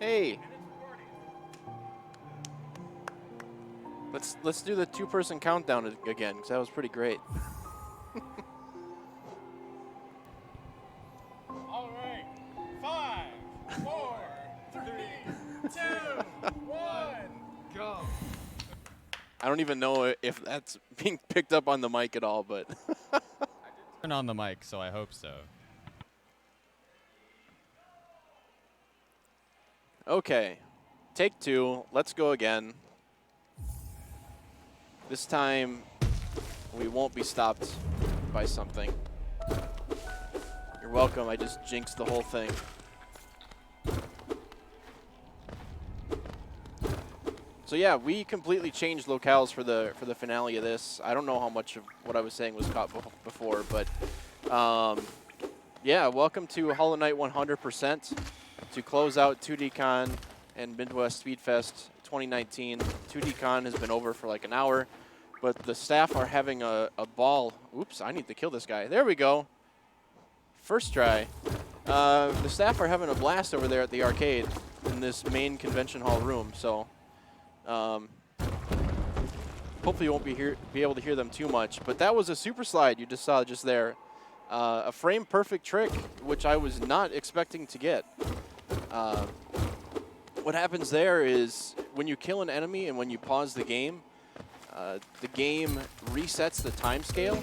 Hey. Let's do the two-person countdown again, because that was pretty great. All right. 5, 4, 3, 2, 1, go. I don't even know if that's being picked up on the mic at all, but Turn on the mic, so I hope so. okay. Take two. Let's go again. This time, we won't be stopped by something. You're welcome. I just jinxed the whole thing. So yeah, we completely changed locales for the finale of this. I don't know how much of what I was saying was caught before, but yeah, welcome to Hollow Knight 100% to close out 2DCon and Midwest Speedfest 2019. 2DCon has been over for like an hour, but the staff are having a ball. Oops, I need to kill this guy. There we go. First try. The staff are having a blast over there at the arcade in this main convention hall room, so hopefully you won't be able to hear them too much. But that was a super slide you just saw just there. A frame perfect trick, which I was not expecting to get. What happens there is when you kill an enemy and when you pause the game resets the time scale,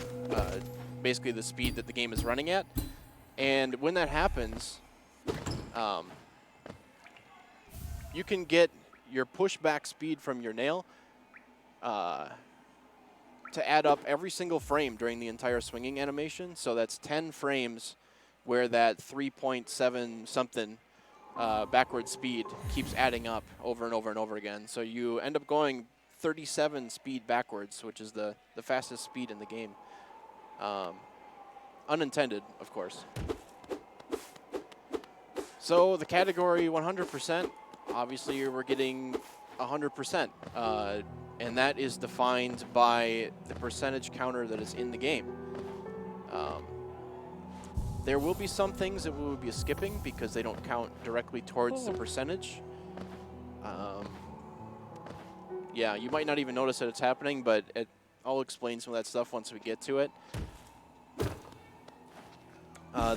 basically the speed that the game is running at. And when that happens, you can get your pushback speed from your nail to add up every single frame during the entire swinging animation. So that's 10 frames where that 3.7 something backward speed keeps adding up over and over and over again. So you end up going 37 speed backwards, which is the fastest speed in the game. Unintended, of course. So the category 100%, obviously we're getting 100%. And that is defined by the percentage counter that is in the game. There will be some things that we will be skipping because they don't count directly towards the percentage. Yeah, you might not even notice that it's happening, but I'll explain some of that stuff once we get to it.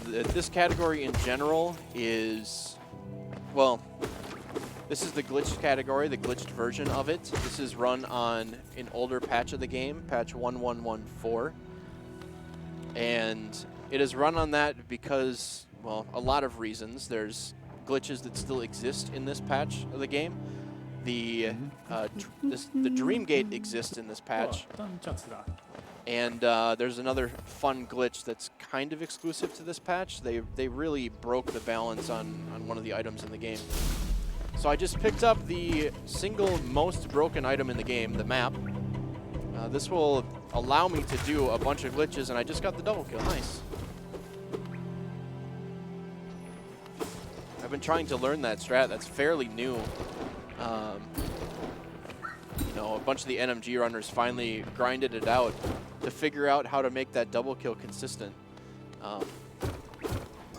This category in general is, well, this is the glitched category, the glitched version of it. This is run on an older patch of the game, patch 1114. And it is run on that because, well, a lot of reasons. There's glitches that still exist in this patch of the game. The Dream Gate exists in this patch. And there's another fun glitch that's kind of exclusive to this patch. They really broke the balance on one of the items in the game. So I just picked up the single most broken item in the game, the map. This will allow me to do a bunch of glitches, and I just got the double kill. Nice. I've been trying to learn that strat. That's fairly new. You know, a bunch of the NMG runners finally grinded it out to figure out how to make that double kill consistent.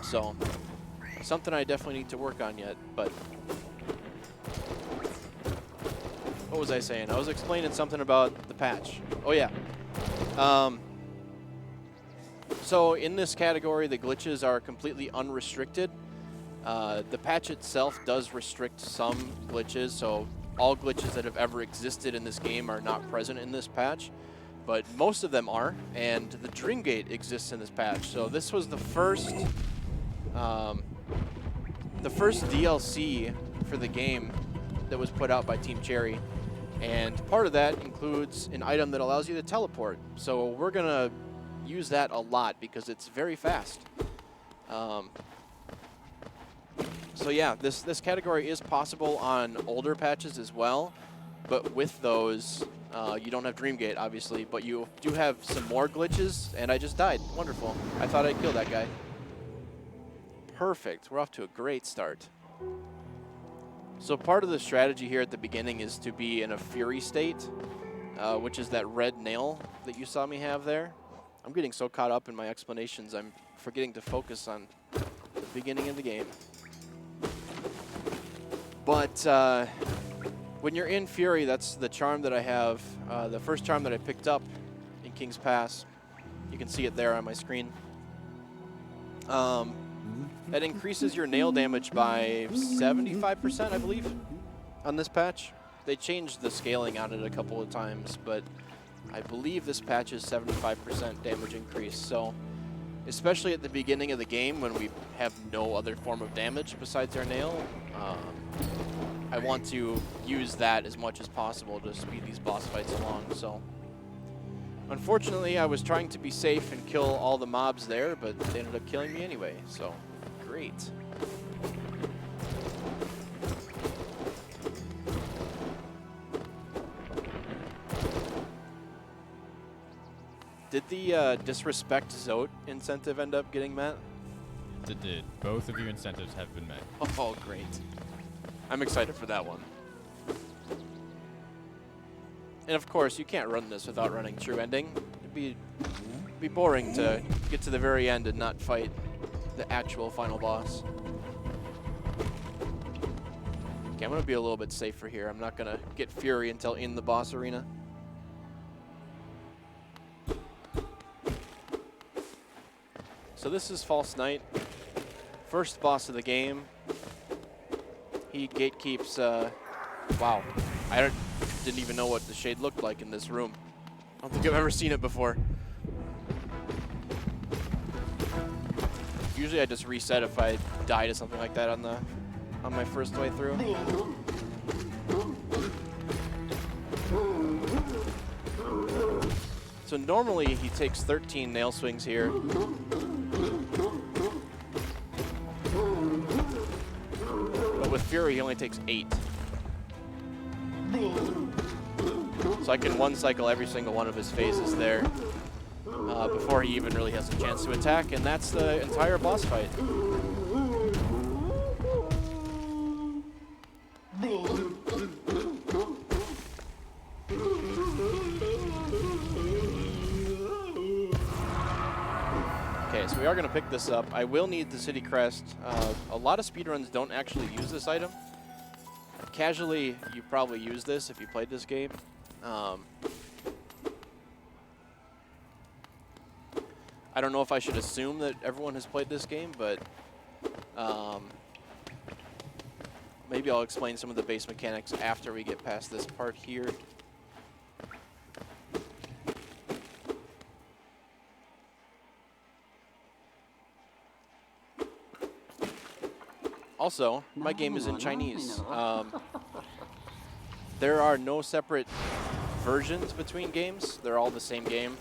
So, something I definitely need to work on yet, but what was I saying? I was explaining something about the patch. Oh, yeah. So in this category, the glitches are completely unrestricted. The patch itself does restrict some glitches, so all glitches that have ever existed in this game are not present in this patch, but most of them are, and the Dream Gate exists in this patch. So this was the first DLC for the game that was put out by Team Cherry. And part of that includes an item that allows you to teleport. So we're going to use that a lot because it's very fast. So yeah, this category is possible on older patches as well. But with those, you don't have Dream Gate, obviously. But you do have some more glitches, and I just died. Wonderful. I thought I'd kill that guy. Perfect. We're off to a great start. So part of the strategy here at the beginning is to be in a Fury state, which is that red nail that you saw me have there. I'm getting so caught up in my explanations, I'm forgetting to focus on the beginning of the game. But when you're in Fury, that's the charm that I have. The first charm that I picked up in King's Pass. You can see it there on my screen. That increases your nail damage by 75%, I believe, on this patch. They changed the scaling on it a couple of times, but I believe this patch is 75% damage increase. So, especially at the beginning of the game when we have no other form of damage besides our nail, I want to use that as much as possible to speed these boss fights along. So, unfortunately, I was trying to be safe and kill all the mobs there, but they ended up killing me anyway. So, great. Did the disrespect Zote incentive end up getting met? It did. Both of your incentives have been met. Oh, great. I'm excited for that one. And of course, you can't run this without running True Ending. It'd be boring to get to the very end and not fight the actual final boss. Okay, I'm going to be a little bit safer here. I'm not going to get Fury until in the boss arena. So this is False Knight, first boss of the game. He gatekeeps, wow, I didn't even know what the shade looked like in this room. I don't think I've ever seen it before. Usually I just reset if I die to something like that on my first way through. So normally he takes 13 nail swings here. But with Fury, he only takes 8. So I can one cycle every single one of his phases there before he even really has a chance to attack, and that's the entire boss fight. Okay, so we are going to pick this up. I will need the City Crest. A lot of speedruns don't actually use this item. Casually, you probably use this if you played this game. I don't know if I should assume that everyone has played this game, but maybe I'll explain some of the base mechanics after we get past this part here. Also, my game is in Chinese. There are no separate versions between games. They're all the same game.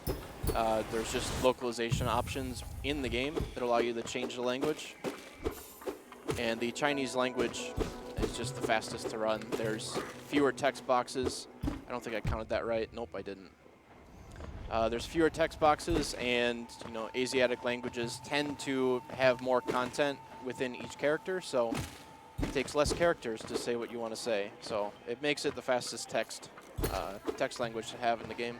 There's just localization options in the game that allow you to change the language. And the Chinese language is just the fastest to run. There's fewer text boxes. I don't think I counted that right. Nope, I didn't. There's fewer text boxes, and Asiatic languages tend to have more content within each character, so it takes less characters to say what you want to say. So it makes it the fastest text language to have in the game.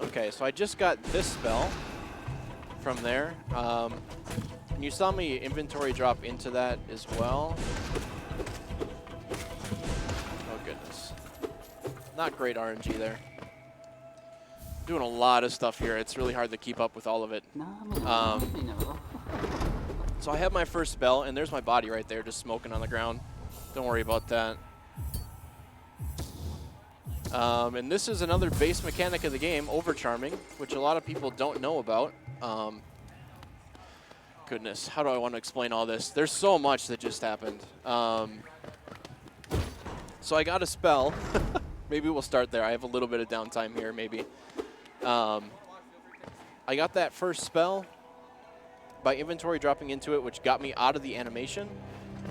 Okay, so I just got this spell from there. And you saw me inventory drop into that as well. Oh goodness. Not great RNG there. Doing a lot of stuff here. It's really hard to keep up with all of it. So I have my first spell, and there's my body right there just smoking on the ground. Don't worry about that. And this is another base mechanic of the game, overcharming, which a lot of people don't know about. Goodness, how do I want to explain all this? There's so much that just happened. So I got a spell. Maybe we'll start there. I have a little bit of downtime here, maybe. I got that first spell by inventory dropping into it, which got me out of the animation.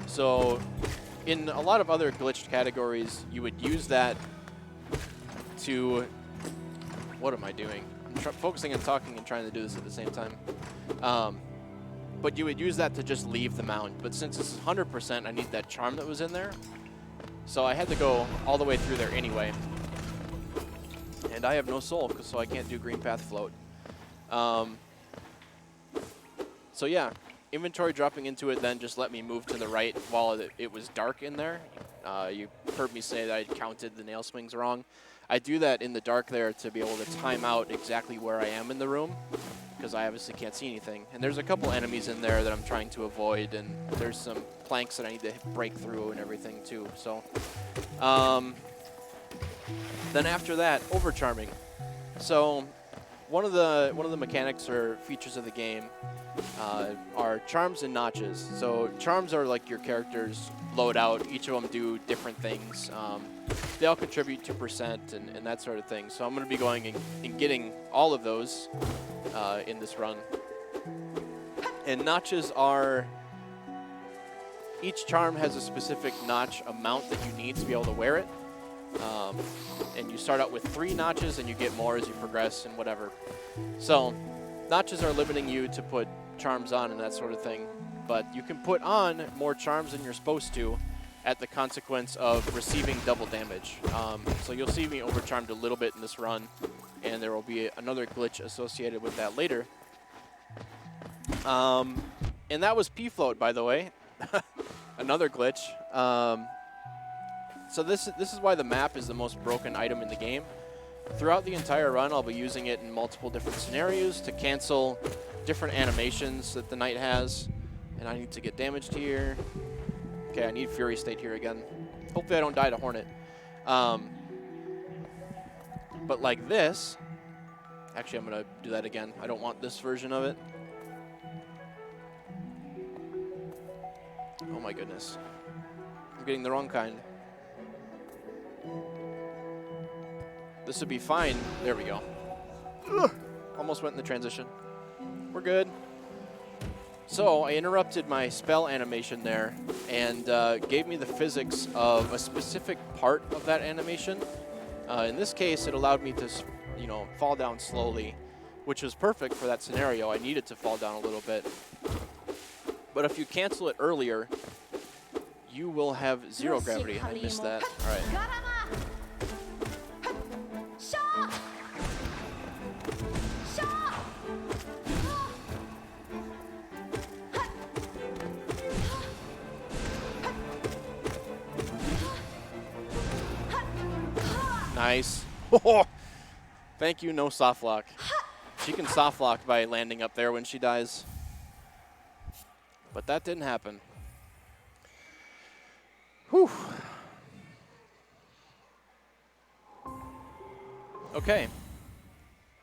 So in a lot of other glitched categories, you would use that to... What am I doing? I'm focusing on talking and trying to do this at the same time. But you would use that to just leave the mound. But since this is 100%, I need that charm that was in there. So I had to go all the way through there anyway. And I have no soul, so I can't do Green Path Float. So yeah, inventory dropping into it then just let me move to the right while it was dark in there. You heard me say that I counted the nail swings wrong. I do that in the dark there to be able to time out exactly where I am in the room, because I obviously can't see anything. And there's a couple enemies in there that I'm trying to avoid, and there's some planks that I need to break through and everything too. So then after that, overcharming. So one of the mechanics or features of the game are charms and notches. So charms are like your character's loadout. Each of them do different things. They all contribute 2% and that sort of thing. So I'm going to be going and getting all of those in this run. And notches are, each charm has a specific notch amount that you need to be able to wear it. And you start out with 3 notches and you get more as you progress and whatever. So notches are limiting you to put charms on and that sort of thing. But you can put on more charms than you're supposed to at the consequence of receiving double damage. So you'll see me overcharmed a little bit in this run, and there will be another glitch associated with that later. And that was P-Float, by the way. Another glitch. So this is why the map is the most broken item in the game. Throughout the entire run, I'll be using it in multiple different scenarios to cancel different animations that the knight has. And I need to get damaged here. Okay, I need Fury State here again. Hopefully I don't die to Hornet. But like this, actually I'm going to do that again. I don't want this version of it. Oh my goodness. I'm getting the wrong kind. This would be fine. There we go. Ugh. Almost went in the transition. We're good. So I interrupted my spell animation there and gave me the physics of a specific part of that animation. In this case, it allowed me to, fall down slowly, which was perfect for that scenario. I needed to fall down a little bit. But if you cancel it earlier, you will have 0 gravity. I missed that. All right. Nice. Thank you, no soft lock. She can soft lock by landing up there when she dies. But that didn't happen. Whew. Okay.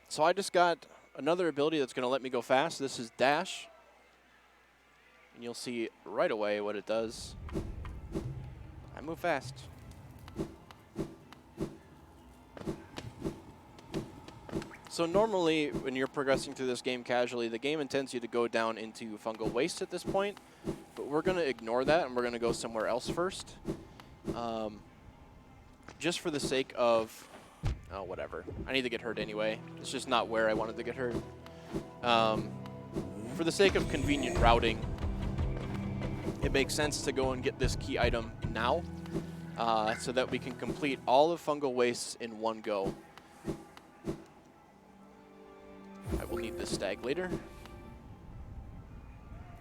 So I just got another ability that's going to let me go fast. This is Dash. And you'll see right away what it does. I move fast. So normally, when you're progressing through this game casually, the game intends you to go down into fungal waste at this point, but we're going to ignore that and we're going to go somewhere else first. Just for the sake of, oh, whatever. I need to get hurt anyway. It's just not where I wanted to get hurt. For the sake of convenient routing, it makes sense to go and get this key item now, so that we can complete all of fungal wastes in one go. I will need this stag later.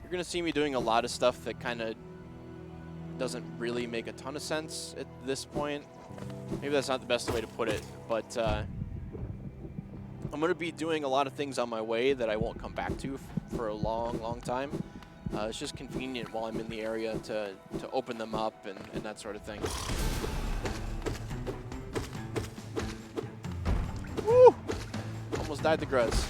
You're going to see me doing a lot of stuff that kind of doesn't really make a ton of sense at this point. Maybe that's not the best way to put it, but I'm going to be doing a lot of things on my way that I won't come back to for a long, long time. It's just convenient while I'm in the area to open them up and that sort of thing. Woo! Almost died to Gruz.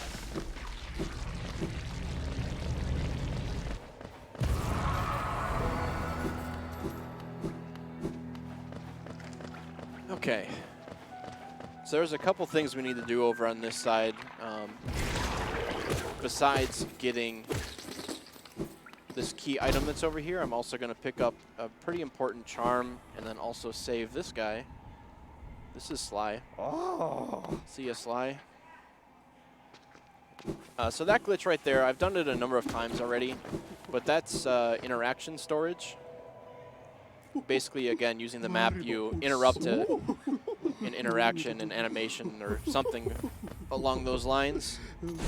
Okay. So there's a couple things we need to do over on this side. Besides getting this key item that's over here, I'm also going to pick up a pretty important charm and then also save this guy. This is Sly. Oh. See ya, Sly. So that glitch right there, I've done it a number of times already, but that's interaction storage. Basically, again, using the map, you interrupt an interaction, an animation, or something along those lines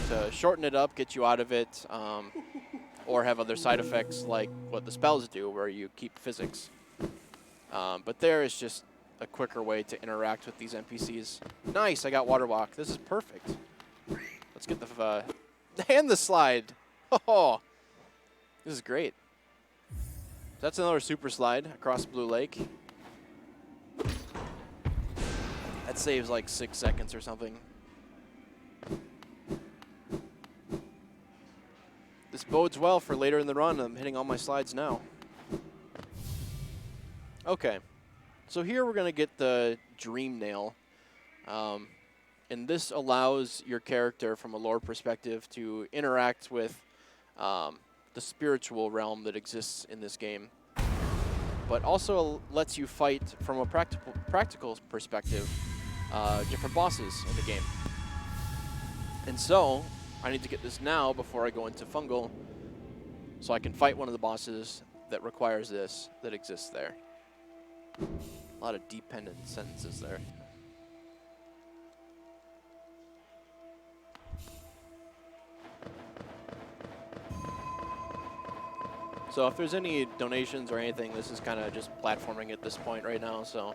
to shorten it up, get you out of it, or have other side effects like what the spells do, where you keep physics. But there is just a quicker way to interact with these NPCs. Nice, I got Water Walk. This is perfect. Let's get the and the slide. Oh, this is great. That's another super slide across Blue Lake. That saves like 6 seconds or something. This bodes well for later in the run. I'm hitting all my slides now. Okay, so here we're going to get the Dream Nail. And this allows your character, from a lore perspective, to interact with the spiritual realm that exists in this game. But also lets you fight, from a practical perspective, different bosses in the game. And so, I need to get this now before I go into Fungal, so I can fight one of the bosses that requires this, that exists there. A lot of dependent sentences there. So if there's any donations or anything, this is kind of just platforming at this point right now, so.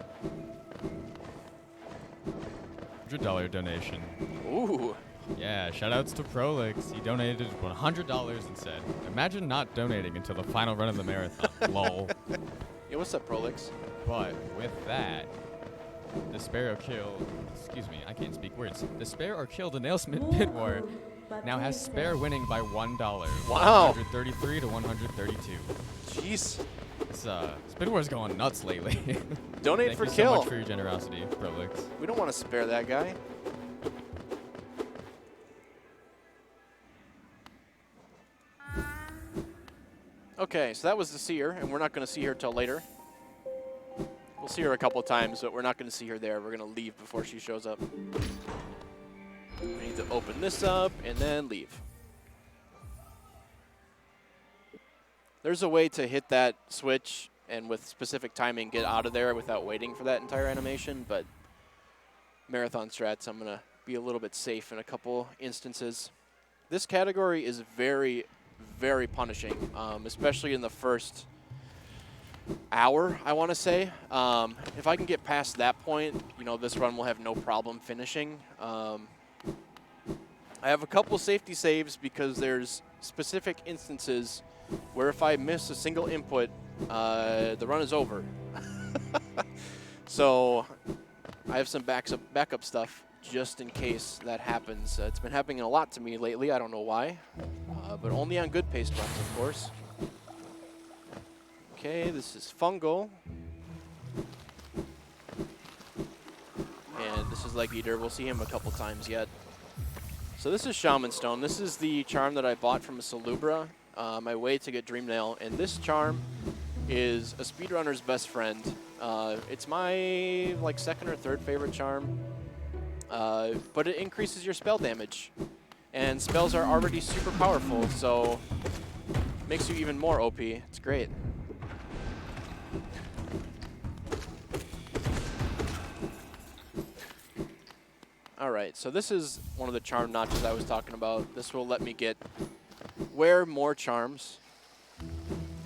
$100 donation. Ooh. Yeah, shoutouts to Prolix. He donated $100 and said, "Imagine not donating until the final run of the marathon." Lol. Yeah, what's up, Prolix? But with that, Despair or Kill, excuse me, I can't speak words. Despair or Kill the Nailsmith Pit War now has Spare winning by $1. Wow. 133 to 132. Jeez. This Pit War's going nuts lately. Donate for Thank you Kill. so much for your generosity, Prolix. We don't want to spare that guy. Okay, so that was the Seer, and we're not going to see her till later. We'll see her a couple times, but we're not going to see her there. We're going to leave before she shows up. We need to open this up and then leave. There's a way to hit that switch and with specific timing get out of there without waiting for that entire animation, but marathon strats, I'm going to be a little bit safe in a couple instances. This category is very, very punishing, especially in the first hour, I want to say. If I can get past that point, you know, this run will have no problem finishing. I have a couple safety saves because there's specific instances where if I miss a single input, the run is over. So I have some backup stuff just in case that happens. It's been happening a lot to me lately. I don't know why, but only on good paced runs, of course. Okay, this is Fungal. And this is Leg Eater. We'll see him a couple times yet. So this is Shaman Stone. This is the charm that I bought from a Salubra, my way to get Dream Nail. And this charm is a speedrunner's best friend. It's my second or third favorite charm, but it increases your spell damage. And spells are already super powerful, so makes you even more OP. It's great. All right, so this is one of the charm notches I was talking about. This will let me wear more charms.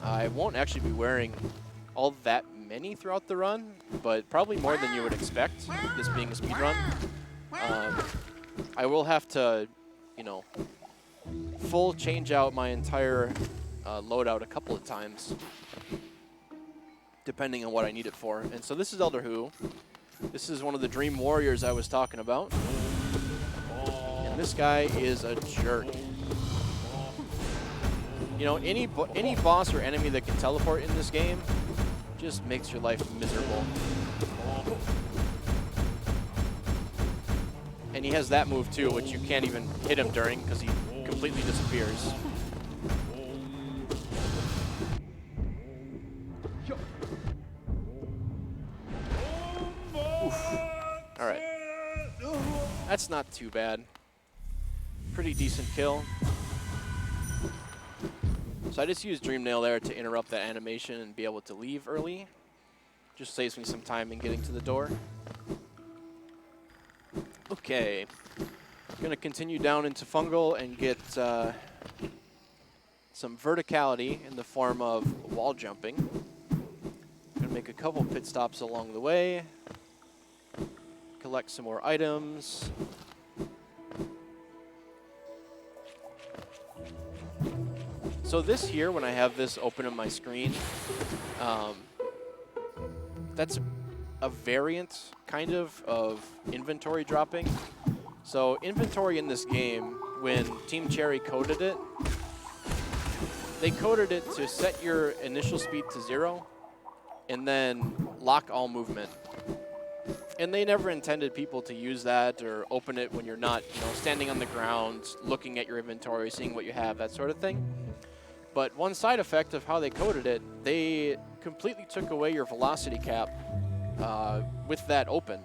I won't actually be wearing all that many throughout the run, but probably more than you would expect, this being a speed run. I will have to, you know, full change out my entire loadout a couple of times, depending on what I need it for. And so this is Elder Who. This is one of the Dream Warriors I was talking about. And this guy is a jerk. You know, any boss or enemy that can teleport in this game just makes your life miserable. And he has that move too, which you can't even hit him during because he completely disappears. All right, that's not too bad. Pretty decent kill. So I just used Dream Nail there to interrupt that animation and be able to leave early. Just saves me some time in getting to the door. Okay, I'm gonna continue down into Fungal and get some verticality in the form of wall jumping. Gonna make a couple pit stops along the way. Collect some more items. So this here, when I have this open on my screen, that's a variant, kind of inventory dropping. So inventory in this game, when Team Cherry coded it, they coded it to set your initial speed to 0 and then lock all movement. And they never intended people to use that or open it when you're not, standing on the ground, looking at your inventory, seeing what you have, that sort of thing. But one side effect of how they coded it, they completely took away your velocity cap with that open.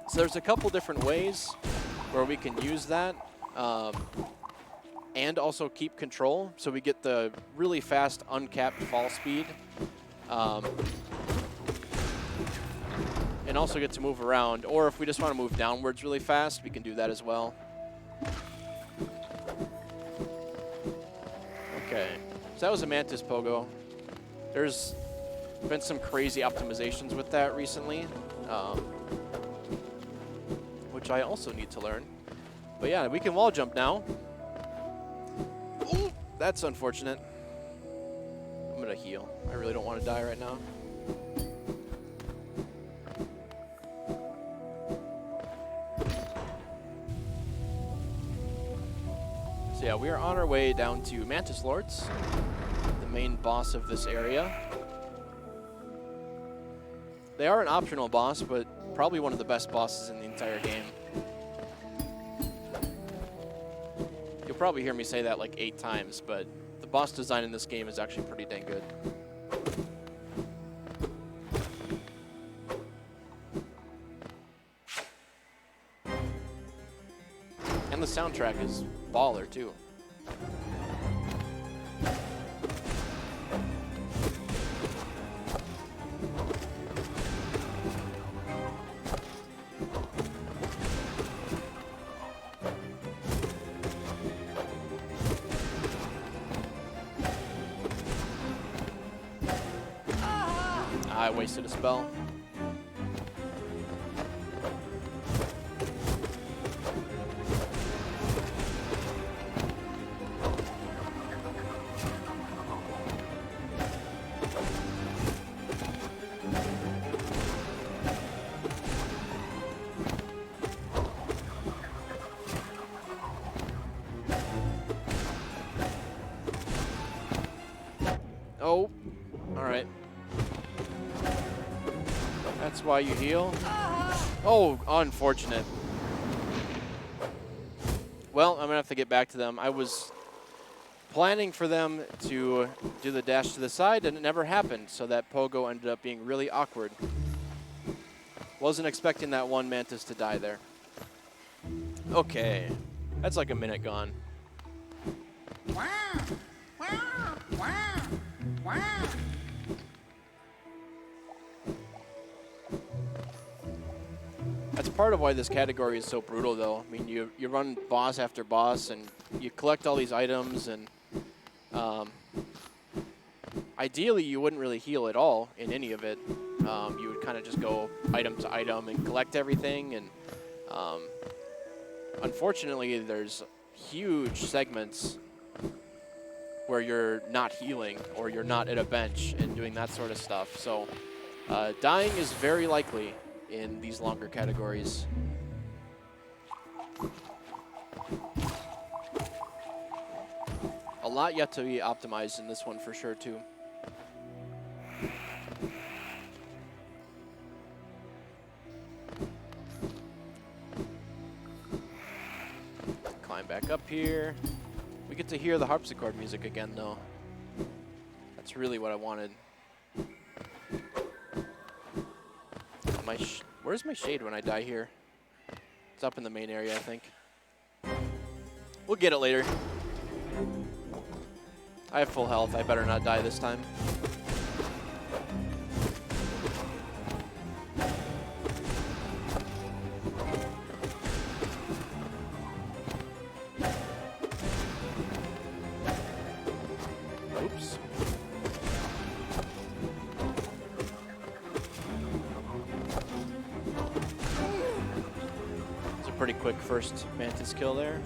So there's a couple different ways where we can use that and also keep control, so we get the really fast uncapped fall speed. And also get to move around, or if we just want to move downwards really fast, we can do that as well. Okay, so that was a Mantis Pogo. There's been some crazy optimizations with that recently, which I also need to learn. But yeah, we can wall jump now. Ooh, that's unfortunate. I'm gonna heal. I really don't want to die right now. So yeah, we are on our way down to Mantis Lords, the main boss of this area. They are an optional boss, but probably one of the best bosses in the entire game. You'll probably hear me say that like 8 times, but the boss design in this game is actually pretty dang good. And the soundtrack is baller too. I wasted a spell. Oh, all right. That's why you heal. Oh, unfortunate. Well, I'm gonna have to get back to them. I was planning for them to do the dash to the side, and it never happened, so that Pogo ended up being really awkward. Wasn't expecting that one Mantis to die there. Okay, that's like a minute gone. Wow! Wow! Wow! Wow! That's part of why this category is so brutal, though. I mean, you run boss after boss, and you collect all these items, and ideally you wouldn't really heal at all in any of it. You would kind of just go item to item and collect everything, and unfortunately there's huge segments where you're not healing or you're not at a bench and doing that sort of stuff. So dying is very likely in these longer categories. A lot yet to be optimized in this one for sure too. Climb back up here. We get to hear the harpsichord music again though. That's really what I wanted. Where's my shade when I die here? It's up in the main area, I think. We'll get it later. I have full health. I better not die this time. Oops. It's a pretty quick first Mantis kill there.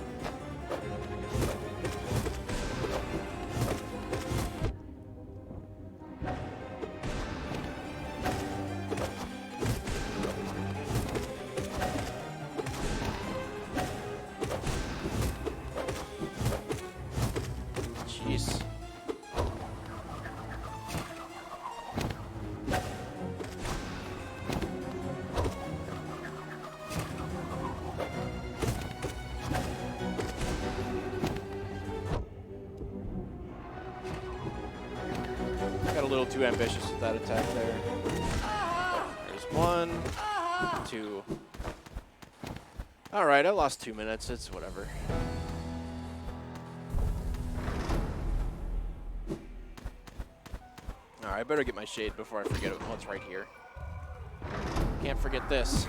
Jeez. Got a little too ambitious with that attack there. There's 1, 2. All right, I lost 2 minutes. It's whatever. All right, I better get my shade before I forget it. Oh, it's right here. Can't forget this.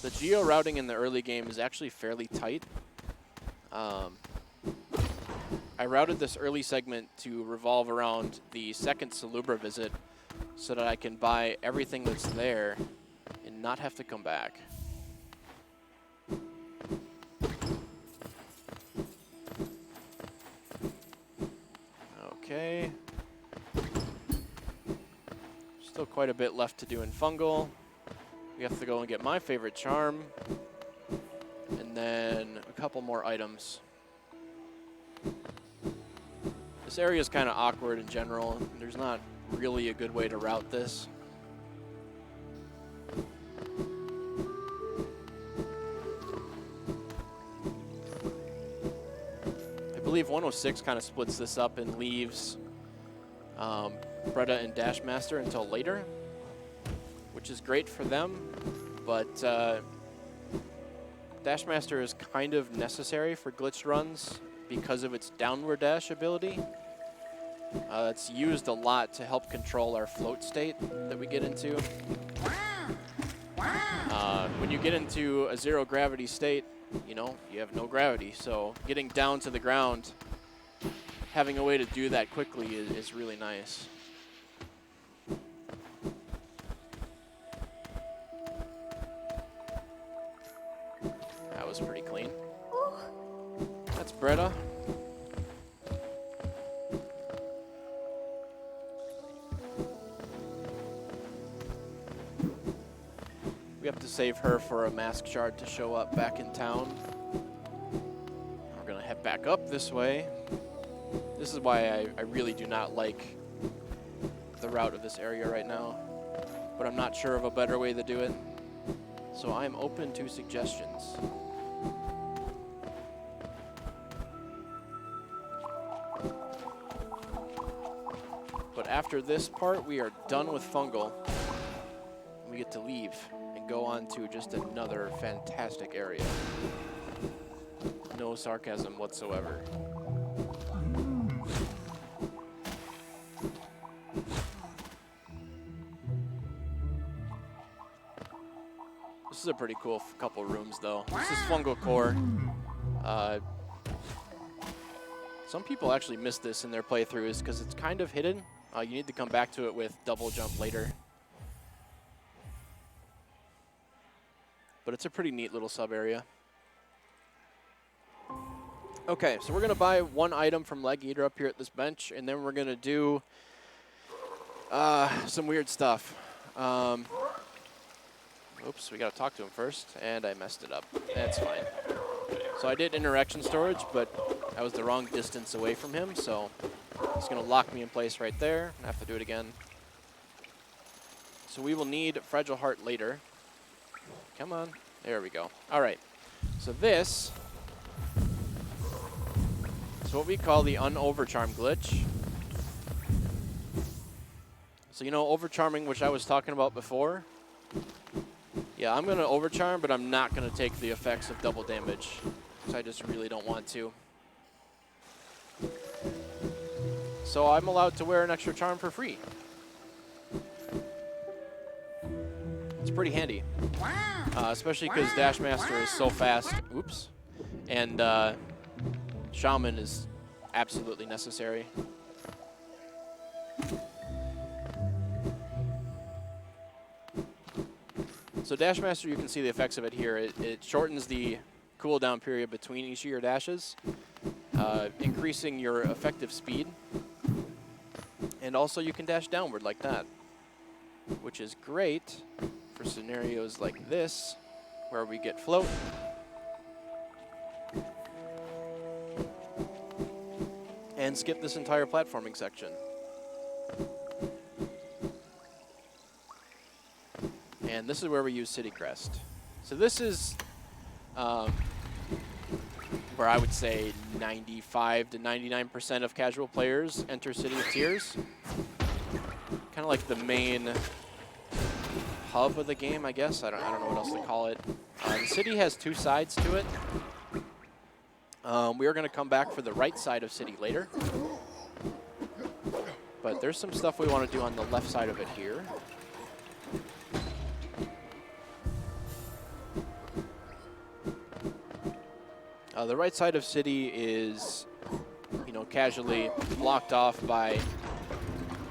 The geo routing in the early game is actually fairly tight. I routed this early segment to revolve around the second Salubra visit so that I can buy everything that's there and not have to come back. Okay. Still quite a bit left to do in Fungal. We have to go and get my favorite charm, and then a couple more items. This area is kind of awkward in general. There's not really a good way to route this. I believe 106 kind of splits this up and leaves Bretta and Dashmaster until later, which is great for them, but Dashmaster is kind of necessary for glitched runs because of its downward dash ability. It's used a lot to help control our float state that we get into. When you get into a zero gravity state, you know, you have no gravity, so getting down to the ground, having a way to do that quickly is really nice. That was pretty clean. That's Bretta. We have to save her for a mask shard to show up back in town. We're gonna head back up this way. This is why I really do not like the route of this area right now, but I'm not sure of a better way to do it. So I'm open to suggestions. But after this part, we are done with Fungal. We get to leave and go on to just another fantastic area. No sarcasm whatsoever. This is a pretty cool couple rooms, though. This is Fungal Core. Some people actually miss this in their playthroughs because it's kind of hidden. You need to come back to it with double jump later. But it's a pretty neat little sub area. Okay, so we're going to buy one item from Leg Eater up here at this bench, and then we're going to do some weird stuff. Oops, we got to talk to him first, and I messed it up. That's fine. So I did interaction storage, but I was the wrong distance away from him, so he's going to lock me in place right there. I have to do it again. So we will need Fragile Heart later. Come on. There we go. All right. So this is what we call the unovercharm glitch. So you know overcharming, which I was talking about before? Yeah, I'm going to overcharm, but I'm not going to take the effects of double damage, because I just really don't want to. So I'm allowed to wear an extra charm for free. It's pretty handy. Especially because Dashmaster is so fast. Oops. And Shaman is absolutely necessary. So Dash Master, you can see the effects of it here. It shortens the cooldown period between each of your dashes, increasing your effective speed. And also you can dash downward like that, which is great for scenarios like this, where we get float. And skip this entire platforming section. And this is where we use City Crest. So this is where I would say 95 to 99% of casual players enter City of Tears. Kind of like the main hub of the game, I guess. I don't know what else to call it. The city has two sides to it. We are going to come back for the right side of City later. But there's some stuff we want to do on the left side of it here. The right side of City is, you know, casually blocked off by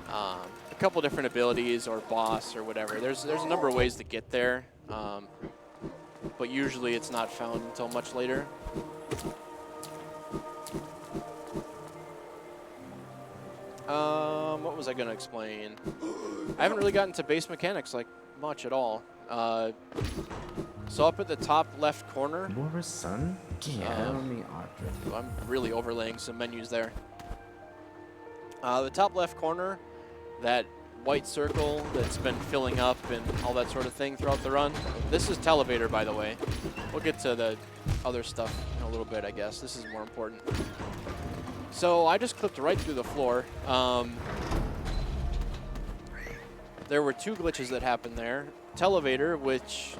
a couple different abilities or boss or whatever. There's a number of ways to get there, but usually it's not found until much later. What was I going to explain? I haven't really gotten to base mechanics like much at all. So up at the top left corner, More sun? Tell me, Audrey. I'm really overlaying some menus there. The top left corner, that white circle that's been filling up and all that sort of thing throughout the run. This is Televator, by the way. We'll get to the other stuff in a little bit, I guess. This is more important. So I just clipped right through the floor. There were two glitches that happened there. Televator, which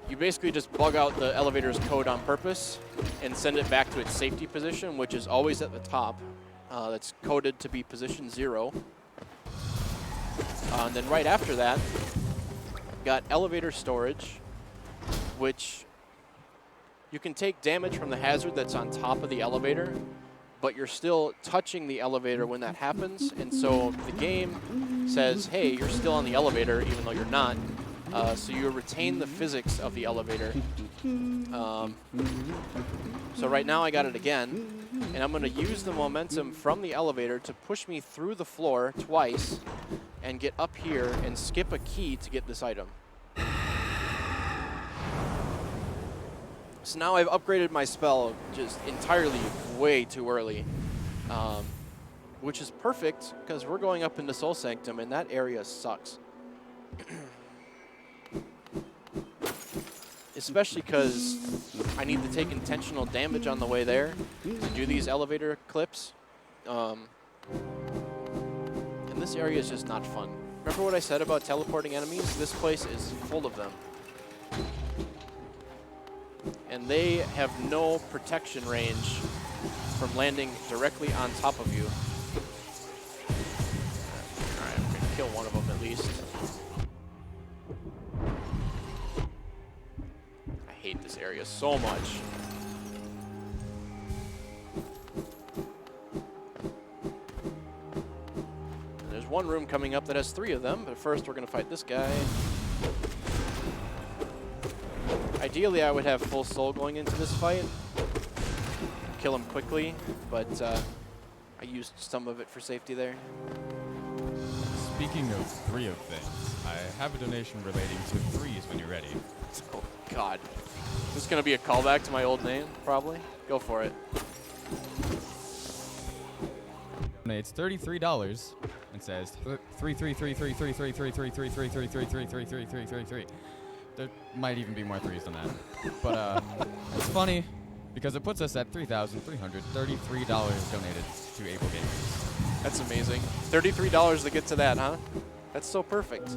you basically just bug out the elevator's code on purpose and send it back to its safety position, which is always at the top. That's coded to be position 0. And then right after that, got elevator storage, which you can take damage from the hazard that's on top of the elevator, but you're still touching the elevator when that happens. And so the game says, hey, you're still on the elevator, even though you're not. So you retain the physics of the elevator. So right now I got it again, and I'm going to use the momentum from the elevator to push me through the floor twice and get up here and skip a key to get this item. So now I've upgraded my spell just entirely way too early, which is perfect because we're going up into Soul Sanctum and that area sucks. Especially because I need to take intentional damage on the way there to do these elevator clips. And this area is just not fun. Remember what I said about teleporting enemies? This place is full of them. And they have no protection range from landing directly on top of you. Alright, I'm going to kill one of them at least. I hate this area so much. And there's one room coming up that has 3 of them, but first we're going to fight this guy. Ideally, I would have full soul going into this fight. Kill him quickly, but I used some of it for safety there. Speaking of 3 of things, I have a donation relating to 3s when you're ready. Oh, God. This is going to be a callback to my old name, probably. Go for it. It's $33 and says 333333333333333333333. There might even be more 3s than that. But it's funny because it puts us at $3,333 donated to Able Gamers. That's amazing. $33 to get to that, huh? That's so perfect.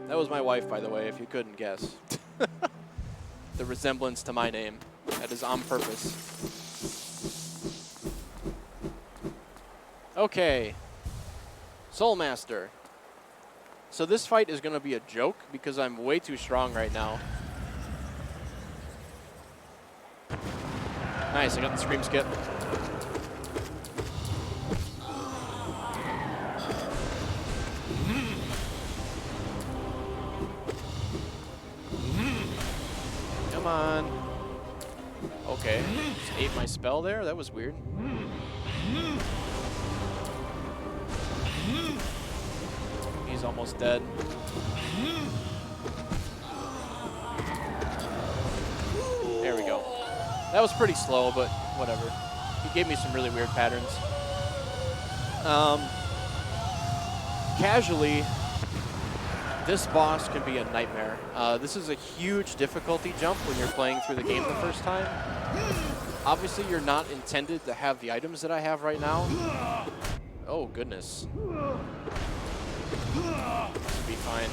That was my wife, by the way, if you couldn't guess. The resemblance to my name. That is on purpose. Okay. Soul Master. So this fight is going to be a joke because I'm way too strong right now. Nice, I got the scream skip. Come on. Okay, just ate my spell there. That was weird. He's almost dead. There we go. That was pretty slow, but whatever. He gave me some really weird patterns. Casually, this boss can be a nightmare. This is a huge difficulty jump when you're playing through the game the first time. Obviously, you're not intended to have the items that I have right now. Oh, goodness. This will be fine.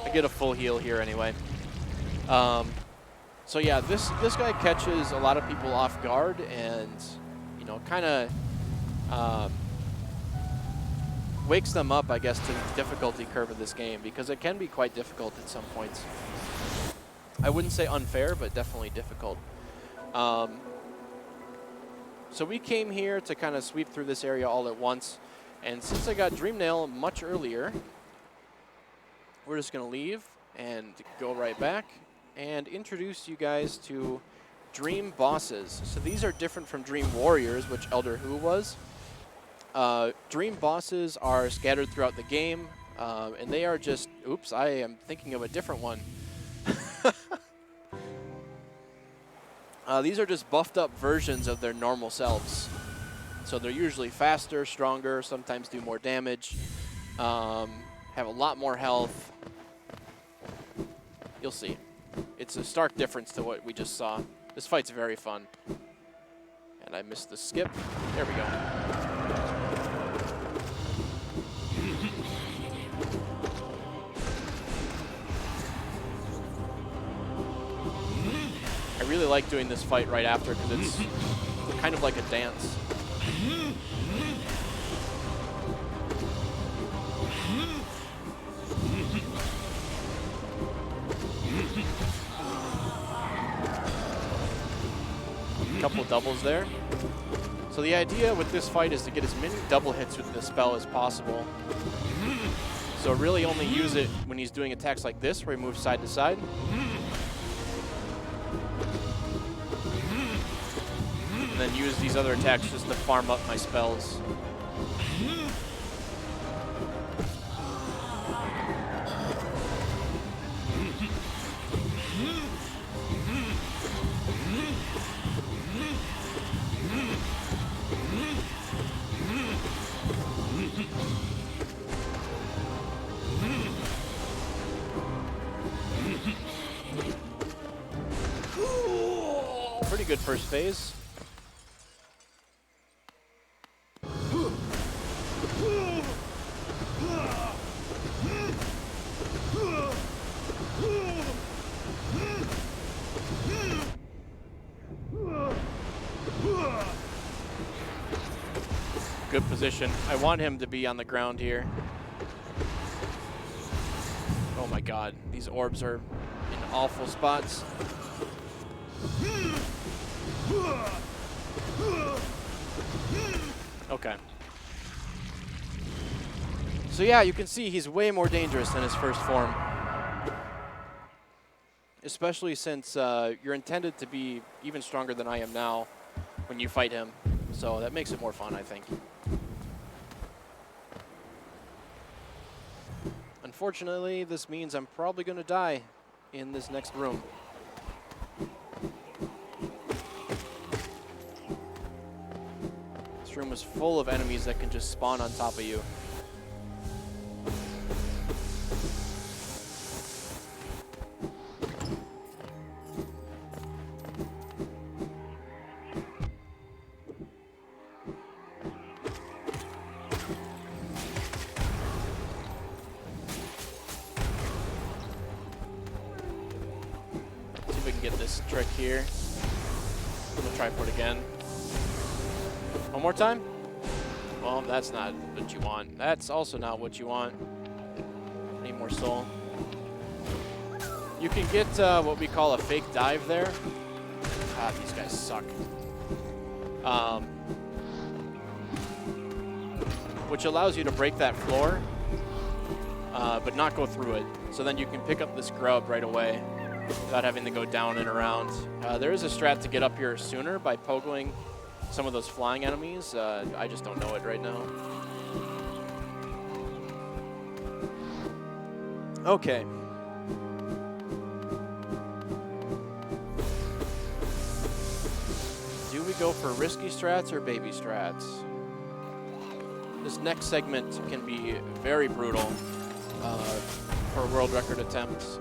I get a full heal here anyway. So yeah, this guy catches a lot of people off guard and, you know, kind of wakes them up, I guess, to the difficulty curve of this game, because it can be quite difficult at some points. I wouldn't say unfair, but definitely difficult. So we came here to kind of sweep through this area all at once, and since I got Dreamnail much earlier, we're just going to leave and go right back and introduce you guys to Dream Bosses. So these are different from Dream Warriors, which Elder Who was. Dream Bosses are scattered throughout the game, and they are just... Oops, I am thinking of a different one. These are just buffed up versions of their normal selves. So they're usually faster, stronger, sometimes do more damage, have a lot more health. You'll see. It's a stark difference to what we just saw. This fight's very fun. And I missed the skip. There we go. I really like doing this fight right after because it's kind of like a dance. Couple doubles there. So the idea with this fight is to get as many double hits with this spell as possible. So really only use it when he's doing attacks like this, where he moves side to side. And then use these other attacks just to farm up my spells. Pretty good first phase. Good position. I want him to be on the ground here. Oh my god, these orbs are in awful spots. Okay. So yeah, you can see he's way more dangerous than his first form. Especially since you're intended to be even stronger than I am now when you fight him. So that makes it more fun, I think. Unfortunately, this means I'm probably going to die in this next room. This room is full of enemies that can just spawn on top of you. See if we can get this trick here. I'm gonna try for it again. One more time? Well, that's not what you want. That's also not what you want. Need more soul. You can get what we call a fake dive there. God, these guys suck. Which allows you to break that floor, but not go through it. So then you can pick up this grub right away without having to go down and around. There is a strat to get up here sooner by pogoing some of those flying enemies. I just don't know it right now. Okay. Do we go for risky strats or baby strats? This next segment can be very brutal for world record attempts.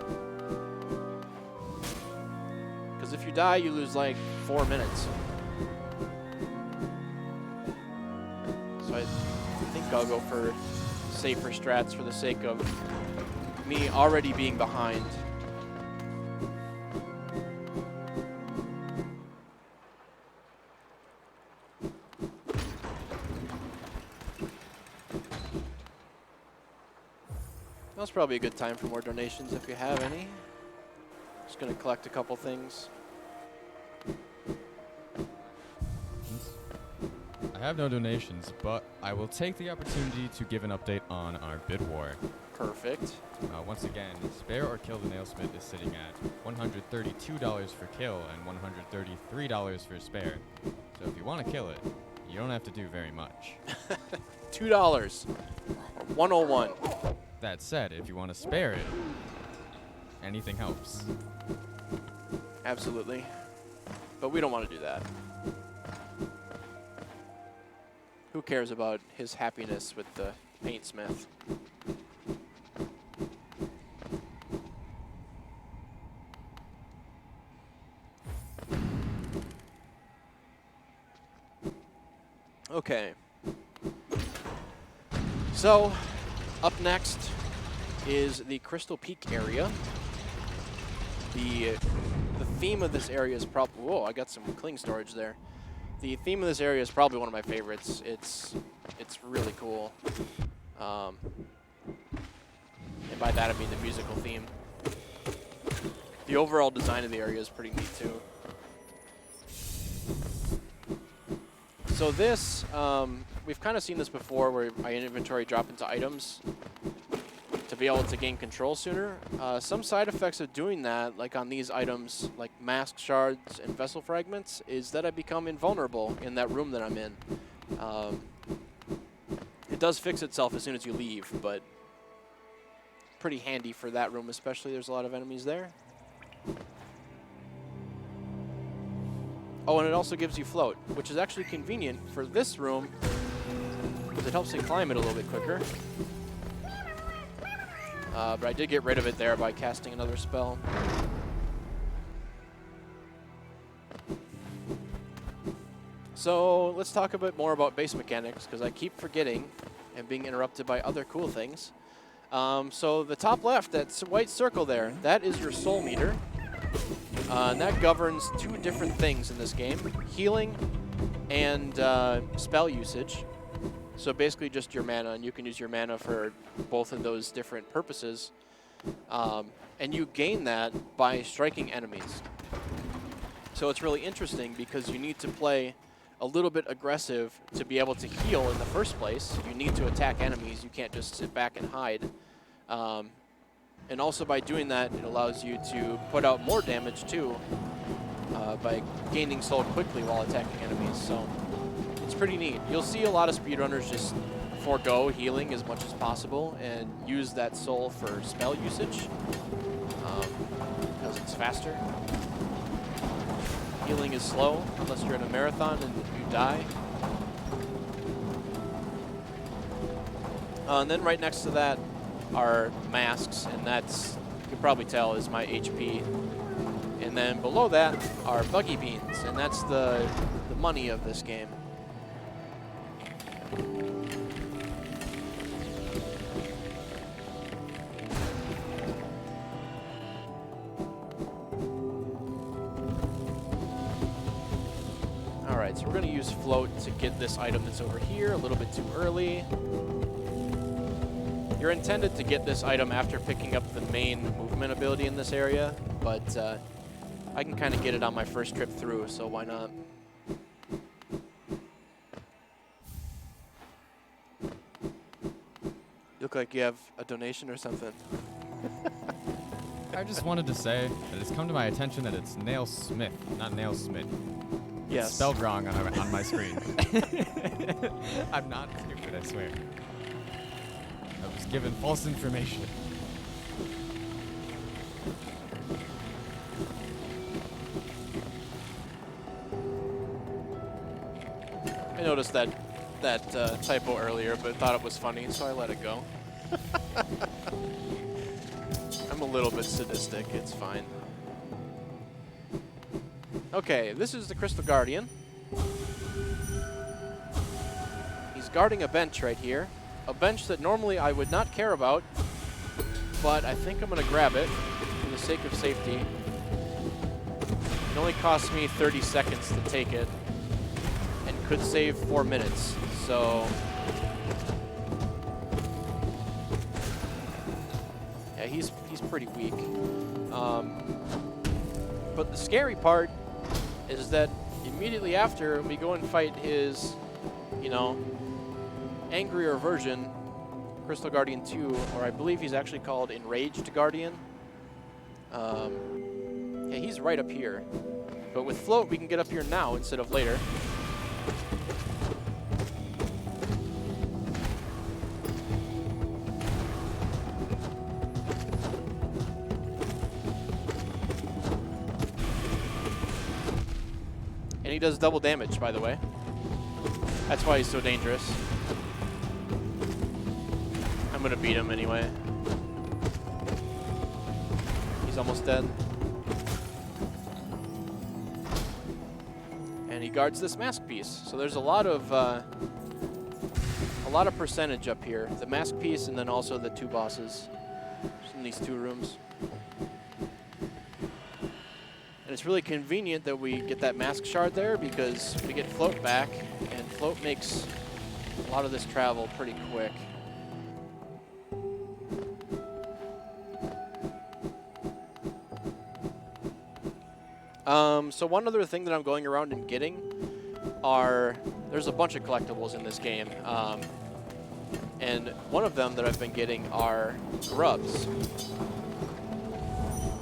Because if you die, you lose like 4 minutes. So I think I'll go for safer strats for the sake of me already being behind. Now's probably a good time for more donations if you have any. Just gonna collect a couple things. I have no donations, but I will take the opportunity to give an update on our bid war. Perfect. Once again, spare or kill the nailsmith is sitting at $132 for kill and $133 for spare. So if you want to kill it, you don't have to do very much. $2 or 101. That said, if you want to spare it, anything helps. Absolutely. But we don't want to do that. Who cares about his happiness with the paintsmith? Okay. So, up next is the Crystal Peak area. The theme of this area is probably... Whoa, I got some cling storage there. The theme of this area is probably one of my favorites. It's really cool. And by that I mean the musical theme. The overall design of the area is pretty neat too. So this, we've kind of seen this before where I inventory drop into items to be able to gain control sooner. Some side effects of doing that, like on these items, like mask shards and vessel fragments, is that I become invulnerable in that room that I'm in. It does fix itself as soon as you leave, but pretty handy for that room especially. There's a lot of enemies there. Oh, and it also gives you float, which is actually convenient for this room because it helps you climb it a little bit quicker. But I did get rid of it there by casting another spell. So let's talk a bit more about base mechanics because I keep forgetting and being interrupted by other cool things. So the top left, that white circle there, that is your soul meter. And that governs two different things in this game, healing and spell usage. So basically just your mana, and you can use your mana for both of those different purposes. And you gain that by striking enemies. So it's really interesting because you need to play a little bit aggressive to be able to heal in the first place. You need to attack enemies. You can't just sit back and hide. And also by doing that, it allows you to put out more damage too by gaining soul quickly while attacking enemies. So it's pretty neat. You'll see a lot of speedrunners just forego healing as much as possible and use that soul for spell usage because it's faster. Healing is slow unless you're in a marathon and you die. And then right next to that are masks, and that's, you can probably tell, is my HP. And then below that are buggy beans, and that's the money of this game. Alright, so we're going to use float to get this item that's over here a little bit too early. You're intended to get this item after picking up the main movement ability in this area, but I can kind of get it on my first trip through, so why not? You look like you have a donation or something. I just wanted to say that it's come to my attention that it's Nail Smith, not Nail Smith. Yes. It's spelled wrong on my screen. I'm not stupid, I swear. I was given false information. I noticed that typo earlier, but thought it was funny, so I let it go. I'm a little bit sadistic. It's fine. Okay, this is the Crystal Guardian. He's guarding a bench right here. A bench that normally I would not care about, but I think I'm going to grab it for the sake of safety. It only costs me 30 seconds to take it and could save 4 minutes, so... Yeah, he's pretty weak. But the scary part is that immediately after we go and fight his, you know, angrier version, Crystal Guardian 2, or I believe he's actually called Enraged Guardian. Yeah, he's right up here. But with float, we can get up here now instead of later. And he does double damage, by the way. That's why he's so dangerous. I'm gonna beat him anyway. He's almost dead. And he guards this mask piece. So there's a lot of percentage up here. The mask piece and then also the two bosses in these two rooms. And it's really convenient that we get that mask shard there because we get float back, and float makes a lot of this travel pretty quick. So one other thing that I'm going around and getting are, there's a bunch of collectibles in this game. And one of them that I've been getting are grubs.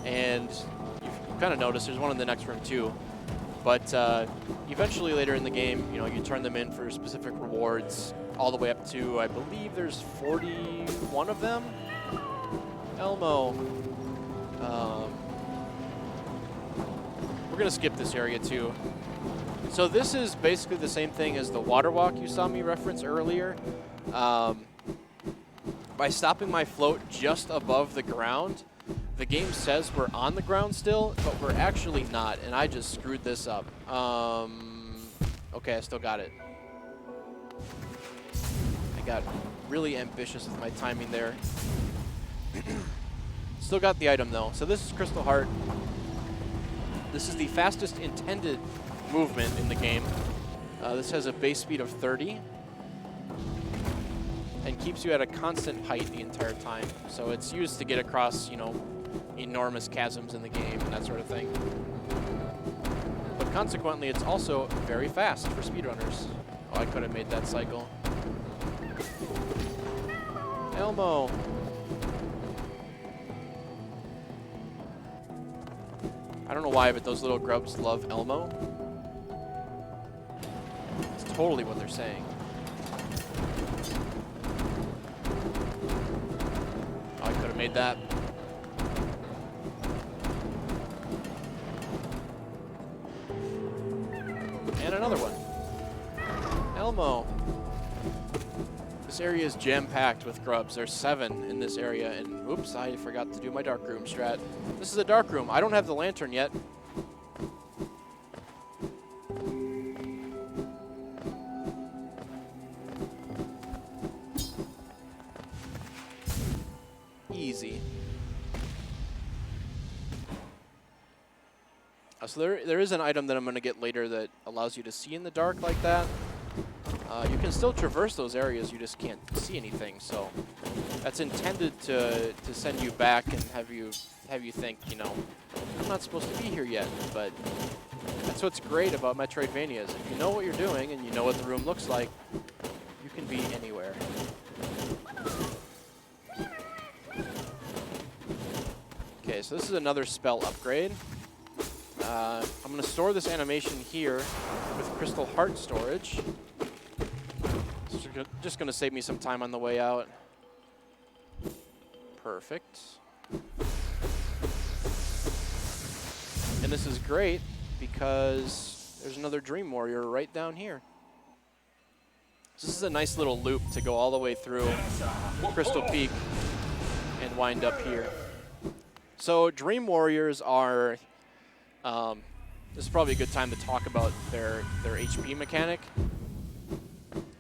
And you've kind of noticed there's one in the next room too. But eventually later in the game, you know, you turn them in for specific rewards all the way up to, I believe there's 41 of them. Elmo. We're going to skip this area too. So this is basically the same thing as the water walk you saw me reference earlier. By stopping my float just above the ground, the game says we're on the ground still, but we're actually not, and I just screwed this up. Okay, I still got it. I got really ambitious with my timing there. Still got the item though. So this is Crystal Heart. This is the fastest intended movement in the game. This has a base speed of 30 and keeps you at a constant height the entire time. So it's used to get across, you know, enormous chasms in the game and that sort of thing. But consequently, it's also very fast for speedrunners. Oh, I could have made that cycle. Elmo. I don't know why, but those little grubs love Elmo. It's totally what they're saying. Oh, I could have made that. And another one. Elmo. This area is jam-packed with grubs. There's 7 in this area, and oops, I forgot to do my dark room strat. This is a dark room. I don't have the lantern yet. Easy. So there is an item that I'm going to get later that allows you to see in the dark like that. You can still traverse those areas, you just can't see anything. So that's intended to send you back and have you think, you know, I'm not supposed to be here yet. But that's what's great about Metroidvanias. If you know what you're doing and you know what the room looks like, you can be anywhere. Okay, so this is another spell upgrade. I'm going to store this animation here with Crystal Heart storage. It's just going to save me some time on the way out. Perfect. And this is great because there's another Dream Warrior right down here. So this is a nice little loop to go all the way through Crystal Peak and wind up here. So Dream Warriors are, this is probably a good time to talk about their HP mechanic.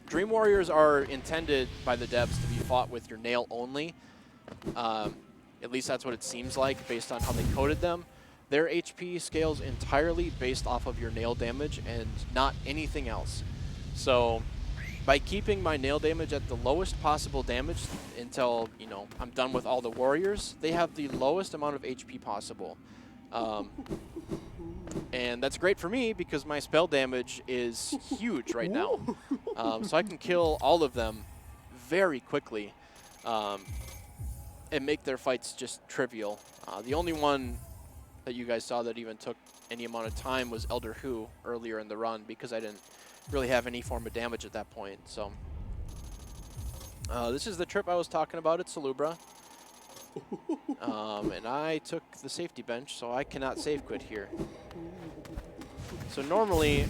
Dream Warriors are intended by the devs to be fought with your nail only. At least that's what it seems like based on how they coded them. Their HP scales entirely based off of your nail damage and not anything else. So by keeping my nail damage at the lowest possible damage until, you know, I'm done with all the warriors, they have the lowest amount of HP possible. And that's great for me because my spell damage is huge right now. So I can kill all of them very quickly and make their fights just trivial. The only one that you guys saw that even took any amount of time was Elder Hu earlier in the run because I didn't really have any form of damage at that point. So this is the trip I was talking about at Salubra. And I took the safety bench, so I cannot save quit here. So normally,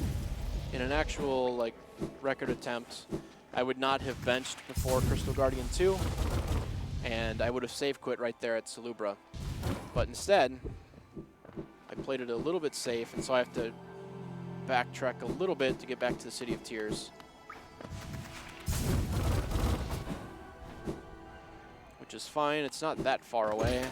in an actual like record attempt, I would not have benched before Crystal Guardian 2, and I would have save quit right there at Salubra. But instead, I played it a little bit safe, and so I have to backtrack a little bit to get back to the City of Tears. Which is fine, it's not that far away.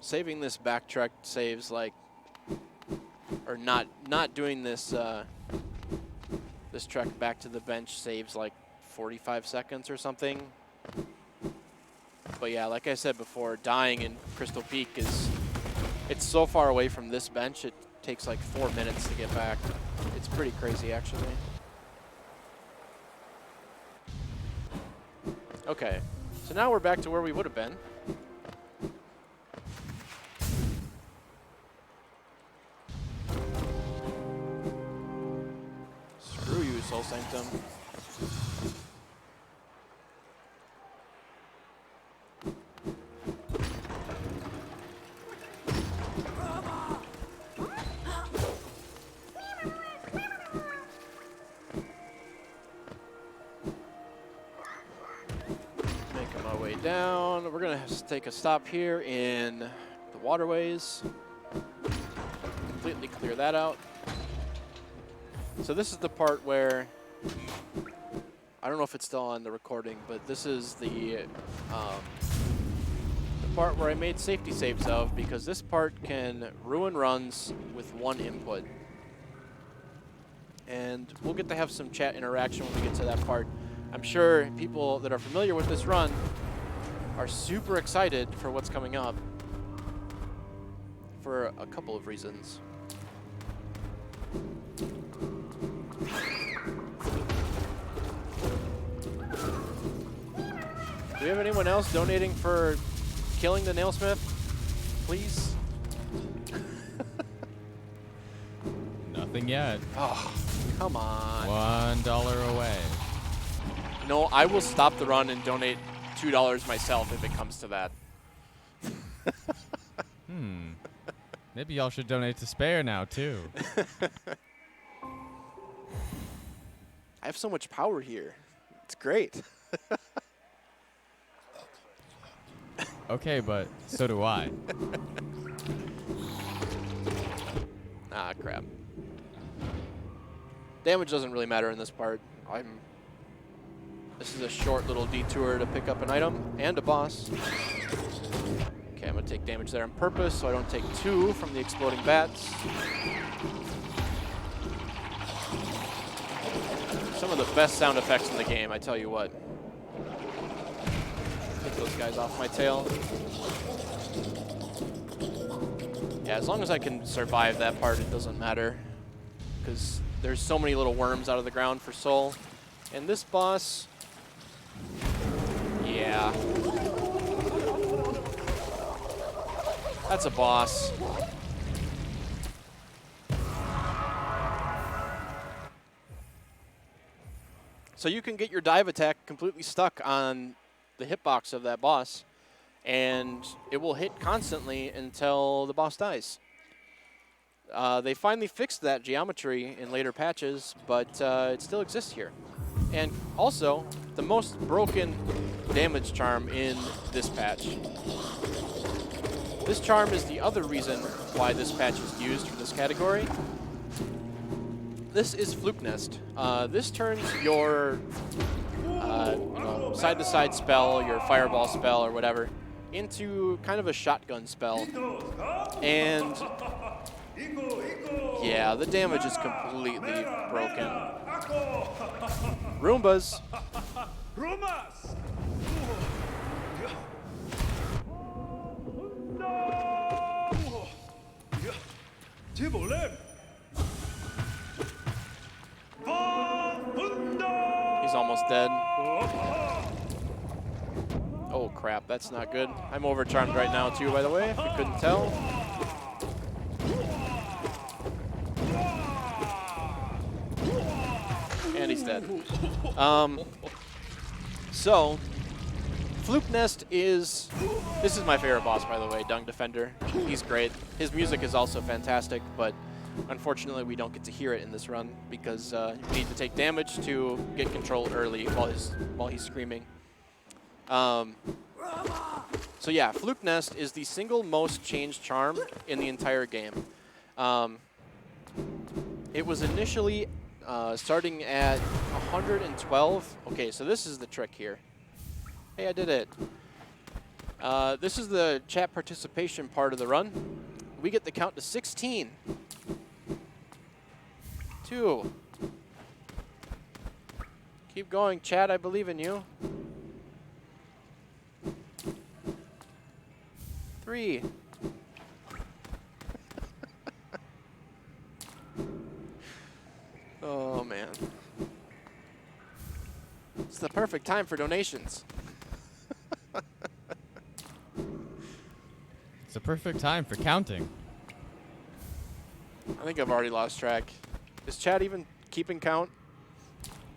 Saving this backtrack saves like, or not doing this this trek back to the bench saves like 45 seconds or something. But yeah, like I said before, dying in Crystal Peak it's so far away from this bench, it takes like 4 minutes to get back. It's pretty crazy, actually. Okay, so now we're back to where we would have been. Screw you, Soul Sanctum. Making my way down. We're gonna have to take a stop here in the waterways. Completely clear that out. So this is the part where, I don't know if it's still on the recording, but this is the part where I made safety saves of, because this part can ruin runs with one input. And we'll get to have some chat interaction when we get to that part. I'm sure people that are familiar with this run are super excited for what's coming up for a couple of reasons. Do we have anyone else donating for killing the Nailsmith? Please? Nothing yet. Oh, come on. $1 away. No, I will stop the run and donate $2 myself if it comes to that. Maybe y'all should donate to Spare now, too. I have so much power here. It's great. Okay, but so do I. Ah, crap. Damage doesn't really matter in this part. This is a short little detour to pick up an item and a boss. Okay, I'm going to take damage there on purpose so I don't take 2 from the exploding bats. Some of the best sound effects in the game, I tell you what. Get those guys off my tail. Yeah, as long as I can survive that part, it doesn't matter. Because there's so many little worms out of the ground for soul. And this boss... Yeah. That's a boss. So you can get your dive attack completely stuck on the hitbox of that boss, and it will hit constantly until the boss dies. They finally fixed that geometry in later patches, but it still exists here. And also, the most broken damage charm in this patch. This charm is the other reason why this patch is used for this category. This is Fluke Nest. This turns your side-to-side spell, your fireball spell or whatever, into kind of a shotgun spell. And yeah, the damage is completely broken. Roombas. He's almost dead. Oh crap, that's not good. I'm overcharmed right now too, by the way, if you couldn't tell. And he's dead. So, Fluke Nest is... This is my favorite boss, by the way, Dung Defender. He's great. His music is also fantastic, but unfortunately we don't get to hear it in this run because you need to take damage to get control early while he's screaming. So yeah, Fluke Nest is the single most changed charm in the entire game. It was initially starting at 112. Okay, so this is the trick here. Hey, I did it. This is the chat participation part of the run. We get the count to 16. 2. Keep going, chat. I believe in you. 3. Oh, man. It's the perfect time for donations. It's the perfect time for counting. I think I've already lost track. Is chat even keeping count?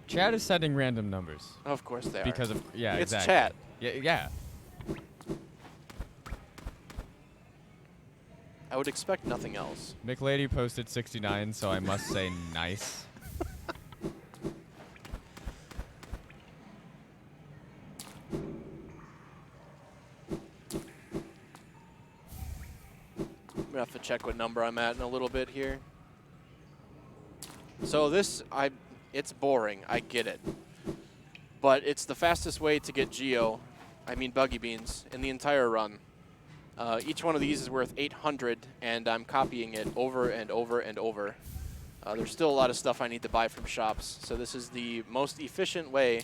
Chat is setting random numbers. Of course they are. Because of, yeah, It's exactly. chat. Yeah. I would expect nothing else. McLady posted 69, so I must say nice. I'm gonna have to check what number I'm at in a little bit here. So this, it's boring, I get it. But it's the fastest way to get Buggy Beans, in the entire run. Each one of these is worth 800, and I'm copying it over and over and over. There's still a lot of stuff I need to buy from shops, so this is the most efficient way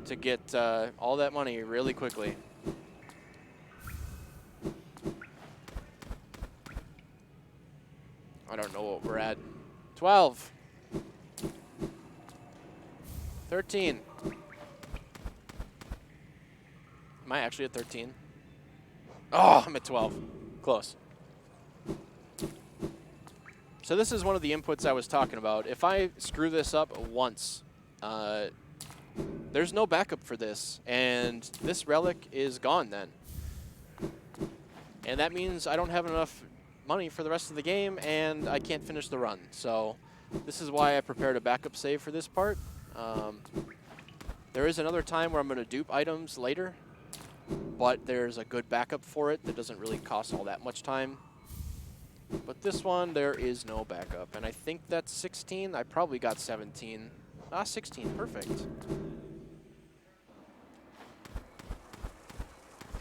to get all that money really quickly. I don't know what we're at. 12. 13. Am I actually at 13? Oh, I'm at 12. Close. So this is one of the inputs I was talking about. If I screw this up once, there's no backup for this, and this relic is gone then. And that means I don't have enough money for the rest of the game, and I can't finish the run. So this is why I prepared a backup save for this part. There is another time where I'm going to dupe items later, but there's a good backup for it that doesn't really cost all that much time. But this one, there is no backup. And I think that's 16. I probably got 17. 16. Perfect.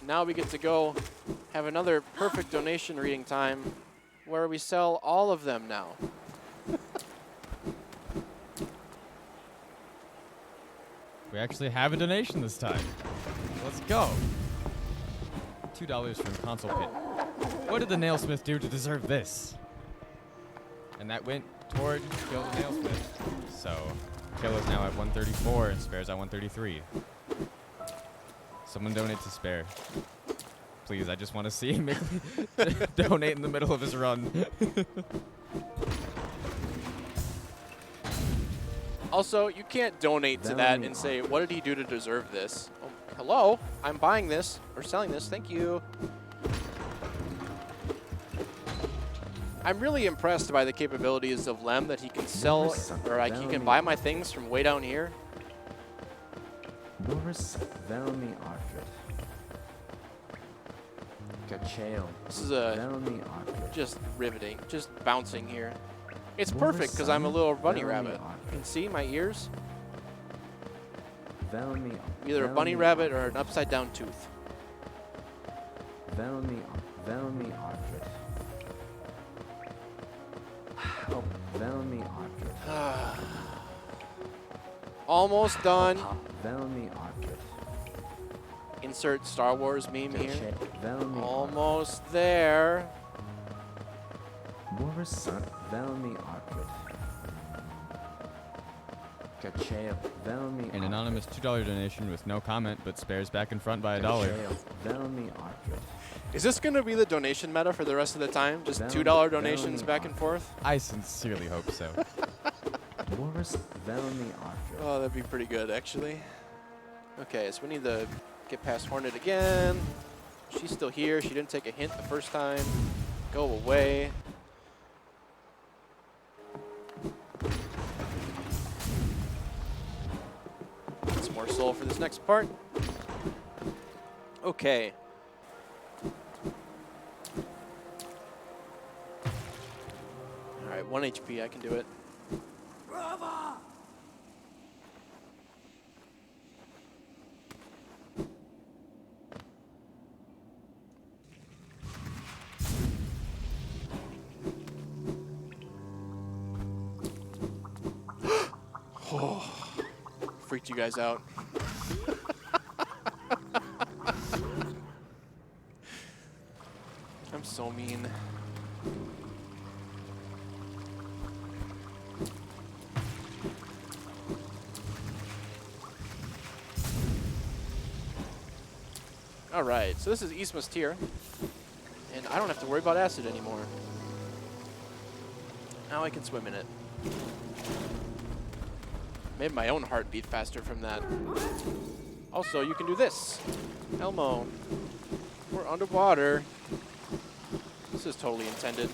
now we get to go have another perfect donation reading time where we sell all of them now. We actually have a donation this time. Let's go. $2 from Console Pit. What did the Nailsmith do to deserve this? And that went toward Kill the Nailsmith. So, Kill is now at 134 and Spare's at 133. Someone donate to Spare. Please, I just want to see Mickey donate in the middle of his run. Also, you can't donate to that and say, what did he do to deserve this? Oh, hello, I'm buying this or selling this. Thank you. I'm really impressed by the capabilities of Lem that he can sell, or like he can buy my things from way down here. Boris velmi Arthur. Kacheo. This is a Velmi Arthur. just riveting, just bouncing here. It's perfect because I'm a little bunny rabbit. You can see my ears? Velmi. Either a bunny rabbit or an upside down tooth. Velmi Arthur. Oh, Velmi Arthur. Almost done. Velmi Arthur. Insert Star Wars meme here. Velmi Almost there. Boris Velmi Arthur. Kacheo. Velmi. An anonymous $2 donation with no comment, but Spare's back in front by $1. Velmi Arthur. Is this going to be the donation meta for the rest of the time? Just $2 donations back and forth? I sincerely hope so. Boris Velmi Arthur. Oh, that'd be pretty good, actually. Okay, so we need to get past Hornet again. She's still here. She didn't take a hint the first time. Go away. Get some more soul for this next part. Okay. All right, 1 HP. I can do it. Oh, freaked you guys out. I'm so mean. All right, so this is Eastma's tier, and I don't have to worry about acid anymore. Now I can swim in it. Made my own heart beat faster from that. Also, you can do this. Elmo. We're underwater. This is totally intended.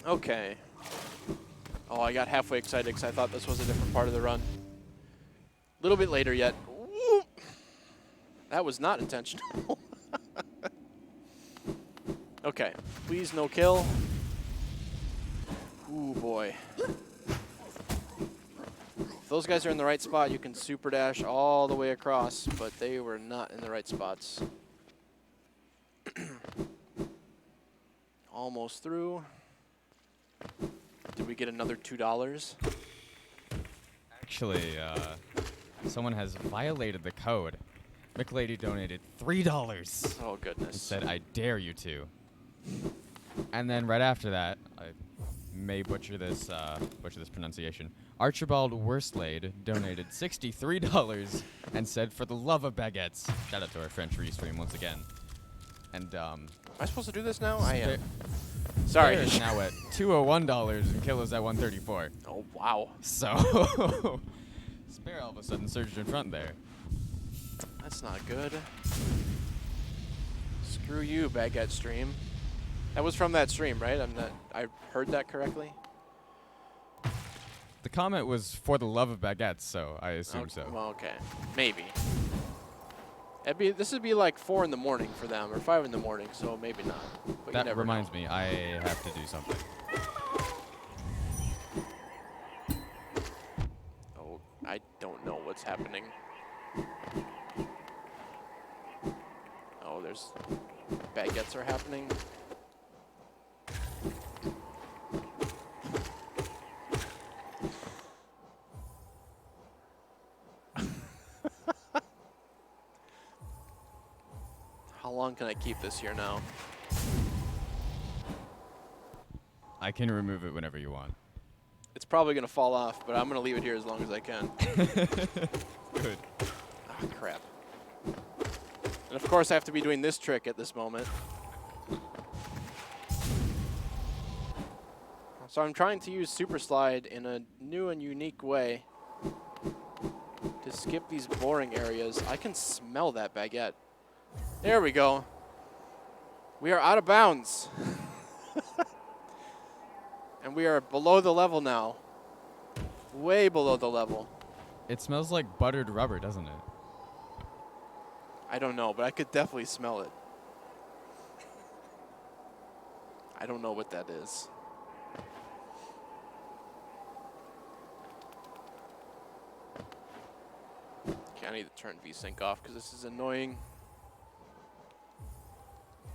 Okay. Oh, I got halfway excited because I thought this was a different part of the run. A little bit later yet. Whoop. That was not intentional. Okay, please no kill. Ooh, boy. If those guys are in the right spot, you can super dash all the way across, but they were not in the right spots. Almost through. Did we get another $2? Actually, someone has violated the code. Mickey donated $3 Oh, and goodness. said, "I dare you to." And then right after that, I may butcher this pronunciation. Archibald Worstlade donated $63 and said, "For the love of baguettes." Shout out to our French restream once again. And Am I supposed to do this now? I am. Sorry. Sorry. Is now at $201 and Kill is at 134. Oh, wow. So Spare all of a sudden surged in front there. That's not good. Screw you, Baguette stream. That was from that stream, right? I heard that correctly? The comment was for the love of baguettes, so I assume so. Well, okay. Maybe. This would be like 4 in the morning for them, or 5 in the morning, so maybe not. But you That never reminds know. me, I have to do something. Oh, I don't know what's happening. Oh, there's baguettes are happening. How long can I keep this here now? I can remove it whenever you want. It's probably going to fall off, but I'm going to leave it here as long as I can. Good. Ah, crap. And of course I have to be doing this trick at this moment. So I'm trying to use Super Slide in a new and unique way to skip these boring areas. I can smell that baguette. There we go. We are out of bounds. And we are below the level now. Way below the level. It smells like buttered rubber, doesn't it? I don't know, but I could definitely smell it. I don't know what that is. Okay, I need to turn VSync off because this is annoying.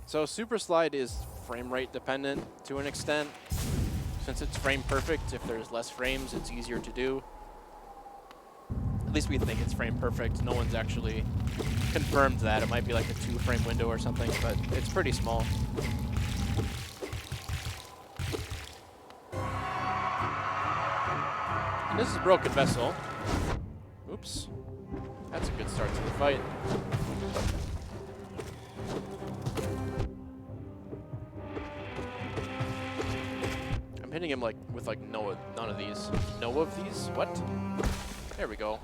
So Super Slide is frame rate dependent to an extent. Since it's frame perfect, if there's less frames, it's easier to do. At least we think it's frame perfect. No one's actually confirmed that. It might be like a 2-frame window or something, but it's pretty small. And this is Broken Vessel. Oops. That's a good start to the fight. I'm hitting him like with like none of these. No of these? What? There we go.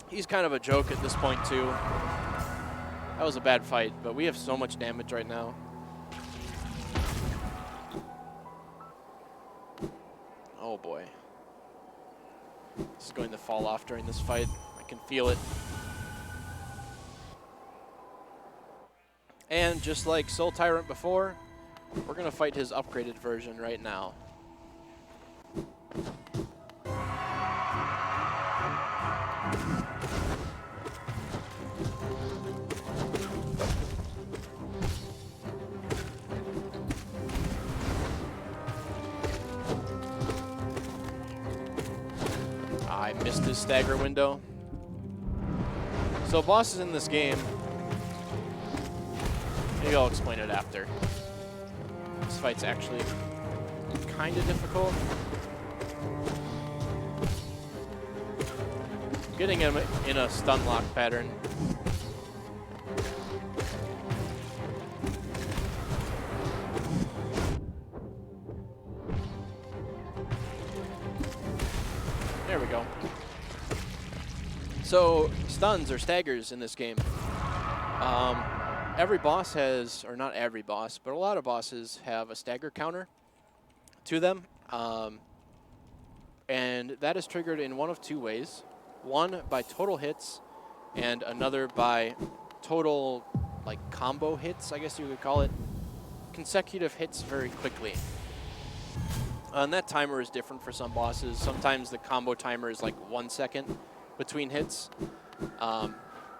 He's kind of a joke at this point too. That was a bad fight, but we have so much damage right now. Oh boy. This is going to fall off during this fight. I can feel it. And just like Soul Tyrant before, we're going to fight his upgraded version right now. I missed his stagger window. So bosses in this game, maybe I'll explain it after. This fight's actually kind of difficult. Getting him in a stun lock pattern. There we go. So, stuns or staggers in this game. Every boss has, or not every boss, but a lot of bosses have a stagger counter to them. And that is triggered in one of 2 ways. One by total hits, and another by total, like, combo hits, I guess you could call it. Consecutive hits very quickly. And that timer is different for some bosses. Sometimes the combo timer is like 1 second between hits.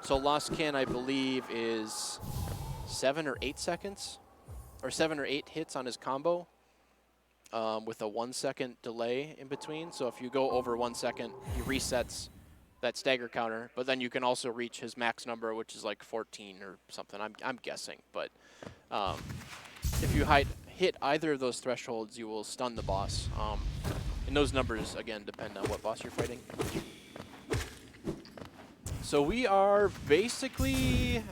So Lost Kin, I believe, is 7 or 8 seconds, or 7 or 8 hits on his combo, with a 1 second delay in between. So if you go over 1 second, he resets that stagger counter, but then you can also reach his max number, which is like 14 or something. I'm guessing, but if you hit either of those thresholds, you will stun the boss. And those numbers, again, depend on what boss you're fighting. So we are basically,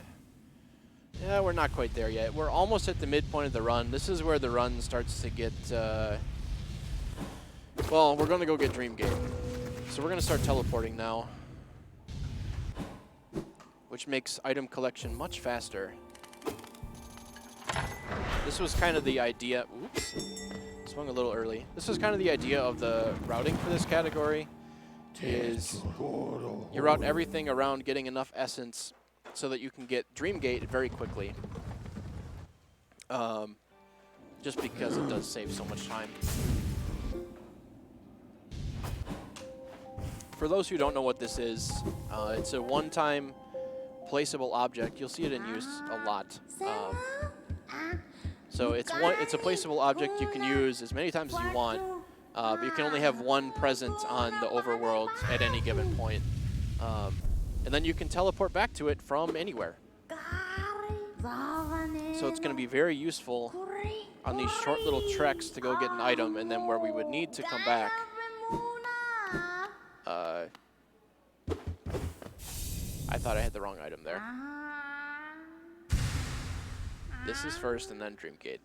yeah, we're not quite there yet. We're almost at the midpoint of the run. This is where the run starts to get, well, we're going to go get Dream Gate. So we're going to start teleporting now, which makes item collection much faster. This was kind of the idea, oops, swung a little early. This was kind of the idea of the routing for this category, is you route everything around getting enough essence so that you can get Dreamgate very quickly. Just because it does save so much time. For those who don't know what this is, it's a one-time placeable object. You'll see it in use a lot. So it's a placeable object you can use as many times as you want, but you can only have one present on the overworld at any given point. And then you can teleport back to it from anywhere. So it's going to be very useful on these short little treks to go get an item, and then where we would need to come back. I thought I had the wrong item there. This is first and then Dreamgate.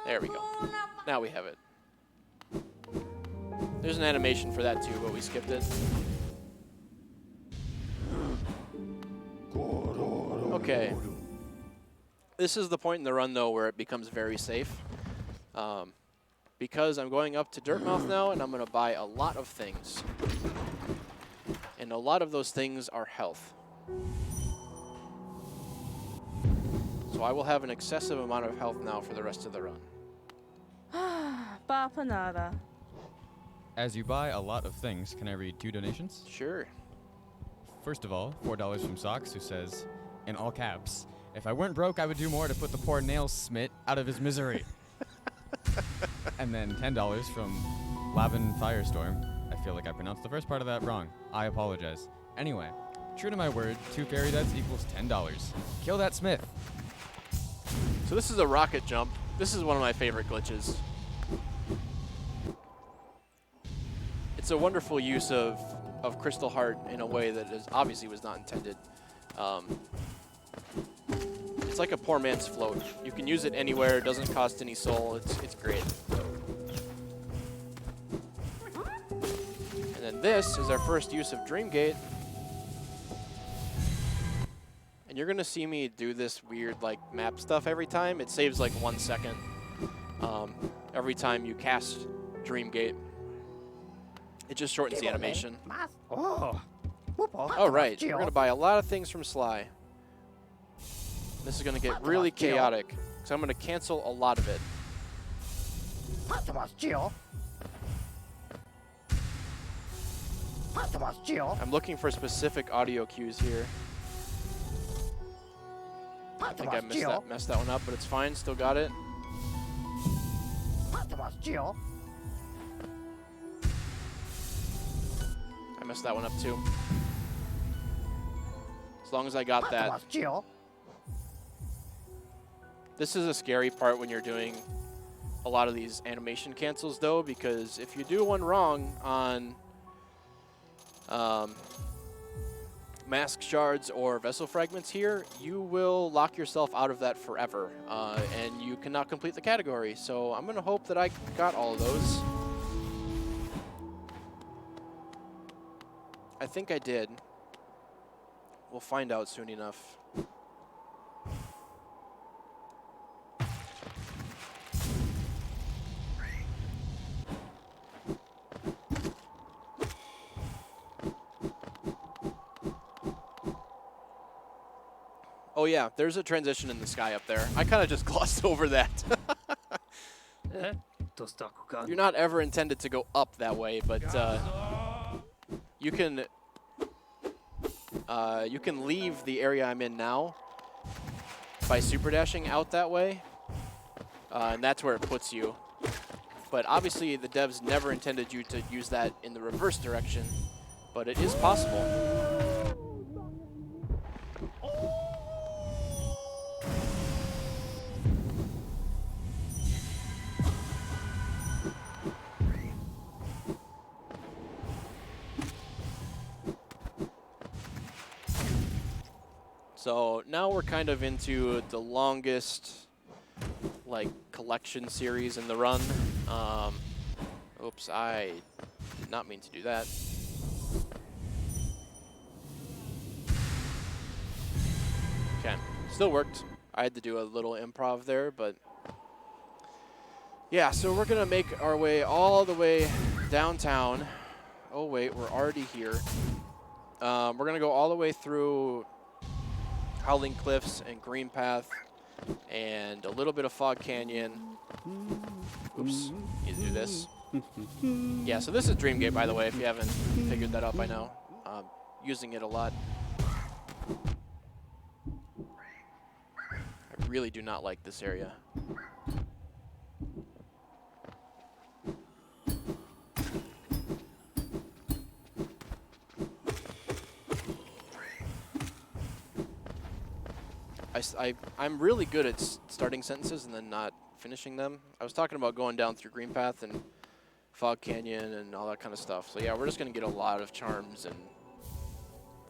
There we go. Now we have it. There's an animation for that too, but we skipped it. Okay. This is the point in the run though where it becomes very safe. Because I'm going up to Dirtmouth now and I'm going to buy a lot of things. And a lot of those things are health. So I will have an excessive amount of health now for the rest of the run. Papanada. As you buy a lot of things, can I read 2 donations? Sure. First of all, $4 from Socks, who says, in all caps, if I weren't broke, I would do more to put the poor nail smith out of his misery. And then $10 from Lavin Firestorm. I feel like I pronounced the first part of that wrong. I apologize. Anyway, true to my word, 2 fairy deaths equals $10. Kill that smith. So this is a rocket jump. This is one of my favorite glitches. It's a wonderful use of Crystal Heart in a way that is obviously was not intended. It's like a poor man's float. You can use it anywhere. It doesn't cost any soul. It's great. And then this is our first use of Dreamgate. And you're gonna see me do this weird like map stuff every time. It saves like 1 second every time you cast Dreamgate. It just shortens the animation. Oh, right. We're gonna buy a lot of things from Sly. This is gonna get really chaotic, so I'm gonna cancel a lot of it. I'm looking for specific audio cues here. I think I messed that one up, but it's fine. Still got it. I messed that one up too. As long as I got that. This is a scary part when you're doing a lot of these animation cancels though, because if you do one wrong on mask shards or vessel fragments here, you will lock yourself out of that forever, and you cannot complete the category. So I'm gonna hope that I got all of those. I think I did. We'll find out soon enough. Oh yeah, there's a transition in the sky up there. I kind of just glossed over that. You're not ever intended to go up that way, but you can leave the area I'm in now by super dashing out that way, and that's where it puts you. But obviously the devs never intended you to use that in the reverse direction, but it is possible. So now we're kind of into the longest like collection series in the run. Oops, I did not mean to do that. Okay, still worked. I had to do a little improv there, but yeah, so we're gonna make our way all the way downtown. Oh wait, we're already here. We're gonna go all the way through Howling Cliffs and Green Path and a little bit of Fog Canyon. Oops, need to do this. Yeah, so this is Dreamgate, by the way, if you haven't figured that out by now. Using it a lot. I really do not like this area. I'm really good at starting sentences and then not finishing them. I was talking about going down through Green Path and Fog Canyon and all that kind of stuff. So yeah, we're just going to get a lot of charms and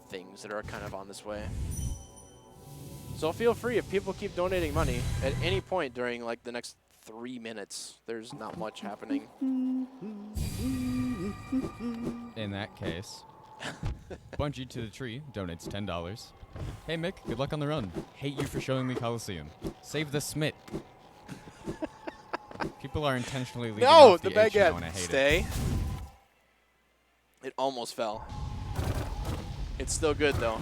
things that are kind of on this way. So feel free, if people keep donating money at any point during like the next 3 minutes, there's not much happening. In that case, Bungee to the Tree donates $10. Hey Mick, good luck on the run. Hate you for showing me Coliseum. Save the Smit. People are intentionally leaving off the H now and I hate Stay. It almost fell. It's still good though.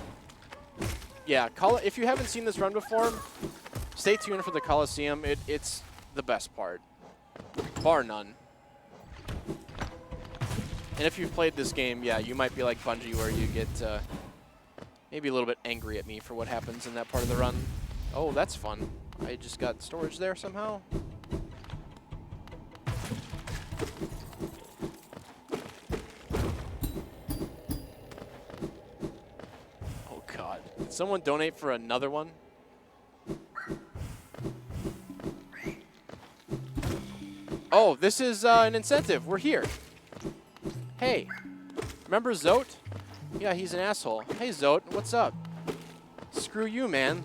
Yeah, if you haven't seen this run before, stay tuned for the Coliseum. It's the best part, bar none. And if you've played this game, yeah, you might be like Bungie where you get maybe a little bit angry at me for what happens in that part of the run. Oh, that's fun. I just got storage there somehow. Oh, God. Did someone donate for another one? Oh, this is an incentive. We're here. Hey, remember Zote? Yeah, he's an asshole. Hey, Zote, what's up? Screw you, man.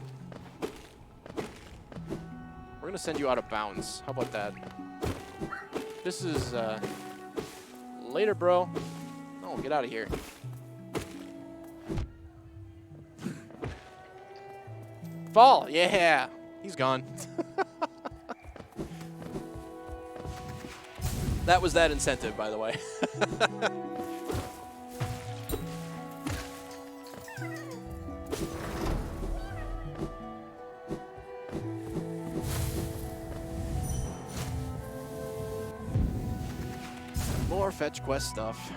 We're going to send you out of bounds. How about that? This is, later, bro. Oh, get out of here. Fall, yeah. He's gone. That was that incentive, by the way. More fetch quest stuff.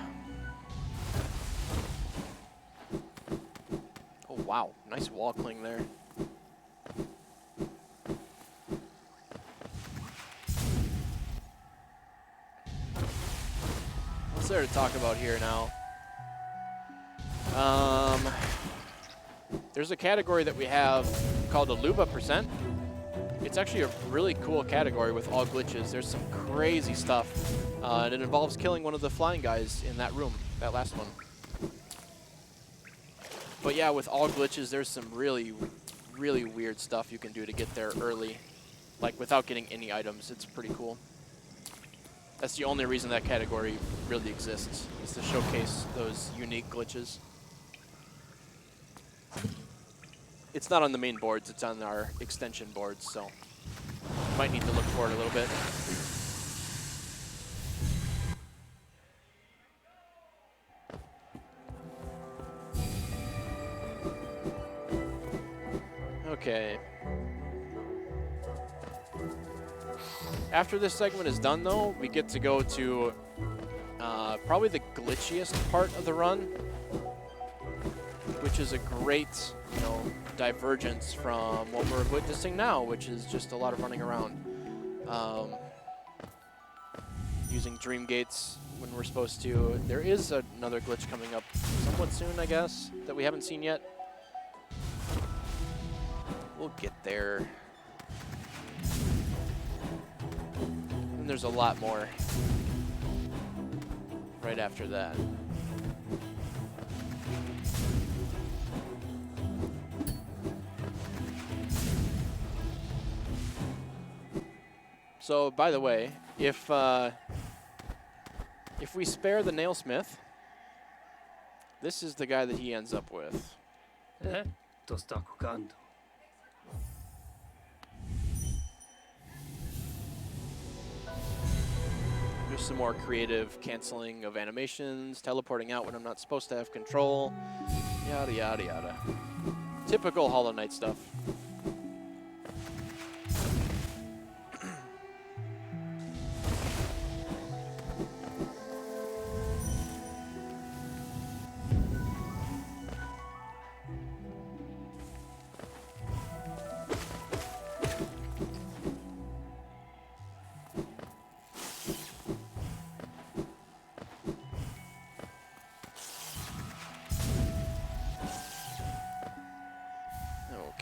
Oh, wow. Nice wall cling there. What's there to talk about here now? There's a category that we have called the Luba percent. It's actually a really cool category with all glitches. There's some crazy stuff. And it involves killing one of the flying guys in that room, that last one. But yeah, with all glitches, there's some really, really weird stuff you can do to get there early. Like without getting any items. It's pretty cool. That's the only reason that category really exists, is to showcase those unique glitches. It's not on the main boards, it's on our extension boards, so you might need to look for it a little bit. Okay. After this segment is done, though, we get to go to probably the glitchiest part of the run, which is a great, divergence from what we're witnessing now, which is just a lot of running around. Using dream gates when we're supposed to. There is another glitch coming up somewhat soon, I guess, that we haven't seen yet. We'll get there. And there's a lot more right after that. So, by the way, if we spare the nailsmith, this is the guy that he ends up with. To sta cucando. Just some more creative canceling of animations, teleporting out when I'm not supposed to have control, yada, yada, yada. Typical Hollow Knight stuff.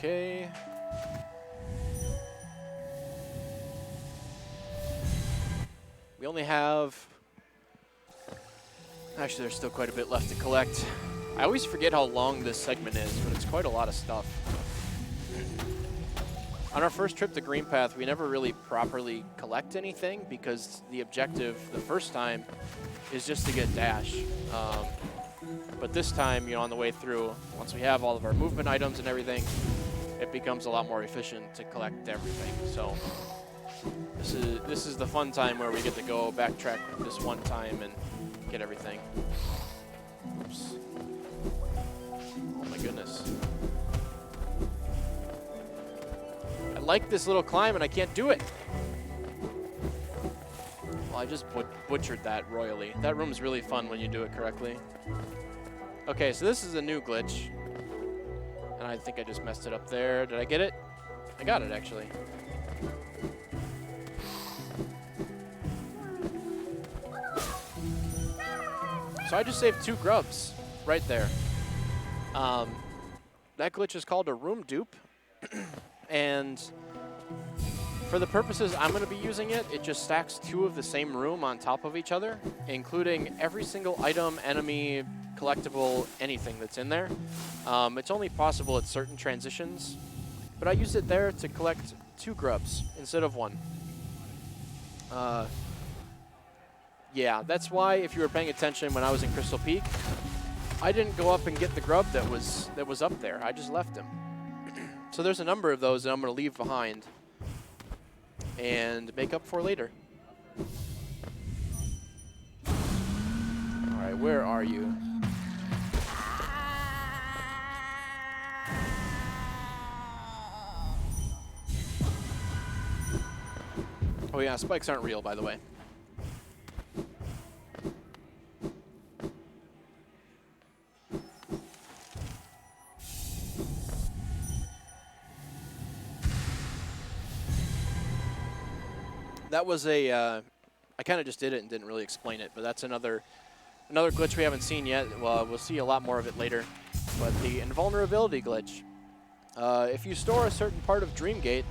Okay. We only have... Actually, there's still quite a bit left to collect. I always forget how long this segment is, but it's quite a lot of stuff. On our first trip to Green Path, we never really properly collect anything because the objective the first time is just to get Dash. But this time, you know, on the way through, once we have all of our movement items and everything, it becomes a lot more efficient to collect everything. So this is the fun time where we get to go backtrack this one time and get everything. Oops. Oh my goodness. I like this little climb and I can't do it. Well, I just butchered that royally. That room's really fun when you do it correctly. Okay, so this is a new glitch. And I think I just messed it up there. Did I get it? I got it, actually. So I just saved 2 grubs right there. That glitch is called a room dupe. And for the purposes I'm going to be using it, it just stacks 2 of the same room on top of each other, including every single item, enemy, collectible, anything that's in there. It's only possible at certain transitions, but I used it there to collect 2 grubs instead of 1. Yeah, that's why if you were paying attention when I was in Crystal Peak, I didn't go up and get the grub that was up there. I just left him. So there's a number of those that I'm going to leave behind and make up for later. All right, where are you? Oh yeah, spikes aren't real, by the way. That was a, I kind of just did it and didn't really explain it, but that's another glitch we haven't seen yet. Well, we'll see a lot more of it later. But the invulnerability glitch. If you store a certain part of Dreamgate,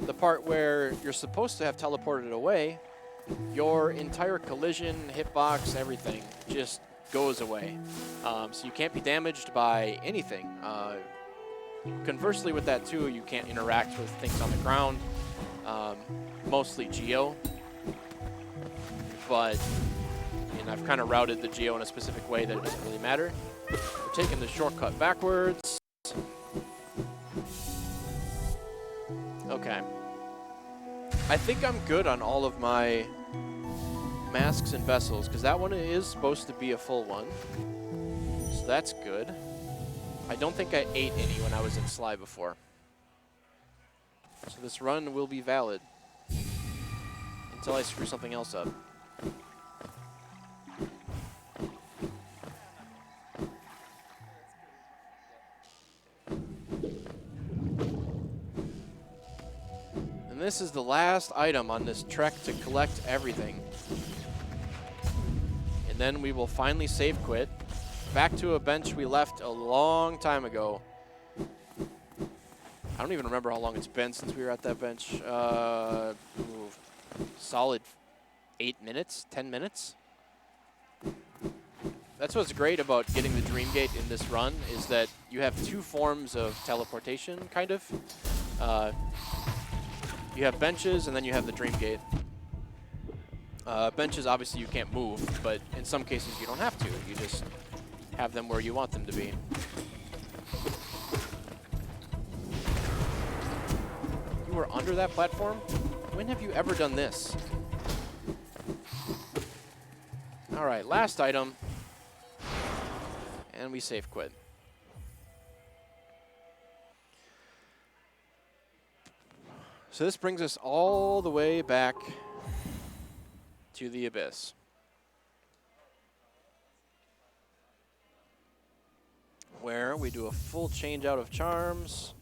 the part where you're supposed to have teleported away, your entire collision, hitbox, everything just goes away. So you can't be damaged by anything. Conversely with that too, you can't interact with things on the ground. Mostly Geo, but I've kind of routed the Geo in a specific way that it doesn't really matter. We're taking the shortcut backwards. Okay. I think I'm good on all of my masks and vessels, because that one is supposed to be a full one. So that's good. I don't think I ate any when I was in Sly before. So this run will be valid until I screw something else up. And this is the last item on this trek to collect everything. And then we will finally save quit. Back to a bench we left a long time ago. I don't even remember how long it's been since we were at that bench. Solid 8 minutes, 10 minutes. That's what's great about getting the Dreamgate in this run, is that you have 2 forms of teleportation, kind of. You have benches, and then you have the Dreamgate. Benches, obviously, you can't move, but in some cases you don't have to. You just have them where you want them to be. You were under that platform? When have you ever done this? All right, last item. And we save quit. So this brings us all the way back to the abyss. Where we do a full change out of charms.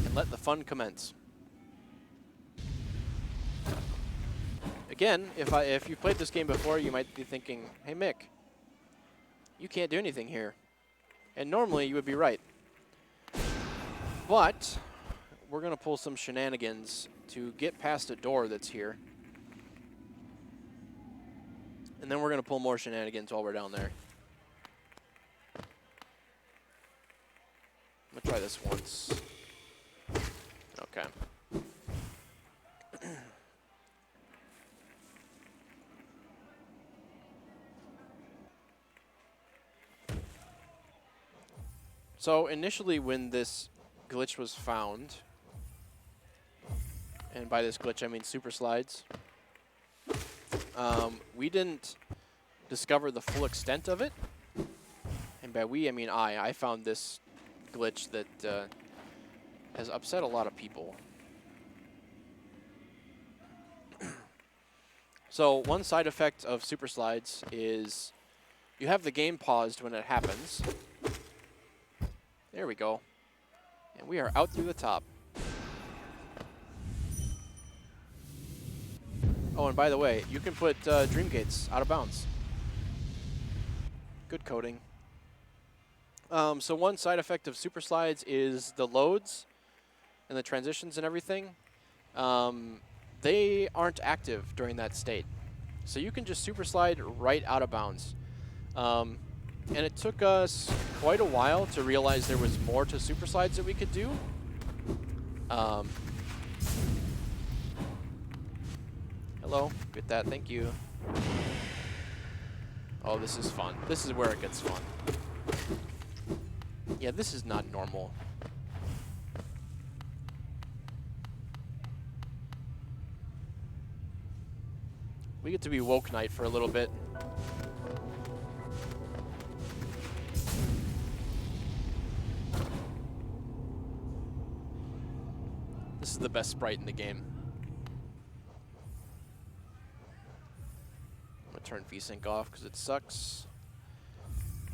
And let the fun commence. Again, if you've played this game before, you might be thinking, hey Mick, you can't do anything here. And normally you would be right. But we're going to pull some shenanigans to get past a door that's here. And then we're going to pull more shenanigans while we're down there. I'm going to try this once. Okay. So initially when this glitch was found, and by this glitch I mean super slides, we didn't discover the full extent of it. And by we, I mean I found this glitch that has upset a lot of people. So one side effect of super slides is you have the game paused when it happens. There we go. And we are out through the top. Oh, and by the way, you can put dream gates out of bounds. Good coding. So one side effect of super slides is the loads and the transitions and everything. They aren't active during that state. So you can just super slide right out of bounds. And it took us quite a while to realize there was more to super slides that we could do. Hello, get that, thank you. Oh, this is fun. This is where it gets fun. Yeah, this is not normal. We get to be Woke Knight for a little bit. This is the best sprite in the game. I'm gonna turn VSync off because it sucks.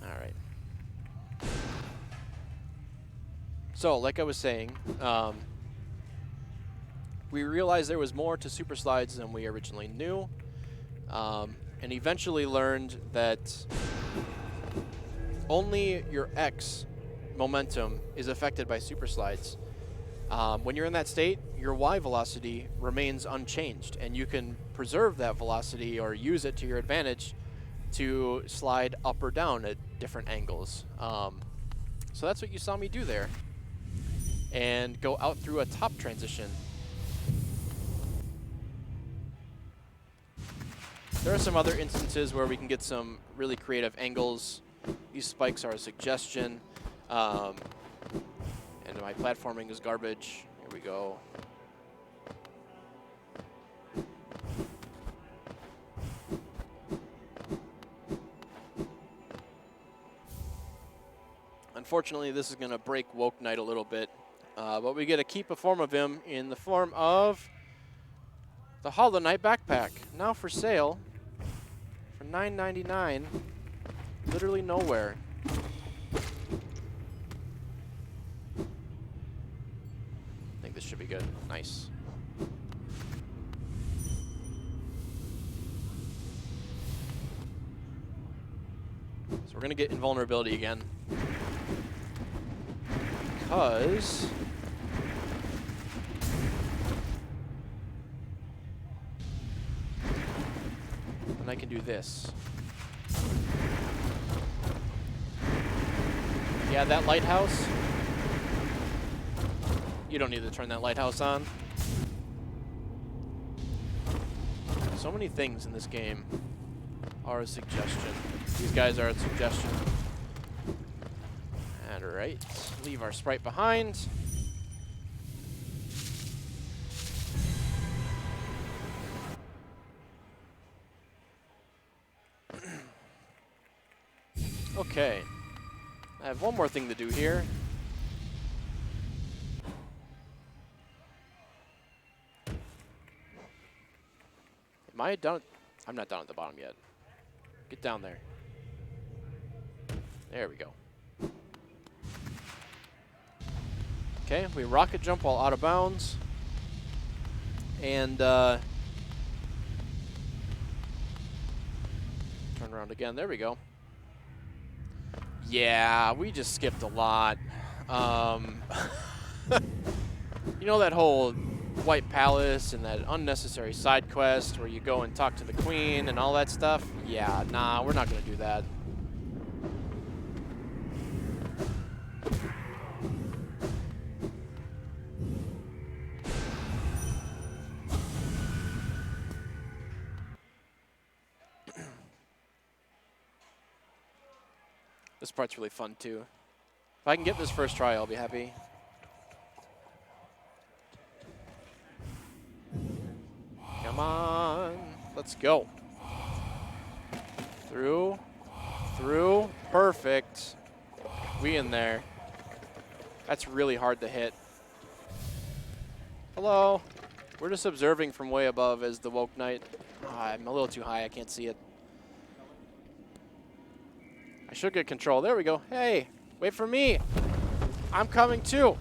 All right. So, like I was saying, we realized there was more to super slides than we originally knew, and eventually learned that only your X momentum is affected by super slides. When you're in that state, your Y velocity remains unchanged, and you can preserve that velocity or use it to your advantage to slide up or down at different angles. So that's what you saw me do there. And go out through a top transition. There are some other instances where we can get some really creative angles. These spikes are a suggestion. And my platforming is garbage. Here we go. Unfortunately, this is going to break Woke Knight a little bit. But we get to keep a form of him in the form of the Hollow Knight backpack. Now for sale for $9.99. Literally nowhere. I think this should be good. Nice. So we're going to get invulnerability again. Because then I can do this. Yeah, that lighthouse. You don't need to turn that lighthouse on. So many things in this game are a suggestion. These guys are a suggestion. Alright, leave our sprite behind. Okay. I have one more thing to do here. Am I done? I'm not down at the bottom yet. Get down there. There we go. Okay, we rocket jump while out of bounds. And turn around again. There we go. Yeah, we just skipped a lot. You know that whole White Palace and that unnecessary side quest where you go and talk to the queen and all that stuff? Yeah, nah, we're not going to do that. This part's really fun, too. If I can get this first try, I'll be happy. Come on. Let's go. Through. Through. Perfect. We in there. That's really hard to hit. Hello. We're just observing from way above as the Woke Knight. Oh, I'm a little too high. I can't see it. I should get control. There we go. Hey, wait for me. I'm coming too.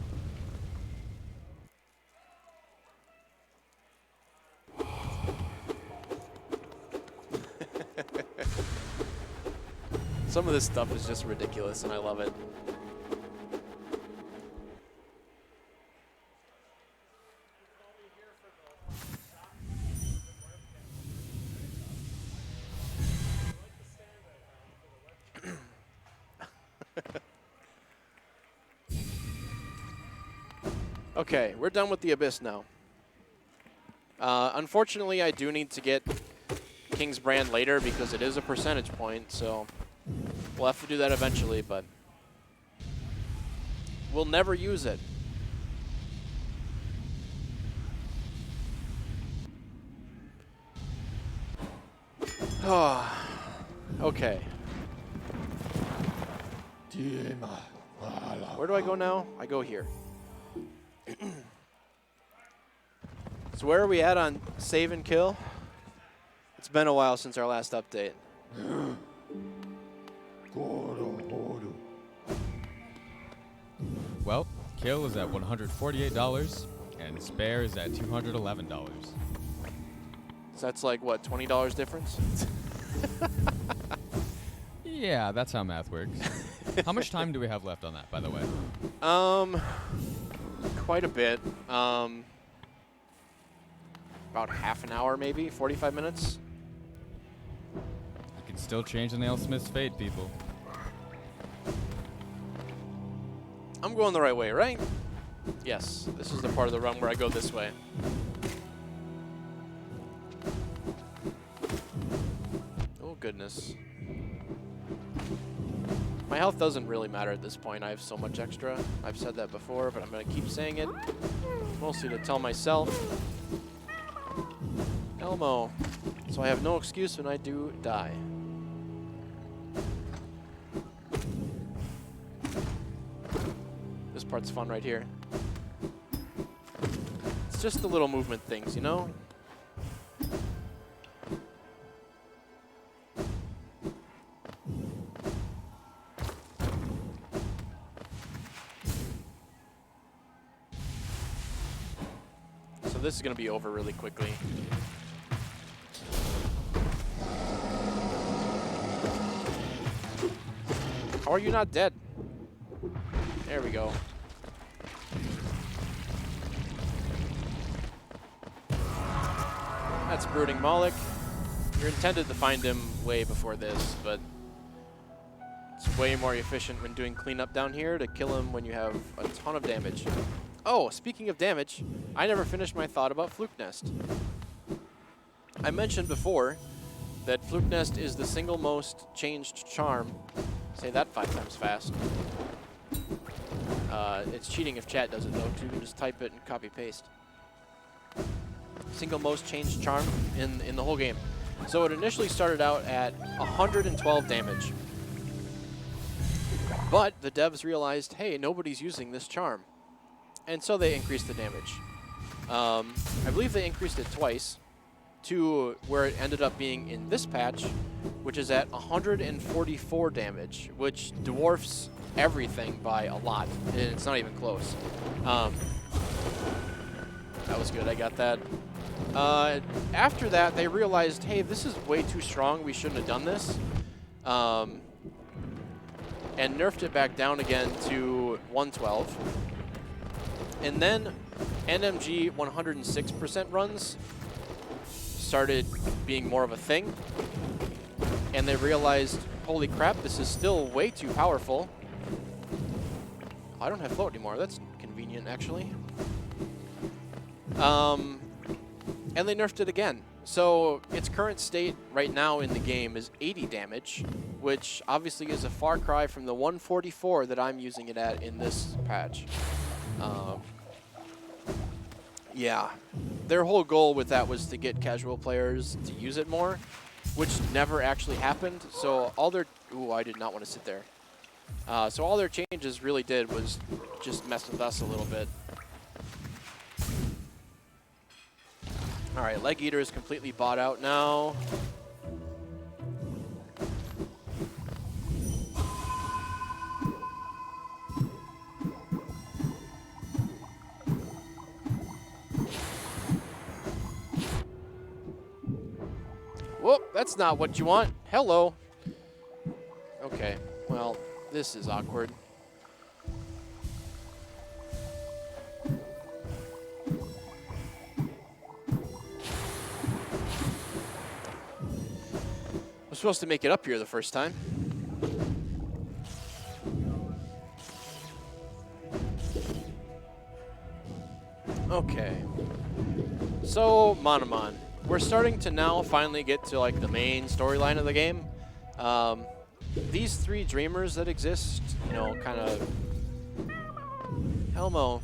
Some of this stuff is just ridiculous, and I love it. Okay, we're done with the Abyss now. Unfortunately, I do need to get King's Brand later because it is a percentage point, so we'll have to do that eventually, but we'll never use it. Okay. Where do I go now? I go here. So where are we at on save and kill? It's been a while since our last update. Well, kill is at $148 and spare is at $211. So that's like, what, $20 difference? Yeah, that's how math works. How much time do we have left on that, by the way? Quite a bit. About half an hour, maybe, 45 minutes. You can still change the Nailsmith's fate, people. I'm going the right way, right? Yes, this is the part of the run where I go this way. Oh, goodness. My health doesn't really matter at this point. I have so much extra. I've said that before, but I'm going to keep saying it. Mostly to tell myself. Elmo. So I have no excuse when I do die. This part's fun right here. It's just the little movement things, you know? So this is going to be over really quickly. How are you not dead? There we go. That's Brooding Moloch. You're intended to find him way before this, but it's way more efficient when doing cleanup down here to kill him when you have a ton of damage. Oh, speaking of damage, I never finished my thought about Fluke Nest. I mentioned before that Fluke Nest is the single most changed charm. Say that 5 times fast. It's cheating if chat does it though, because you can just type it and copy paste. Single most changed charm in the whole game. So it initially started out at 112 damage. But the devs realized, hey, nobody's using this charm. And so they increased the damage. I believe they increased it twice to where it ended up being in this patch, which is at 144 damage, which dwarfs everything by a lot. And it's not even close. That was good. I got that. After that, they realized, hey, this is way too strong. We shouldn't have done this. And nerfed it back down again to 112. And then NMG 106% runs started being more of a thing. And they realized, holy crap, this is still way too powerful. I don't have float anymore. That's convenient, actually. And they nerfed it again. So its current state right now in the game is 80 damage, which obviously is a far cry from the 144 that I'm using it at in this patch. Yeah, their whole goal with that was to get casual players to use it more, which never actually happened. So all their... Ooh, I did not want to sit there. So all their changes really did was just mess with us a little bit. All right, Leg Eater is completely bought out now. Whoop, that's not what you want. Hello. Okay, well, this is awkward. I'm supposed to make it up here the first time. Okay. So, Monomon. We're starting to now finally get to like the main storyline of the game. These three dreamers that exist, you know, kind of Elmo.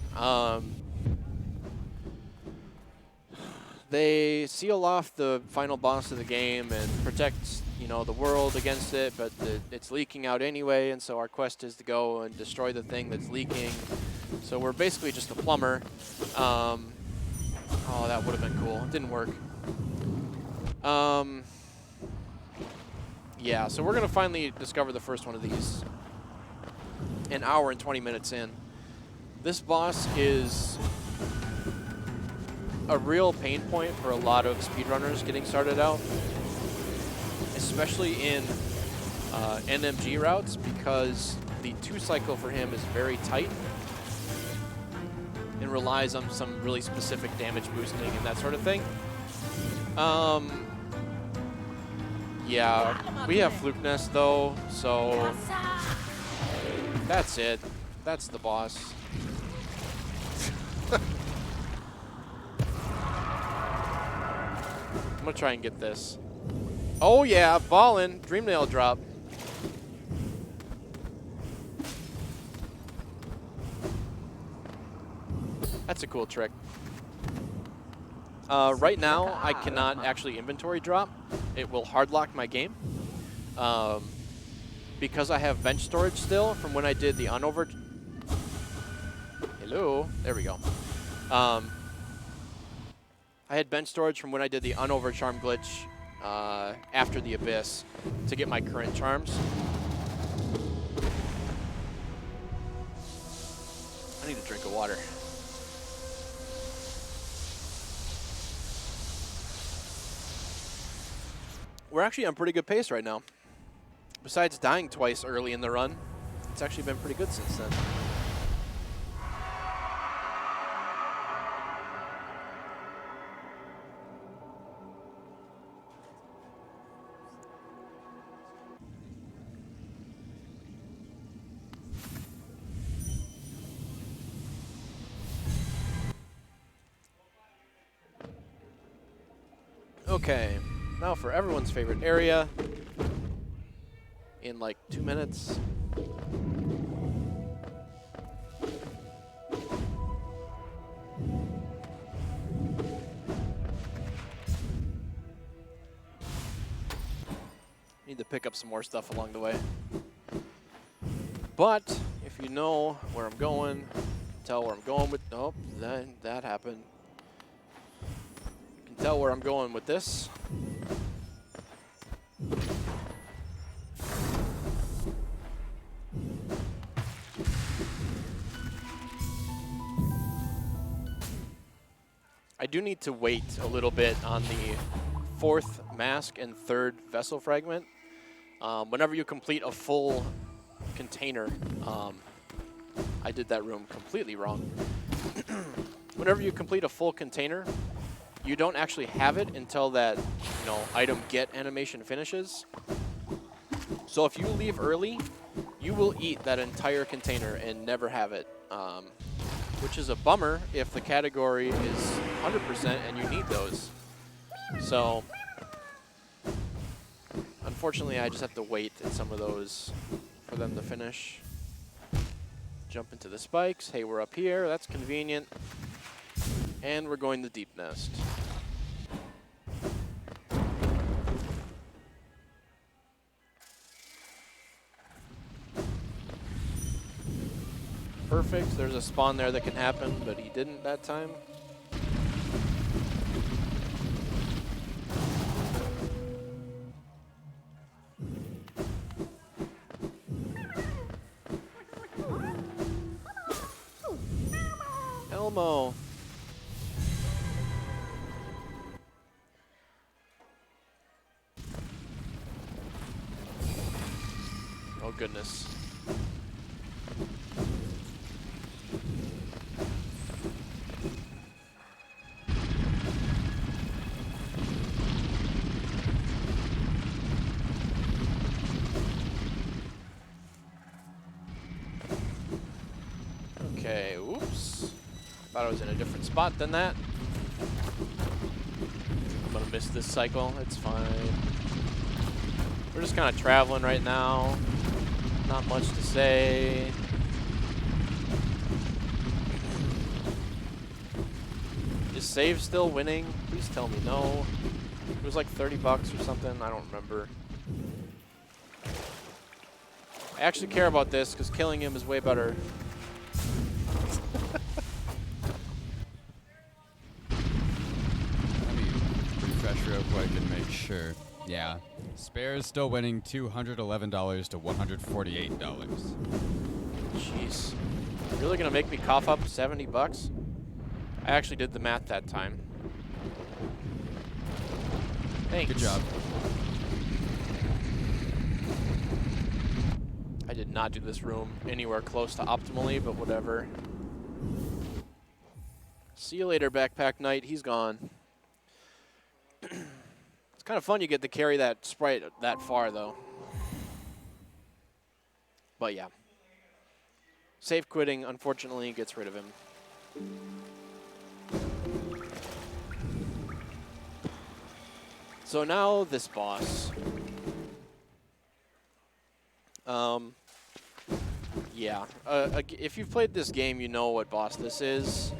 They seal off the final boss of the game and protect, you know, the world against it, but it's leaking out anyway, and so our quest is to go and destroy the thing that's leaking. So we're basically just a plumber. Oh, that would have been cool. It didn't work. Yeah, so we're going to finally discover the first one of these an hour and 20 minutes in. This boss is a real pain point for a lot of speedrunners getting started out, especially in NMG routes, because the 2-cycle for him is very tight and relies on some really specific damage boosting and that sort of thing. Yeah, we have Fluke Nest though, so that's it. That's the boss. I'm gonna try and get this. Oh yeah, ballin', Dreamnail drop. That's a cool trick. Right now, I cannot actually inventory drop. It will hard lock my game. Because I have bench storage still from when I did the unover... Hello? There we go. I had bench storage from when I did the unovercharm glitch after the Abyss to get my current charms. I need a drink of water. We're actually on pretty good pace right now. Besides dying twice early in the run, it's actually been pretty good since then. Okay, now for everyone's favorite area in like 2 minutes. Need to pick up some more stuff along the way. But if you know where I'm going, tell where I'm going with. Oh, that happened. You can tell where I'm going with this. I do need to wait a little bit on the 4th mask and 3rd vessel fragment. Whenever you complete a full container, I did that room completely wrong. Whenever you complete a full container, you don't actually have it until that, item get animation finishes. So if you leave early, you will eat that entire container and never have it, which is a bummer if the category is 100% and you need those. So unfortunately, I just have to wait at some of those for them to finish. Jump into the spikes. Hey, we're up here. That's convenient. And we're going to Deep Nest. Perfect. There's a spawn there that can happen, but he didn't that time. Elmo. Oh, goodness. Okay, oops. Thought I was in a different spot than that. I'm gonna miss this cycle, it's fine. We're just kind of traveling right now. Not much to say. Is save still winning? Please tell me no. It was like 30 bucks or something, I don't remember. I actually care about this because killing him is way better. Let me refresh real quick and make sure. Yeah. Spare is still winning $211 to $148. Jeez. Really gonna make me cough up 70 bucks? I actually did the math that time. Thanks. Good job. I did not do this room anywhere close to optimally, but whatever. See you later, Backpack Knight. He's gone. It's kind of fun you get to carry that sprite that far, though. But yeah. Safe quitting, unfortunately, gets rid of him. So now this boss. Yeah. If you've played this game, you know what boss this is.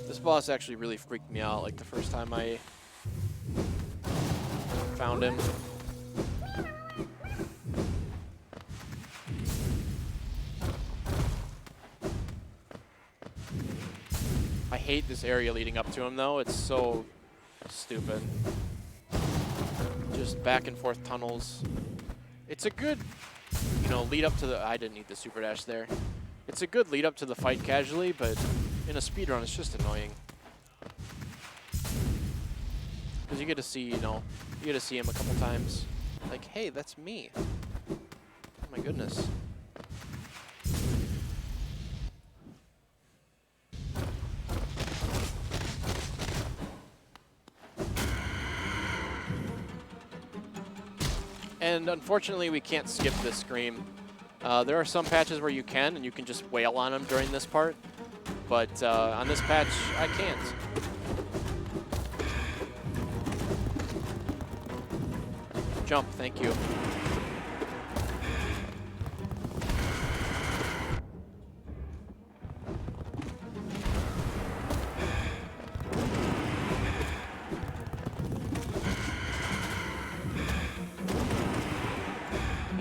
This boss actually really freaked me out, like the first time I found him. I hate this area leading up to him, though. It's so stupid. Just back and forth tunnels. It's a good, lead up to the... I didn't need the super dash there. It's a good lead up to the fight casually, but in a speedrun, it's just annoying. Because you get to see, you get to see him a couple times. Like, hey, that's me. Oh my goodness. And unfortunately, we can't skip this scream. There are some patches where you can, and you can just wail on them during this part. But on this patch, I can't. Jump, thank you.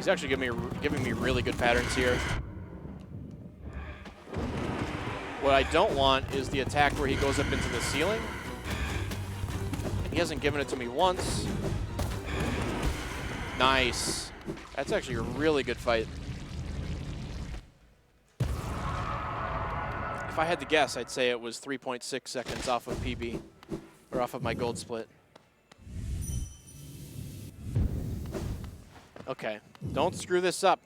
He's actually giving me really good patterns here. What I don't want is the attack where he goes up into the ceiling. And he hasn't given it to me once. Nice. That's actually a really good fight. If I had to guess, I'd say it was 3.6 seconds off of PB, or off of my gold split. Okay, don't screw this up.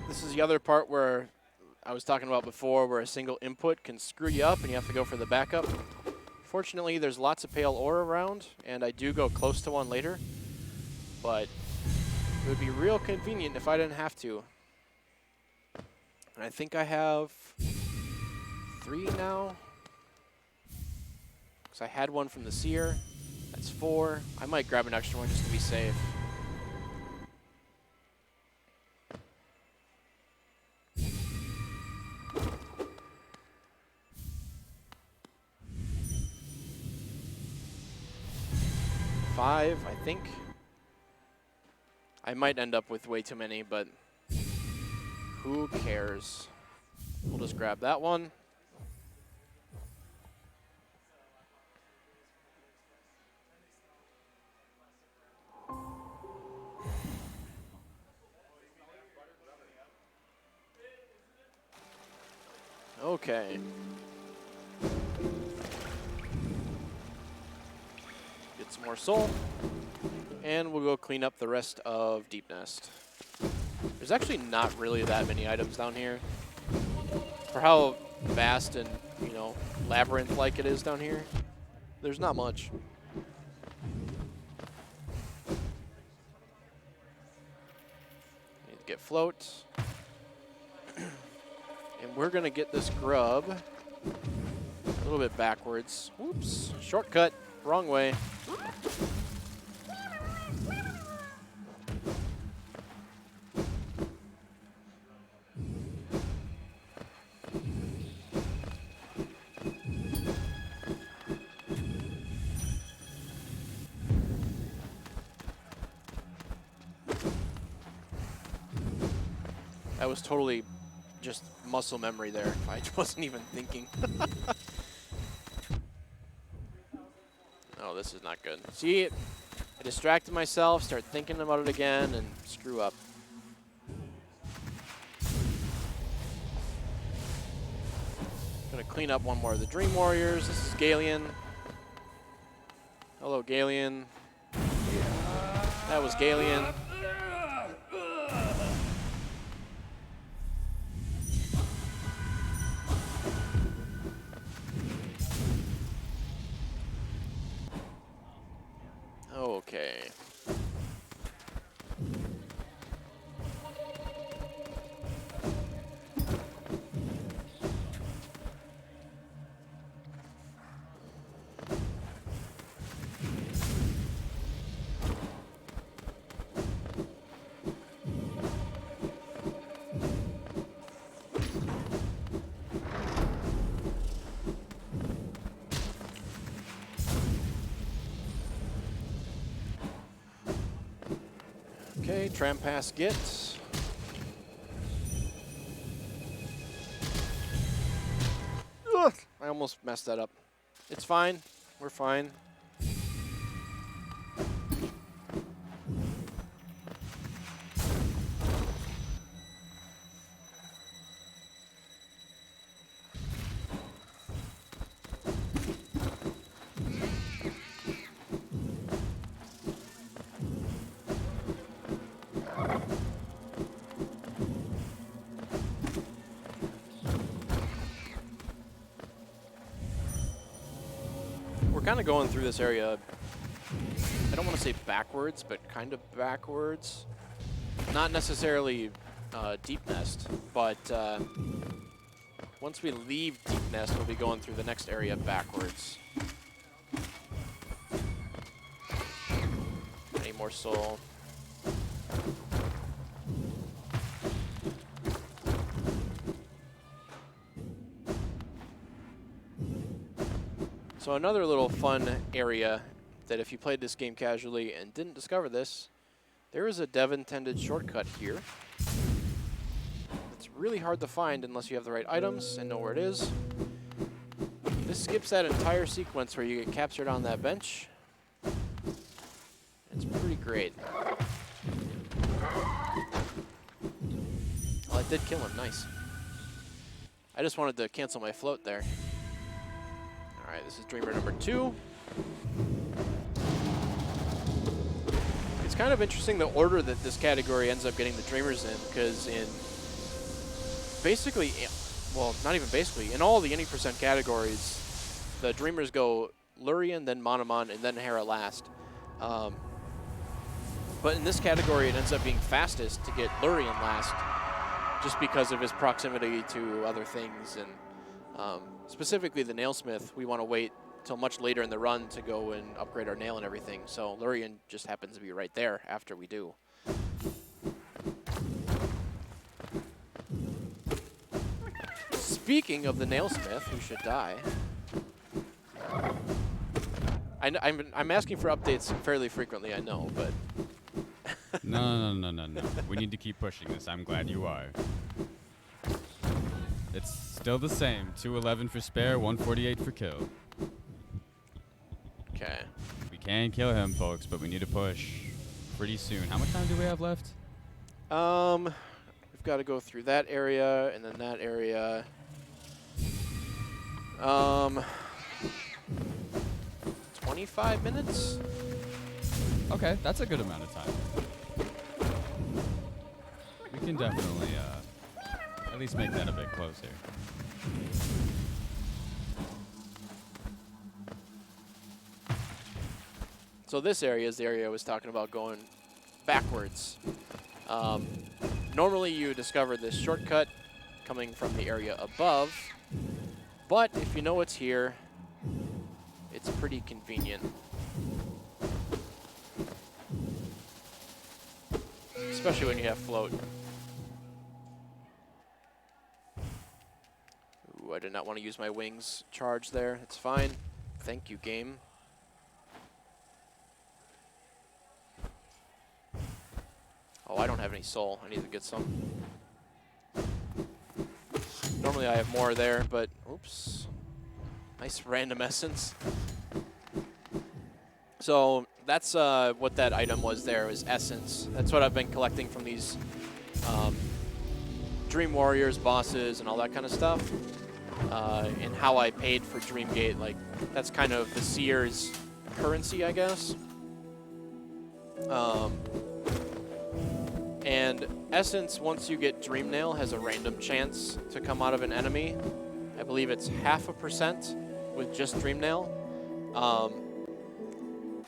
This is the other part where I was talking about before, where a single input can screw you up and you have to go for the backup. Fortunately, there's lots of pale ore around, and I do go close to one later, but it would be real convenient if I didn't have to. And I think I have 3 now, because I had one from the seer. That's 4. I might grab an extra one just to be safe. I think. I might end up with way too many, but who cares? We'll just grab that one. Okay. Get some more soul. And we'll go clean up the rest of Deep Nest. There's actually not really that many items down here. For how vast and, you know, labyrinth-like it is down here, there's not much. Need to get float. And we're going to get this grub a little bit backwards. Whoops. Shortcut. Wrong way. That was totally just muscle memory there. I wasn't even thinking. Oh, this is not good. See, I distracted myself, start thinking about it again, and screw up. Gonna clean up one more of the Dream Warriors. This is Galian. Hello, Galian. That was Galian. Okay. Okay, tram pass get. Ugh, I almost messed that up. It's fine. We're fine. We're kind of going through this area, I don't want to say backwards, but kind of backwards. Not necessarily Deep Nest, but once we leave Deep Nest, we'll be going through the next area backwards. Any more soul? So another little fun area that if you played this game casually and didn't discover this, there is a dev-intended shortcut here. It's really hard to find unless you have the right items and know where it is. This skips that entire sequence where you get captured on that bench. It's pretty great. Well, I did kill him. Nice. I just wanted to cancel my float there. All right, this is Dreamer number 2. It's kind of interesting the order that this category ends up getting the Dreamers in, because in basically, well, not even basically, in all the any percent categories, the Dreamers go Lurian, then Monomon, and then Hera last. But in this category, it ends up being fastest to get Lurian last, just because of his proximity to other things. And specifically the Nailsmith, we want to wait till much later in the run to go and upgrade our nail and everything. So Lurian just happens to be right there after we do. Speaking of the Nailsmith, who should die, I'm asking for updates fairly frequently, I know, but... No. We need to keep pushing this. I'm glad you are. It's still the same. 211 for spare, 148 for kill. Okay. We can kill him, folks, but we need to push pretty soon. How much time do we have left? We've got to go through that area and then that area. 25 minutes? Okay, that's a good amount of time. We can definitely at least make that a bit closer. So this area is the area I was talking about going backwards. Normally you discover this shortcut coming from the area above, but if you know what's here, it's pretty convenient. Especially when you have float. Ooh, I did not want to use my wings charge there. It's fine. Thank you, game. Oh, I don't have any soul. I need to get some. Normally I have more there, but oops. Nice random essence. So that's what that item was there, was essence. That's what I've been collecting from these Dream Warriors, bosses, and all that kind of stuff. And how I paid for Dreamgate, like that's kind of the Seer's currency, I guess. And essence, once you get Dream Nail, has a random chance to come out of an enemy. I believe it's 0.5% with just Dream Nail.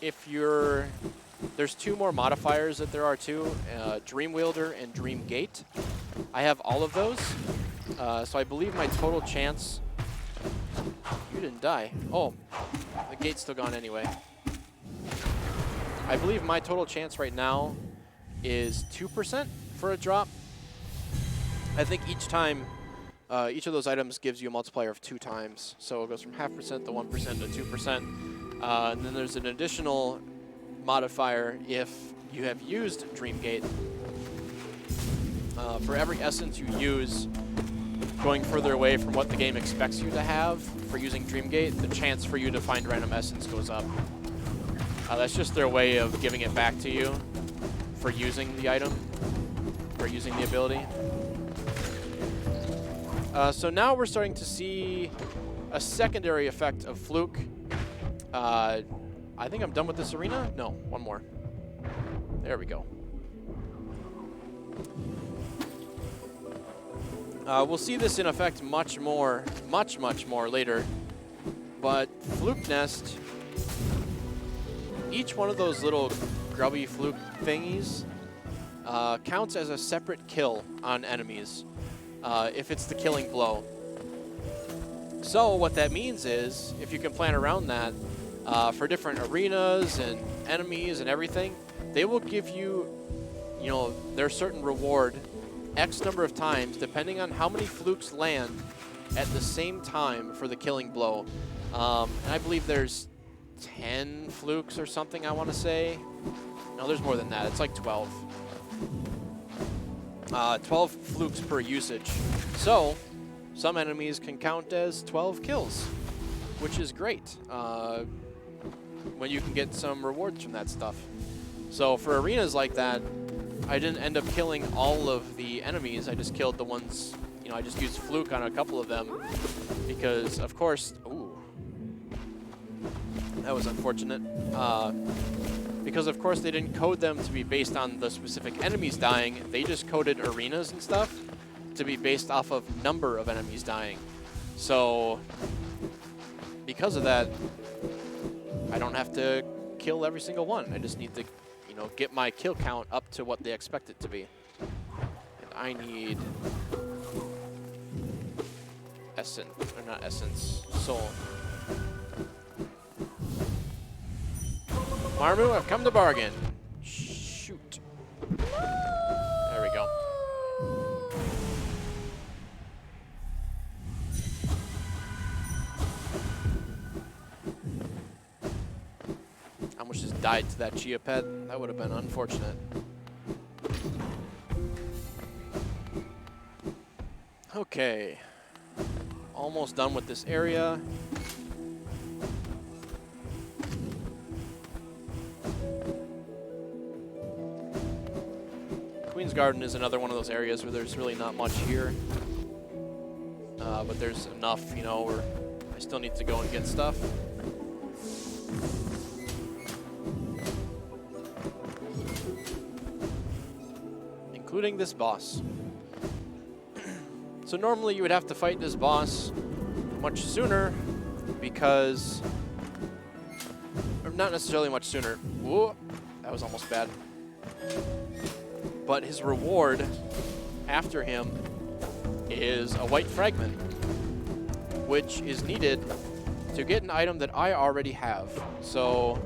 If you're, there's 2 more modifiers that there are too, Dream Wielder and Dream Gate. I have all of those, so I believe my total chance, you didn't die. Oh, the gate's still gone anyway. I believe my total chance right now is 2% for a drop. I think each time, each of those items gives you a multiplier of 2 times. So it goes from 0.5% to 1% to 2%. And then there's an additional modifier if you have used Dreamgate. For every essence you use, going further away from what the game expects you to have for using Dreamgate, the chance for you to find random essence goes up. That's just their way of giving it back to you for using the item, for using the ability. So now we're starting to see a secondary effect of Fluke. I think I'm done with this arena. No, one more. There we go. We'll see this in effect much more later. But Fluke Nest, each one of those little grubby fluke thingies counts as a separate kill on enemies if it's the killing blow. So what that means is, if you can plan around that, for different arenas and enemies and everything, they will give you, you know, their certain reward X number of times, depending on how many flukes land at the same time for the killing blow. And I believe there's 10 flukes or something, I want to say. No, there's more than that. It's like 12. 12 flukes per usage. So, some enemies can count as 12 kills, which is great when you can get some rewards from that stuff. So for arenas like that, I didn't end up killing all of the enemies. I just killed the ones, you know, I just used fluke on a couple of them because, of course, ooh, that was unfortunate. Because, of course, they didn't code them to be based on the specific enemies dying. They just coded arenas and stuff to be based off of number of enemies dying. So, because of that, I don't have to kill every single one. I just need to, you know, get my kill count up to what they expect it to be. And I need essence, or not essence, soul. Marmu, I've come to bargain. Shoot. There we go. I almost just died to that Chia pet. That would have been unfortunate. Okay. Almost done with this area. Queen's Garden is another one of those areas where there's really not much here. But there's enough, you know, where I still need to go and get stuff. Including this boss. So normally you would have to fight this boss much sooner because... Or not necessarily much sooner. Whoa, that was almost bad. But his reward after him is a white fragment, which is needed to get an item that I already have. So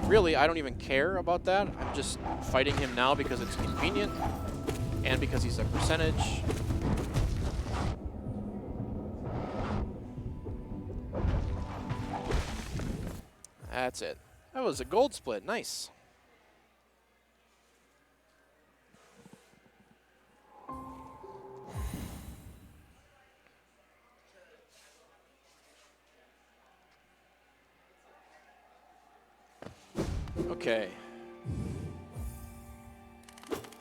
really, I don't even care about that. I'm just fighting him now because it's convenient and because he's a percentage. That's it. That was a gold split. Nice. Okay.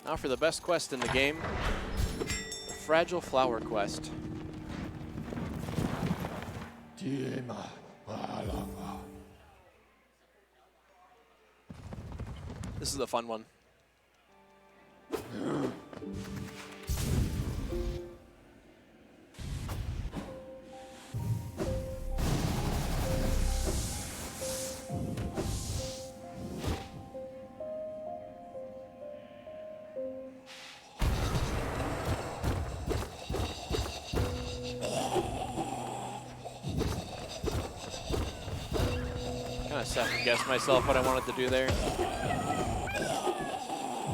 Now for the best quest in the game, the Fragile Flower quest. This is the fun one. Kind of second-guessed myself what I wanted to do there.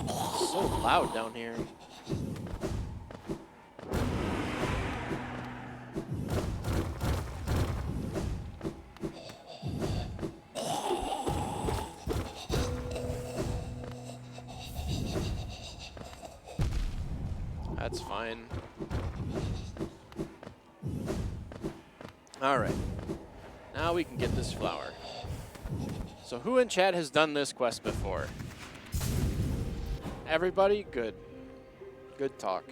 It's so loud down here. That's fine. All right. Now we can get this flower. So who in chat has done this quest before? Everybody? Good. Good talk.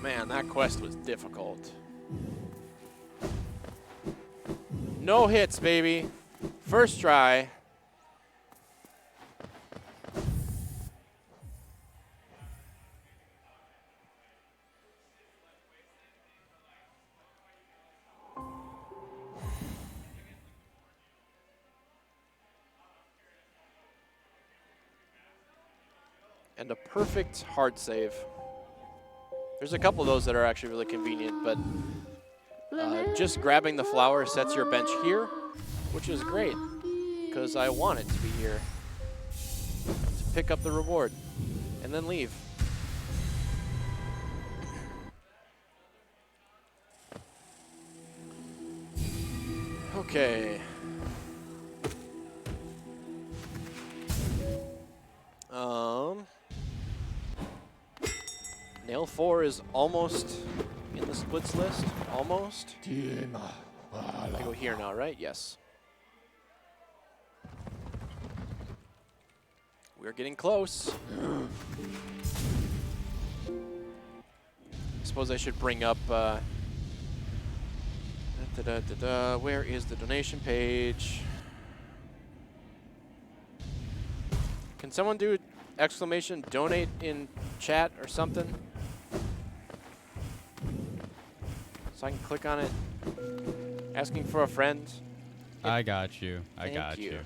Man, that quest was difficult. No hits, baby. First try. And a perfect hard save. There's a couple of those that are actually really convenient, but Just grabbing the flower sets your bench here, which is great, because I want it to be here. To pick up the reward, and then leave. Okay. Nail 4 is almost in the splits list. Almost. I go here now, right? Yes. We're getting close. I suppose I should bring up where is the donation page? Can someone do exclamation donate in chat or something? So I can click on it. Asking for a friend. I got you. I Thank got you. you.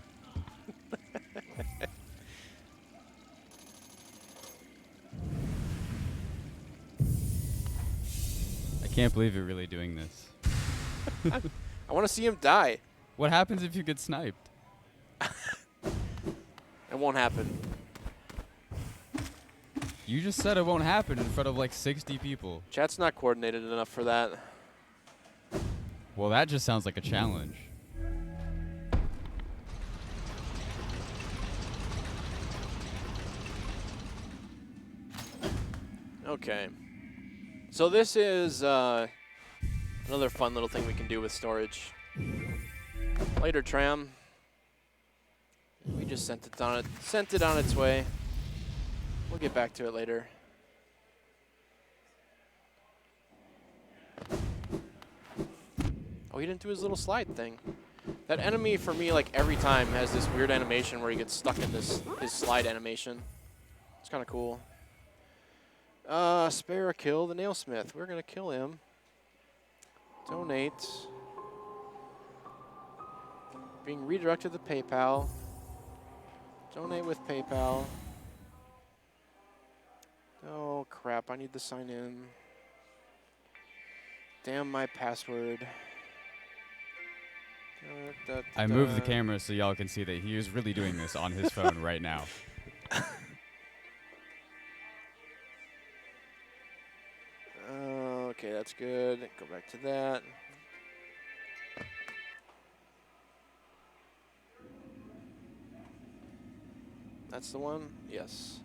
I can't believe you're really doing this. I want to see him die. What happens if you get sniped? It won't happen. You just said it won't happen in front of like 60 people. Chat's not coordinated enough for that. Well, that just sounds like a challenge. Okay. So this is another fun little thing we can do with storage. Later, Tram. We just sent it on its way. We'll get back to it later. Oh, he didn't do his little slide thing. That enemy, for me, like every time, has this weird animation where he gets stuck in his slide animation. It's kind of cool. Spare or kill the nailsmith. We're gonna kill him. Donate. Being redirected to PayPal. Donate with PayPal. Oh crap, I need to sign in. Damn my password. I moved the camera so y'all can see that he is really doing this on his phone right now. Okay, that's good. Go back to that. That's the one? Yes.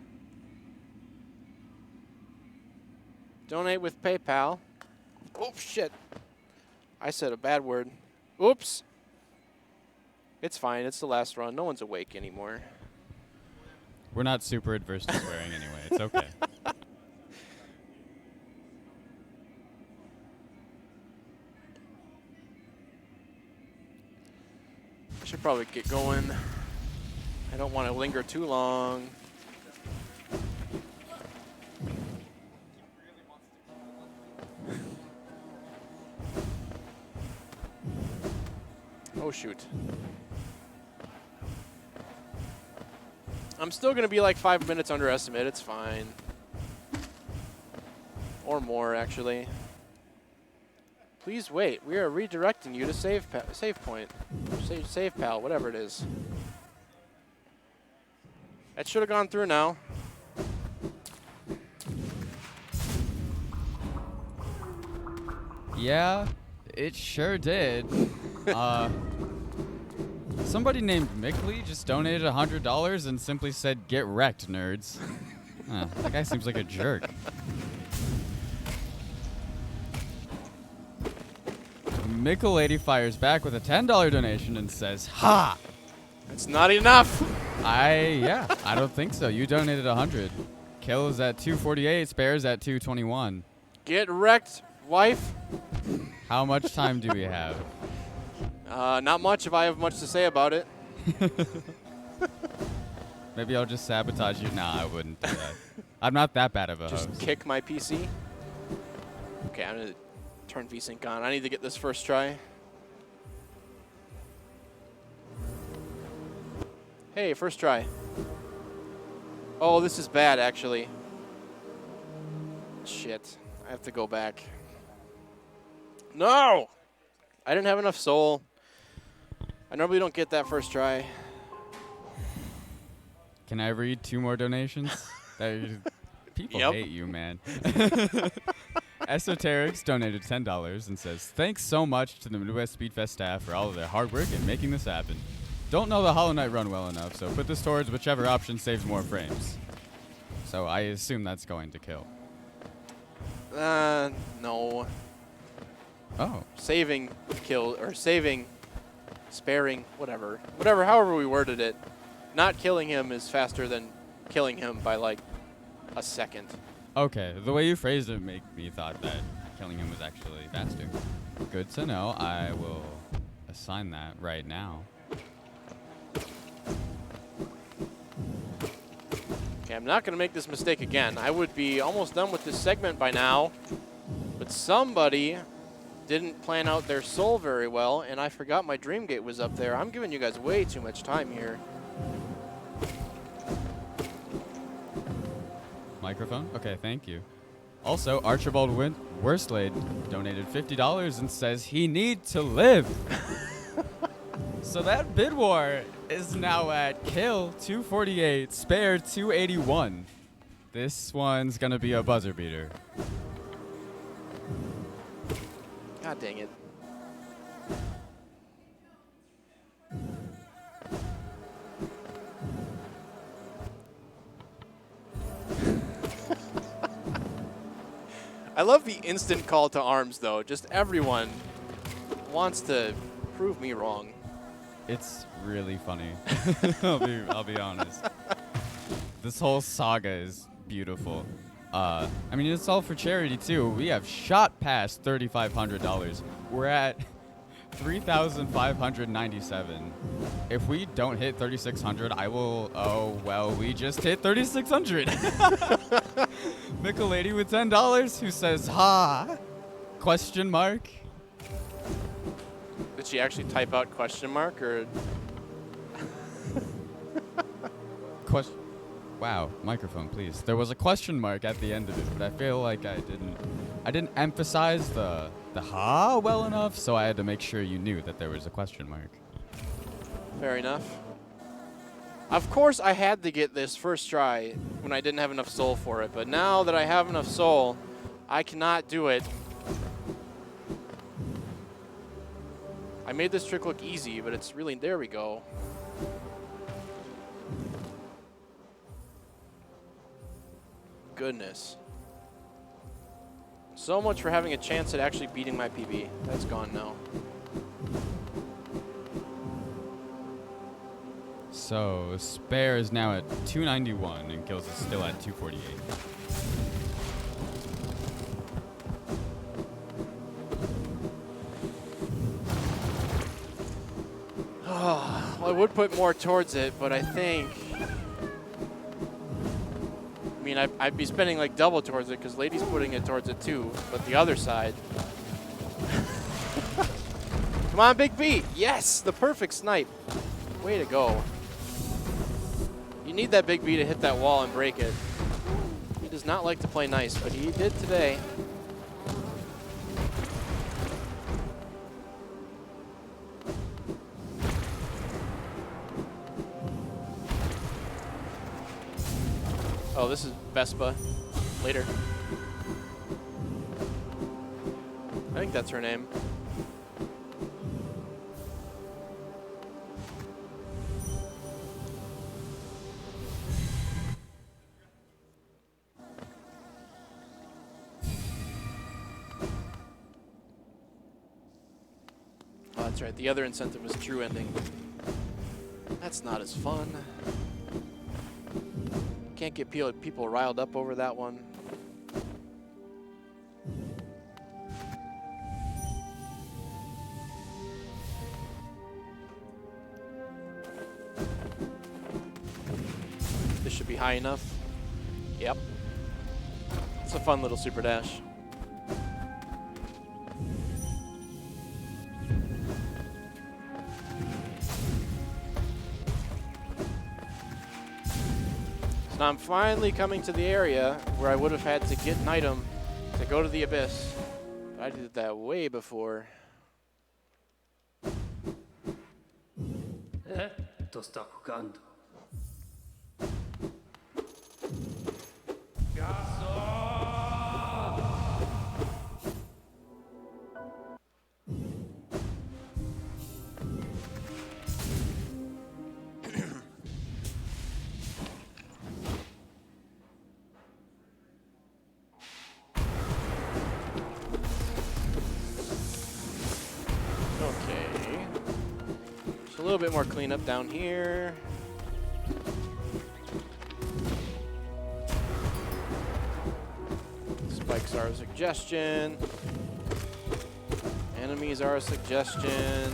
Donate with PayPal. Oh, shit. I said a bad word. Oops. It's fine. It's the last run. No one's awake anymore. We're not super adverse to swearing anyway. It's okay. I should probably get going. I don't want to linger too long. Oh, shoot. I'm still going to be like 5 minutes under estimate. It's fine. Or more, actually. Please wait. We are redirecting you to save point. Save pal, whatever it is. That should have gone through now. Yeah, it sure did. Somebody named Mickely just donated $100 and simply said, "Get wrecked, nerds." That guy seems like a jerk. Mickle80 fires back with a $10 donation and says, "Ha!" It's not enough. I don't think so. You donated 100. Kill is at 248. Spares at 221. Get wrecked, wife. How much time do we have? Not much if I have much to say about it. Maybe I'll just sabotage you. Nah, I wouldn't do that. I'm not that bad of a Just host. kick my PC. Okay, I'm going to turn VSync on. I need to get this first try. Hey, first try. Oh, this is bad, actually. Shit. I have to go back. No! I didn't have enough soul. I normally don't get that first try. Can I read 2 more donations? People Yep. hate you, man. Esoterics donated $10 and says, "Thanks so much to the Midwest Speedfest staff for all of their hard work in making this happen. Don't know the Hollow Knight run well enough, so put this towards whichever option saves more frames." So I assume that's going to kill. No. Oh. Saving, kill, or saving, sparing, whatever. Whatever, however we worded it. Not killing him is faster than killing him by like a second. Okay, the way you phrased it made me thought that killing him was actually faster. Good to know. I will assign that right now. Okay, I'm not going to make this mistake again. I would be almost done with this segment by now, but somebody didn't plan out their soul very well, and I forgot my dream gate was up there. I'm giving you guys way too much time here. Microphone? Okay, thank you. Also, Archibald Worstlade donated $50 and says he needs to live. So that bid war is now at kill 248, spare 281. This one's gonna be a buzzer beater. God dang it. I love the instant call to arms, though. Just everyone wants to prove me wrong. It's really funny. I'll be honest. This whole saga is beautiful. I mean, it's all for charity too. We have shot past $3,500. We're at 3,597. If we don't hit 3,600, I will. Oh well, we just hit 3,600. Mickely with $10 who says ha? Question mark. Did she actually type out question mark or? Question. Wow, microphone, please. There was a question mark at the end of it, but I feel like I didn't emphasize the ha well enough, so I had to make sure you knew that there was a question mark. Fair enough. Of course, I had to get this first try when I didn't have enough soul for it, but now that I have enough soul, I cannot do it. I made this trick look easy, but it's really, there we go. Goodness. So much for having a chance at actually beating my PB. That's gone now. So spare is now at 291 and kills is still at 248. Oh, well, I would put more towards it, but I think... I mean, I'd be spending like double towards it because Lady's putting it towards it too, but the other side... Come on, Big B! Yes! The perfect snipe. Way to go. You need that Big B to hit that wall and break it. He does not like to play nice, but he did today. Oh, this is Vespa. Later. I think that's her name. Oh, that's right. The other incentive was true ending. That's not as fun. Can't get people riled up over that one. This should be high enough. Yep. It's a fun little super dash. Now I'm finally coming to the area where I would have had to get an item to go to the Abyss. But I did that way before. Sto staccando. Okay. Just a little bit more cleanup down here. Spikes are a suggestion. Enemies are a suggestion.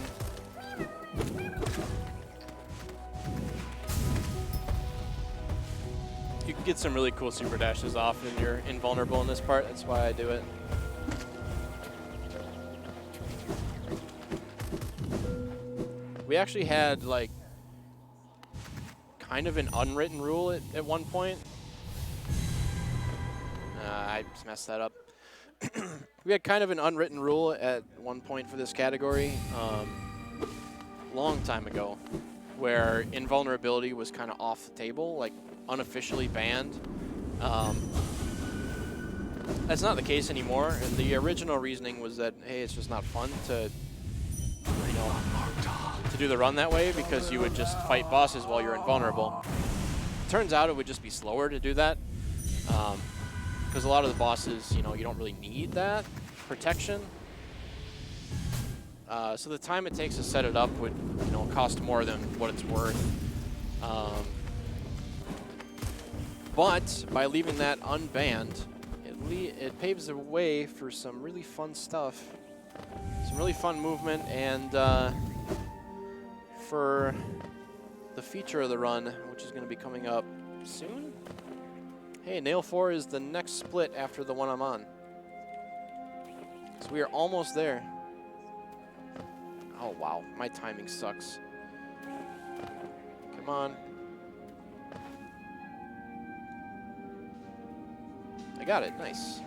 You can get some really cool super dashes off when you're invulnerable in this part. That's why I do it. We actually had like kind of an unwritten rule at one point. I just messed that up. We had kind of an unwritten rule at one point for this category, long time ago, where invulnerability was kind of off the table, like unofficially banned. That's not the case anymore. And the original reasoning was that, hey, it's just not fun to, you know, to do the run that way because you would just fight bosses while you're invulnerable. Turns out it would just be slower to do that. Because a lot of the bosses, you know, you don't really need that protection. So the time it takes to set it up would, you know, cost more than what it's worth. But by leaving that unbanned, it paves the way for some really fun stuff, some really fun movement, and for the feature of the run, which is going to be coming up soon. Hey, Nail 4 is the next split after the one I'm on. So we are almost there. Oh, wow. My timing sucks. Come on. I got it. Nice.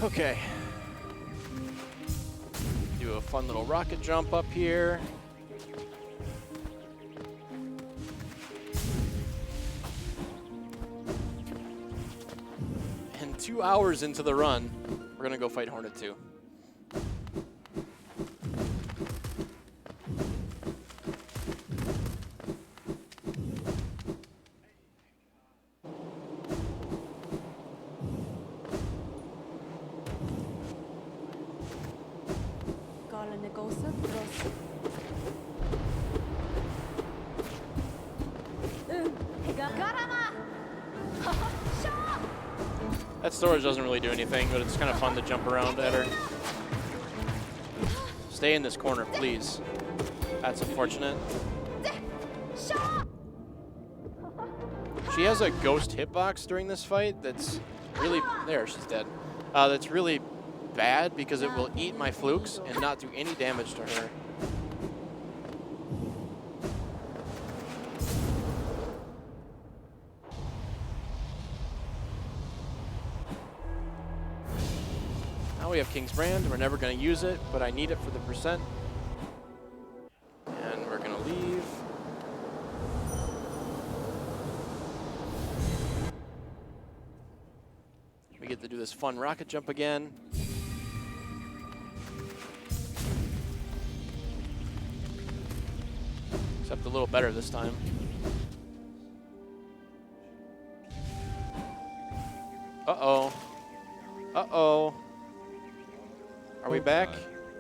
Okay. Do a fun little rocket jump up here. And 2 hours into the run, we're gonna go fight Hornet 2. That storage doesn't really do anything, but it's kind of fun to jump around at her. Stay in this corner, please. That's unfortunate. She has a ghost hitbox during this fight that's really... There, she's dead. That's really bad because it will eat my flukes and not do any damage to her. Now we have King's Brand. We're never going to use it, but I need it for the percent. And we're going to leave. We get to do this fun rocket jump again. Except a little better this time. Uh-oh. Uh-oh. Are we back?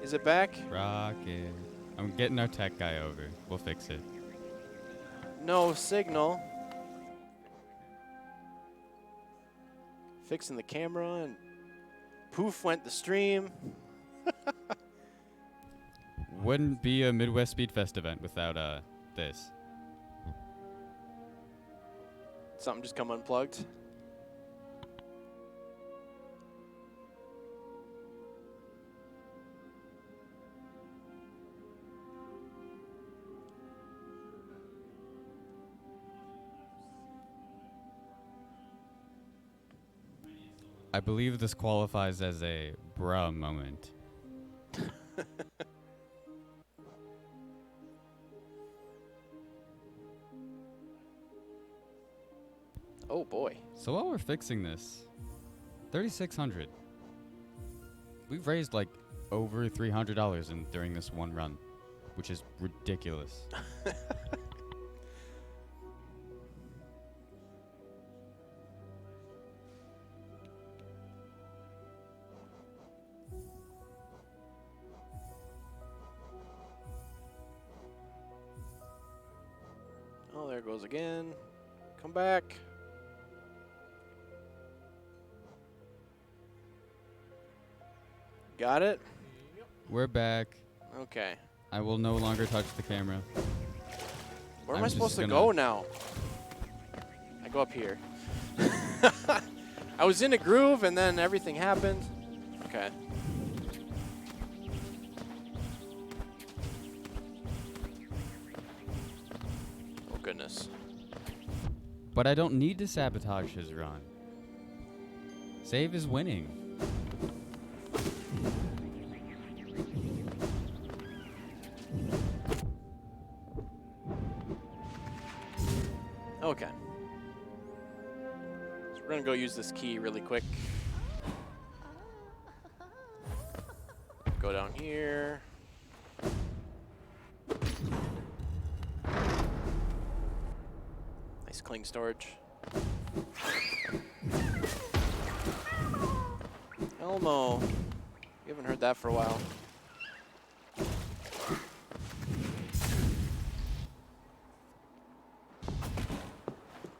Is it back? Rocket. I'm getting our tech guy over. We'll fix it. No signal. Fixing the camera and poof went the stream. Wouldn't be a Midwest Speedfest event without this. Something just come unplugged. I believe this qualifies as a bruh moment. Oh boy. So while we're fixing this, 3,600. We've raised like over $300 during this one run, which is ridiculous. Oh, there it goes again. Come back. Got it? We're back. Okay. I will no longer touch the camera. Where am I'm I supposed just to gonna- go now? I go up here. I was in a groove and then everything happened. Okay. Oh, goodness. But I don't need to sabotage his run. Save is winning. Okay. So we're gonna go use this key really quick. Go down here. Nice clean storage. Elmo. We haven't heard that for a while.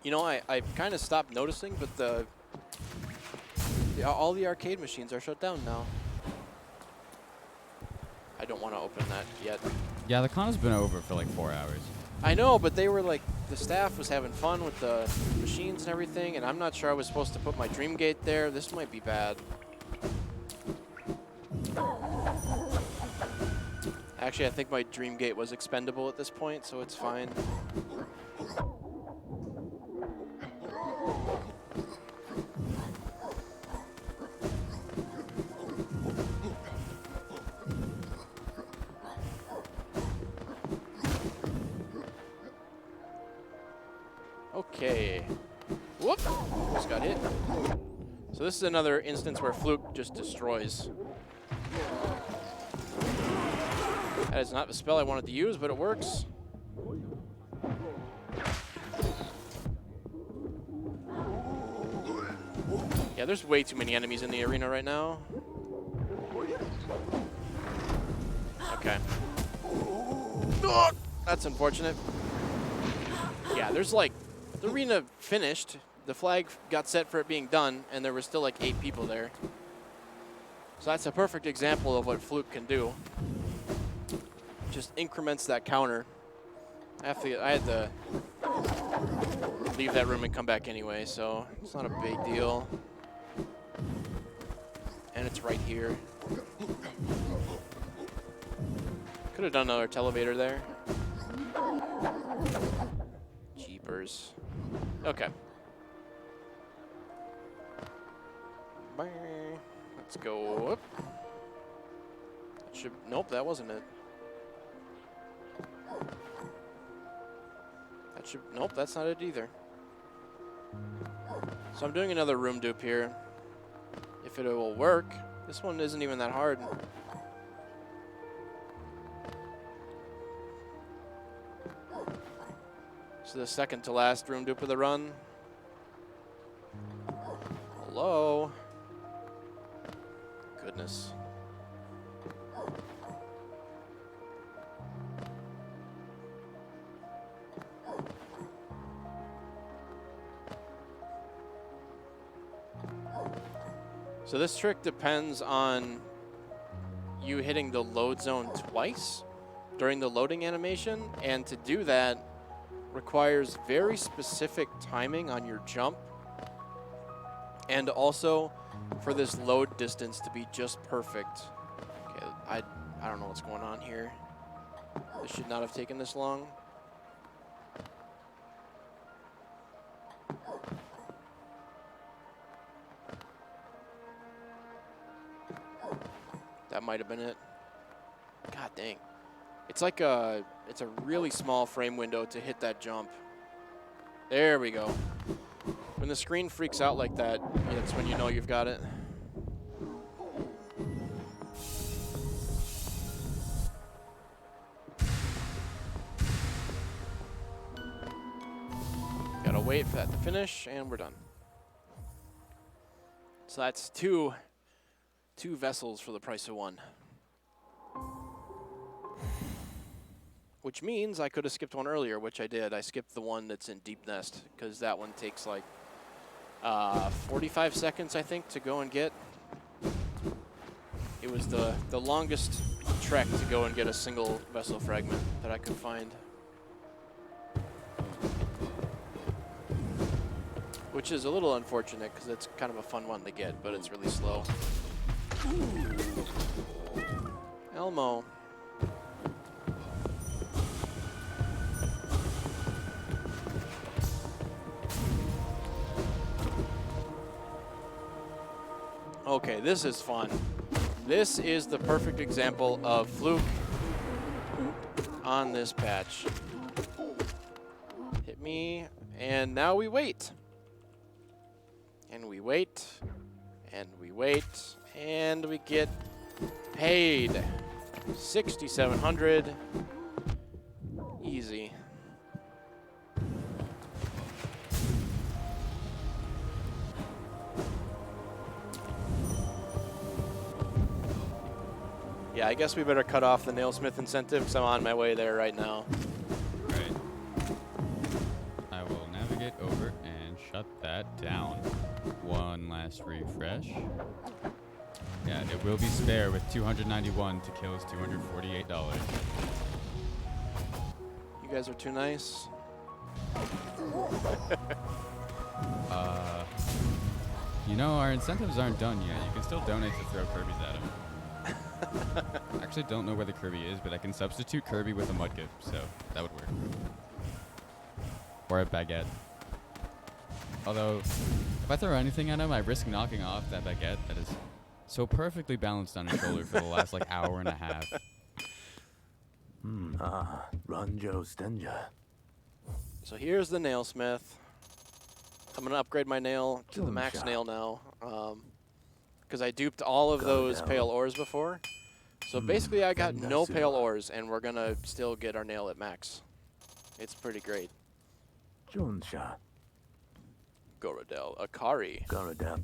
You know, I kind of stopped noticing, but all the arcade machines are shut down now. I don't want to open that yet. Yeah, the con has been over for like 4 hours. I know, but they were like, the staff was having fun with the machines and everything, and I'm not sure I was supposed to put my Dream Gate there. This might be bad. Actually, I think my Dream Gate was expendable at this point, so it's fine. Okay. Whoop! Just got hit. So this is another instance where Fluke just destroys. That is not the spell I wanted to use, but it works. Yeah, there's way too many enemies in the arena right now. Okay. That's unfortunate. Yeah, there's like, the arena finished, the flag got set for it being done, and there were still like 8 people there. So that's a perfect example of what Fluke can do. Just increments that counter. I had to leave that room and come back anyway, so it's not a big deal. And it's right here. Could have done another televator there. Jeepers. Okay. Let's go up. Nope, that wasn't it. Nope, that's not it either. So I'm doing another room dupe here. If it will work. This one isn't even that hard. So the second to last room dupe of the run. Hello? Goodness. So this trick depends on you hitting the load zone twice during the loading animation, and to do that requires very specific timing on your jump, and also for this load distance to be just perfect. Okay, I don't know what's going on here. This should not have taken this long. That might have been it. God dang. It's like a really small frame window to hit that jump. There we go. When the screen freaks out like that, that's when you know you've got it. Gotta wait for that to finish, and we're done. So that's two vessels for the price of one. Which means I could have skipped one earlier, which I did. I skipped the one that's in Deep Nest, because that one takes like 45 seconds, I think, to go and get. It was the longest trek to go and get a single vessel fragment that I could find. Which is a little unfortunate, because it's kind of a fun one to get, but it's really slow. Elmo. Okay, this is fun. This is the perfect example of fluke on this patch. Hit me, and now we wait. And we wait, and we wait, and we get paid. 6,700. Easy. Yeah, I guess we better cut off the nailsmith incentive because I'm on my way there right now. Right. I will navigate over and shut that down. One last refresh. Yeah, it will be spare with 291 to kill is $248. You guys are too nice. You know, our incentives aren't done yet. You can still donate to throw Kirby's at him. I actually don't know where the Kirby is, but I can substitute Kirby with a Mudkip, so that would work. Or a baguette. Although, if I throw anything at him, I risk knocking off that baguette that is so perfectly balanced on his shoulder for the last, like, hour and a half. Ranjo Stenja. So here's the nailsmith. I'm going to upgrade my nail to the max nail now. Because I duped all of those pale ores before. So basically I got no pale ores, and we're going to still get our nail at max. It's pretty great. Jonsha. Gorodel, Akari. Gorodel.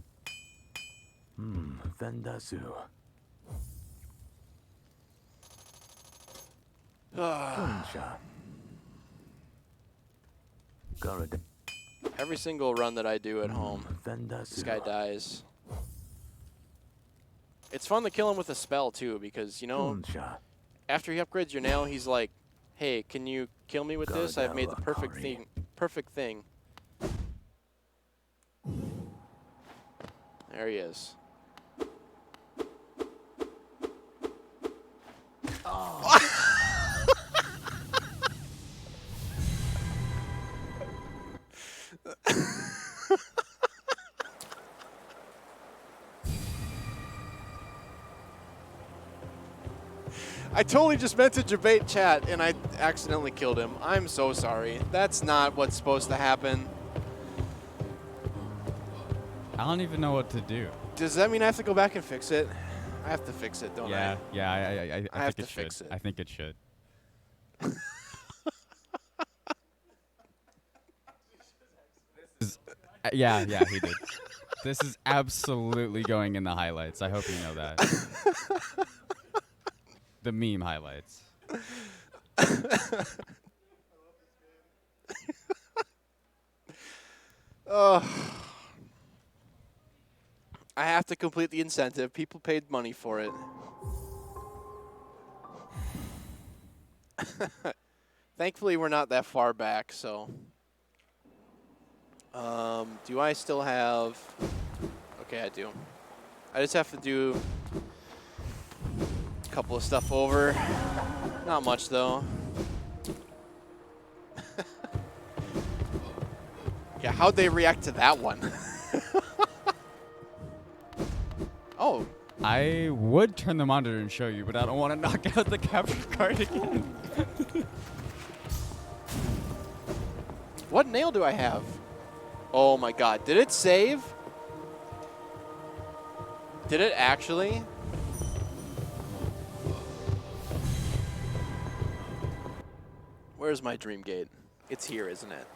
Vendasu. Jonsha. Gorodel. Every single run that I do at home, this guy dies. It's fun to kill him with a spell, too, because, you know, after he upgrades your nail, he's like, hey, can you kill me with this? I've made the perfect thing. There he is. I totally just meant to debate chat, and I accidentally killed him. I'm so sorry. That's not what's supposed to happen. I don't even know what to do. Does that mean I have to go back and fix it? I have to fix it, don't I? Yeah, I have think to it should. fix it. I think it should. Yeah, he did. This is absolutely going in the highlights. I hope you know that. The meme highlights. I have to complete the incentive. People paid money for it. Thankfully, we're not that far back, so. Do I still have... Okay, I do. I just have to do a couple of stuff over. Not much, though. Yeah, how'd they react to that one? Oh, I would turn the monitor and show you, but I don't want to knock out the capture card again. What nail do I have? Oh my god, did it save? Did it actually? Where's my dream gate? It's here, isn't it?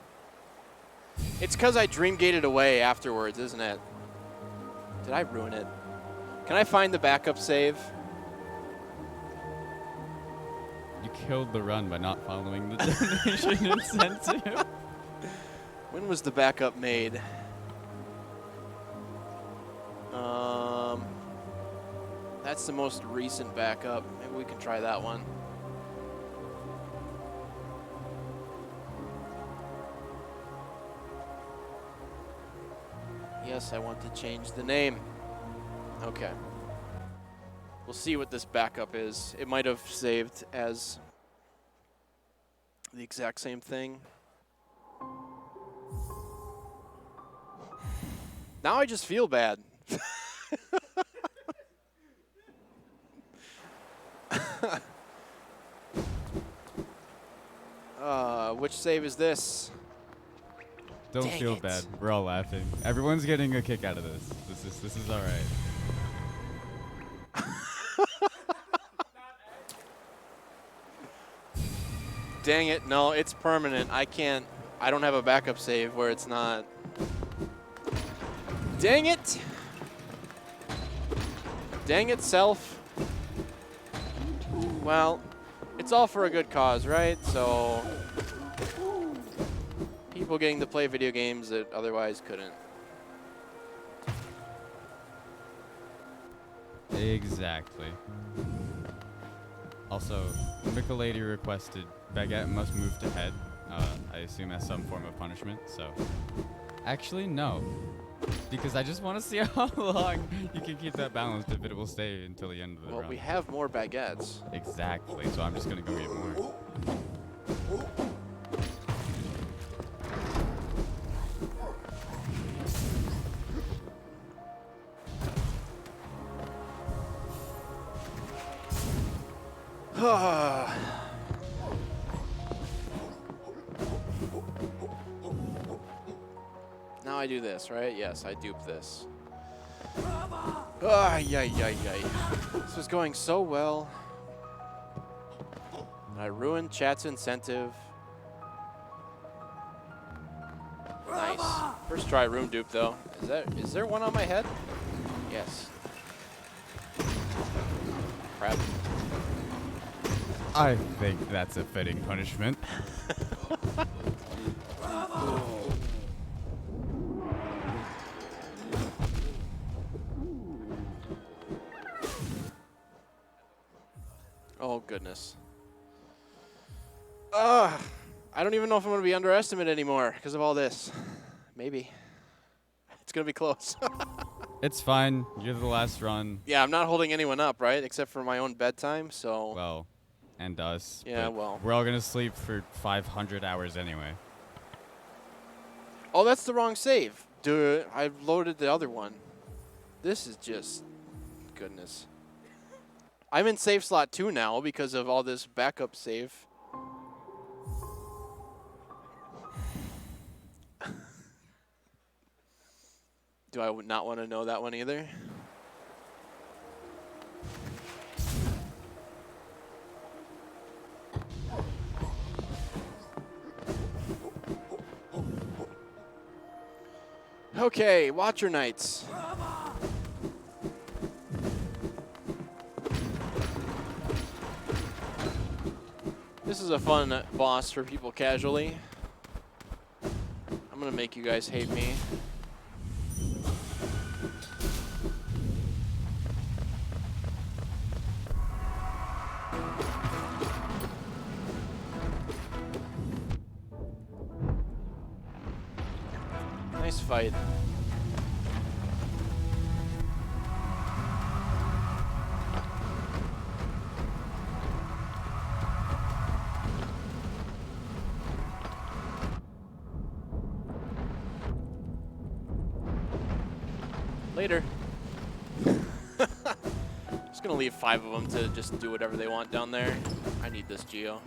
It's because I dream gated away afterwards, isn't it? Did I ruin it? Can I find the backup save? You killed the run by not following the donation incentive. When was the backup made? That's the most recent backup. Maybe we can try that one. Yes, I want to change the name. Okay. We'll see what this backup is. It might have saved as the exact same thing. Now I just feel bad. Which save is this? Don't Dang feel it. bad. We're all laughing. Everyone's getting a kick out of this. This is all right. Dang it. No, it's permanent. I don't have a backup save where it's not. Dang it. Dang it, self. Well, it's all for a good cause, right? So, people getting to play video games that otherwise couldn't. Exactly. Also, Mickely requested Baguette must move to head. I assume as some form of punishment. So, actually, no, because I just want to see how long you can keep that balanced if it will stay until the end of the Well, run. we have more baguettes. Exactly. So I'm just gonna go get more. Now I do this, right? Yes, I dupe this. Ay. This was going so well. I ruined chat's incentive. Nice. First try room dupe though. Is there one on my head? Yes. Crap. I think that's a fitting punishment. Oh goodness. I don't even know if I'm going to be underestimated anymore because of all this. Maybe. It's going to be close. It's fine. You're the last run. Yeah, I'm not holding anyone up, right? Except for my own bedtime, so. Well, and us. Yeah, but well. we're all gonna sleep for 500 hours anyway. Oh, that's the wrong save. Dude, I've loaded the other one. This is just goodness. I'm in save slot 2 now because of all this backup save. Do I not want to know that one either? Okay, Watcher Knights. This is a fun boss for people casually. I'm gonna make you guys hate me. Nice fight. Later. gonna leave 5 of them to just do whatever they want down there. I need this Geo.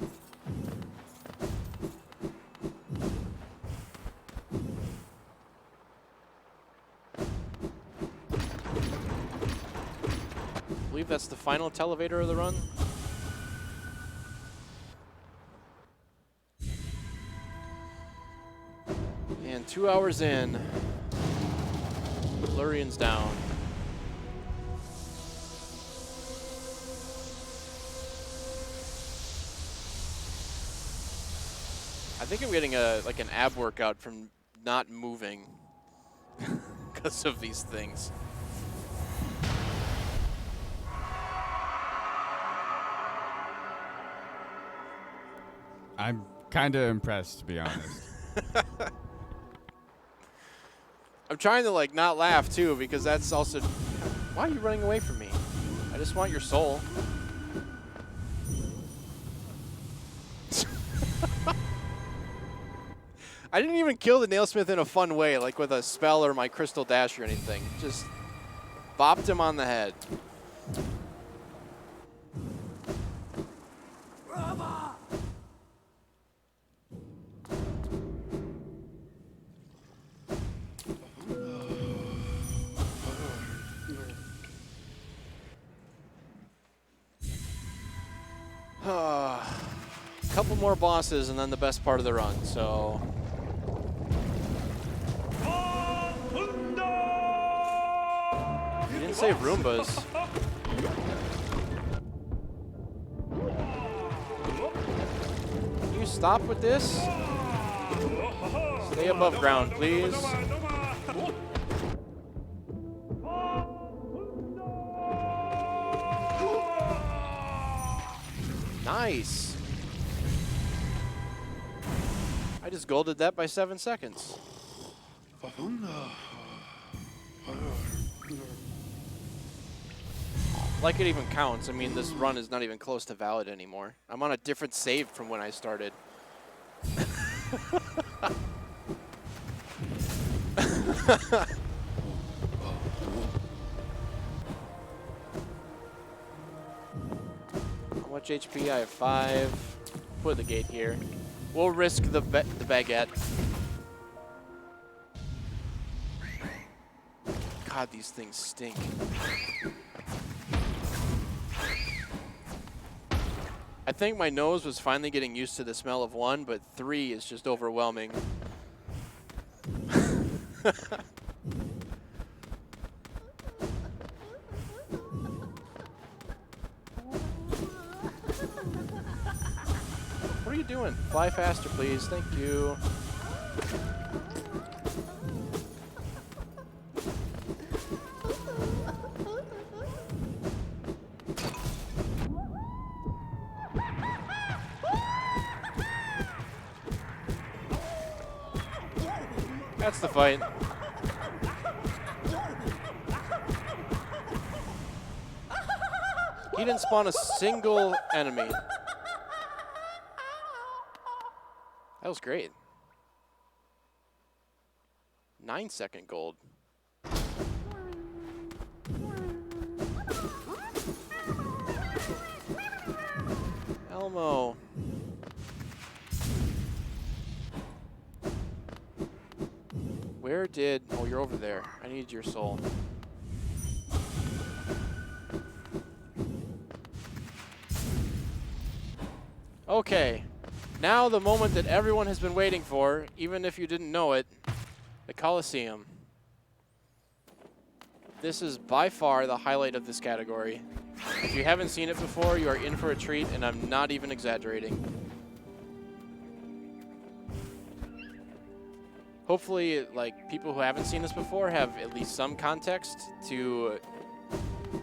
I believe that's the final televator of the run. And 2 hours in, Lurian's down. I think I'm getting like an ab workout from not moving because of these things. I'm kind of impressed, to be honest. I'm trying to like not laugh too because that's also. Why are you running away from me? I just want your soul. I didn't even kill the Nailsmith in a fun way, like with a spell or my Crystal Dash or anything. Just bopped him on the head. Couple more bosses and then the best part of the run, so. You didn't say Roombas. Can you stop with this? Stay above ground, please. Nice. I just golded that by 7 seconds. Like it even counts. I mean, this run is not even close to valid anymore. I'm on a different save from when I started. How much HP? I have 5. Put the gate here. We'll risk the baguette. God, these things stink. I think my nose was finally getting used to the smell of 1, but 3 is just overwhelming. What are you doing? Fly faster, please. Thank you. That's the fight. He didn't spawn a single enemy. That was great. 9-second gold. Elmo. Where did... Oh, you're over there. I need your soul. Okay. Now the moment that everyone has been waiting for, even if you didn't know it, the Colosseum. This is by far the highlight of this category. If you haven't seen it before, you are in for a treat, and I'm not even exaggerating. Hopefully, like, people who haven't seen this before have at least some context to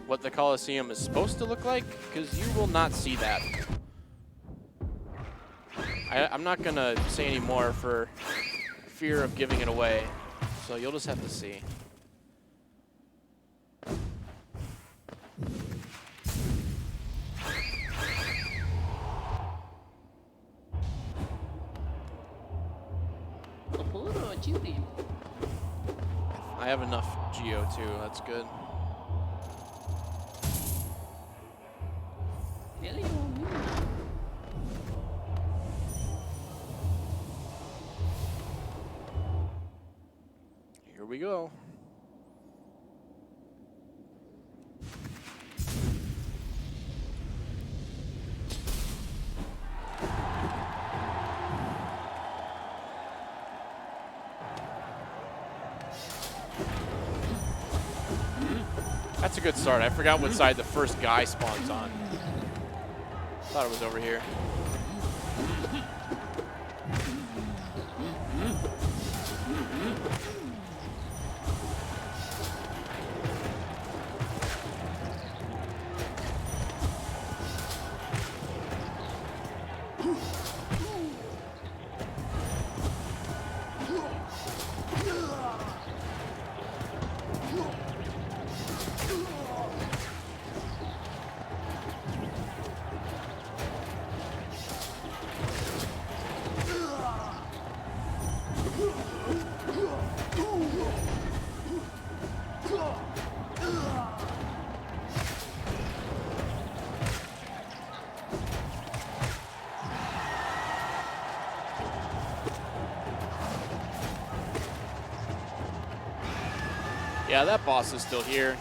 what the Colosseum is supposed to look like, because you will not see that. I'm not going to say any more for fear of giving it away, so you'll just have to see. I have enough Geo too, that's good. Here we go. That's a good start. I forgot what side the first guy spawns on. Thought it was over here. Yeah, that boss is still here.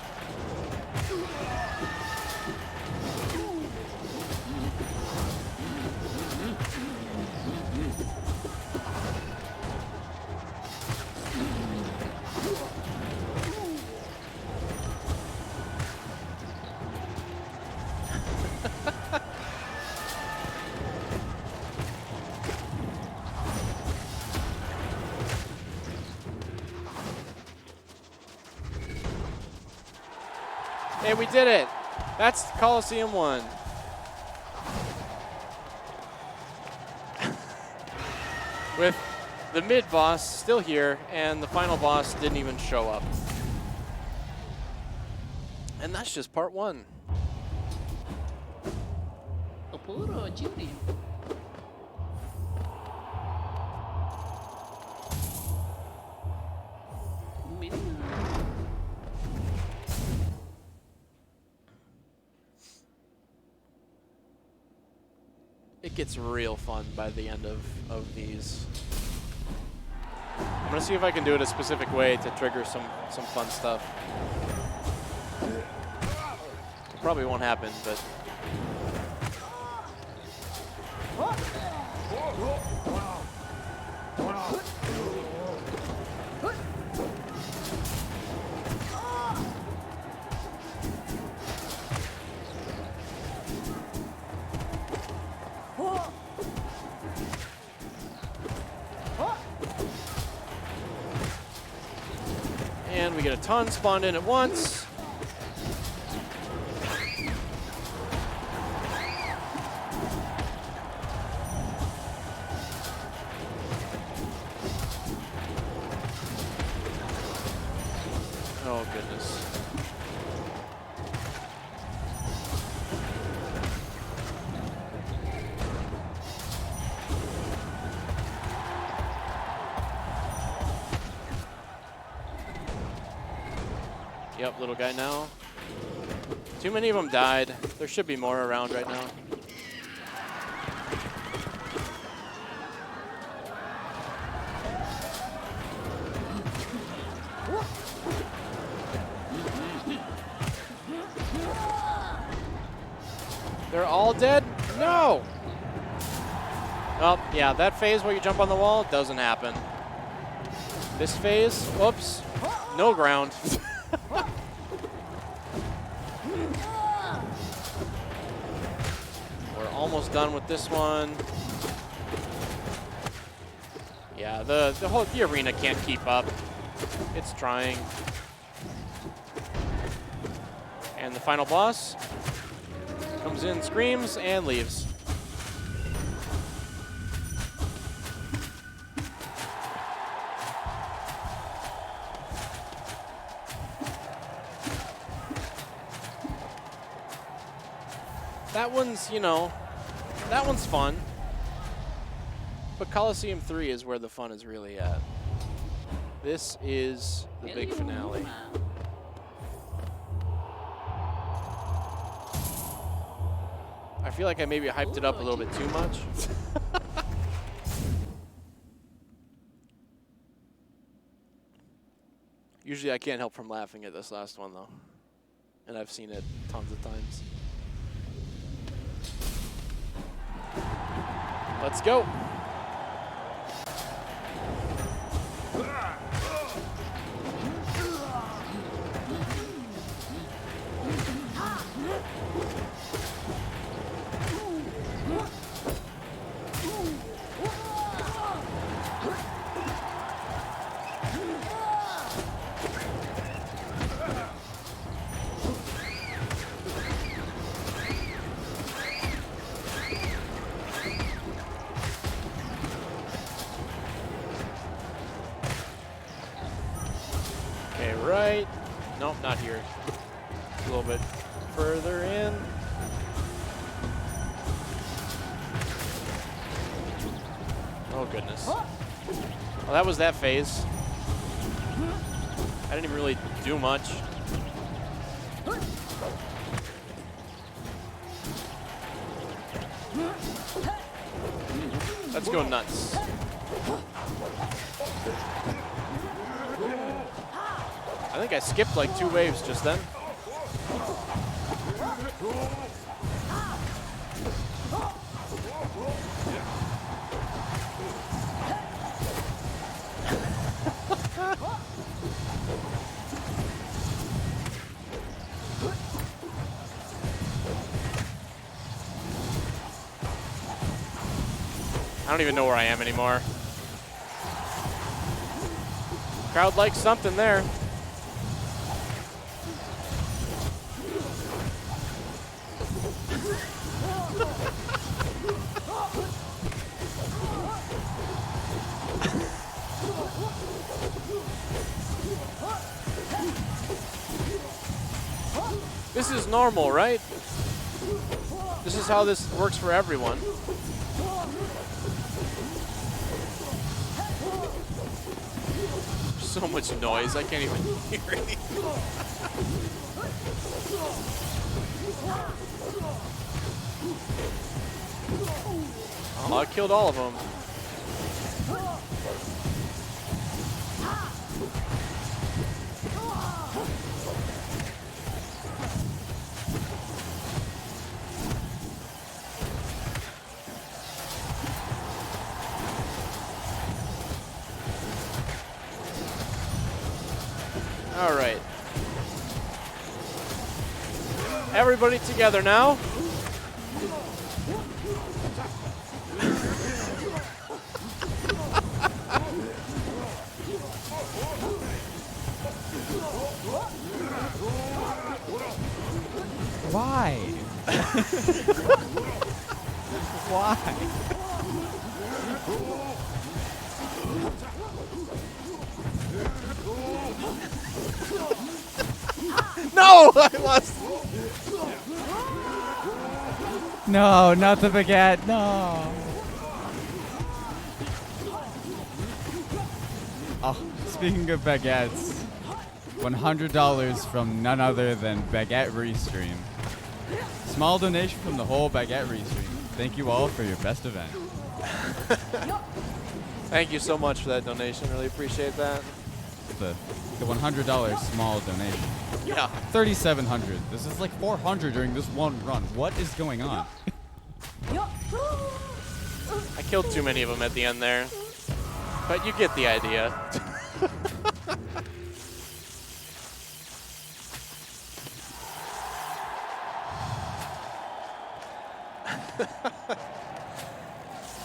Hey, we did it. That's Coliseum 1. With the mid-boss still here, and the final boss didn't even show up. And that's just part 1. Puro Judy. It gets real fun by the end of these. I'm gonna see if I can do it a specific way to trigger some fun stuff. Probably won't happen, but and we get a ton spawned in at once. Oh, goodness. Yep, little guy now. Too many of them died. There should be more around right now. They're all dead? No! Oh, yeah, that phase where you jump on the wall doesn't happen. This phase, whoops, no ground. We're almost done with this one. Yeah, the arena can't keep up. It's trying. And the final boss comes in, screams, and leaves. That one's, you know, that one's fun. But Coliseum 3 is where the fun is really at. This is the big finale. I feel like I maybe hyped it up a little bit too much. Usually I can't help from laughing at this last one, though. And I've seen it tons of times. Let's go. Okay, right. Nope, not here. A little bit further in. Oh, goodness. Well, that was that phase. I didn't even really do much. Let's go nuts. I think I skipped like 2 waves just then. I don't even know where I am anymore. Crowd likes something there. This is normal, right? This is how this works for everyone. So much noise, I can't even hear anything. Oh, I killed all of them. All right. Everybody together now. Why? Why? No, I lost. No, not the baguette. No. Oh, speaking of baguettes, $100 from none other than Baguette Restream. Small donation from the whole Baguette Restream. Thank you all for your best event. Thank you so much for that donation. Really appreciate that. The $100 small donation. Yeah. 3,700. This is like 400 during this one run. What is going on? I killed too many of them at the end there. But you get the idea.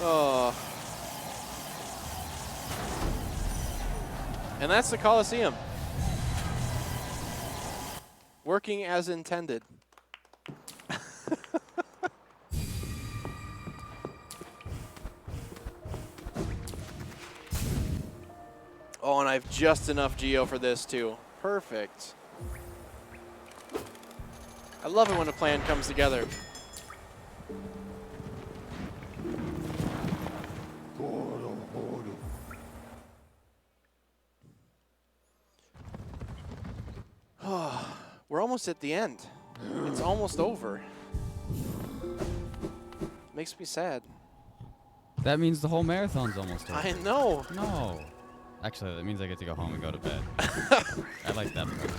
Oh. And that's the Coliseum. Working as intended. Oh, and I have just enough geo for this too. Perfect. I love it when a plan comes together. We're almost at the end. It's almost over. Makes me sad. That means the whole marathon's almost over. I know. No. Actually, that means I get to go home and go to bed. I like that part.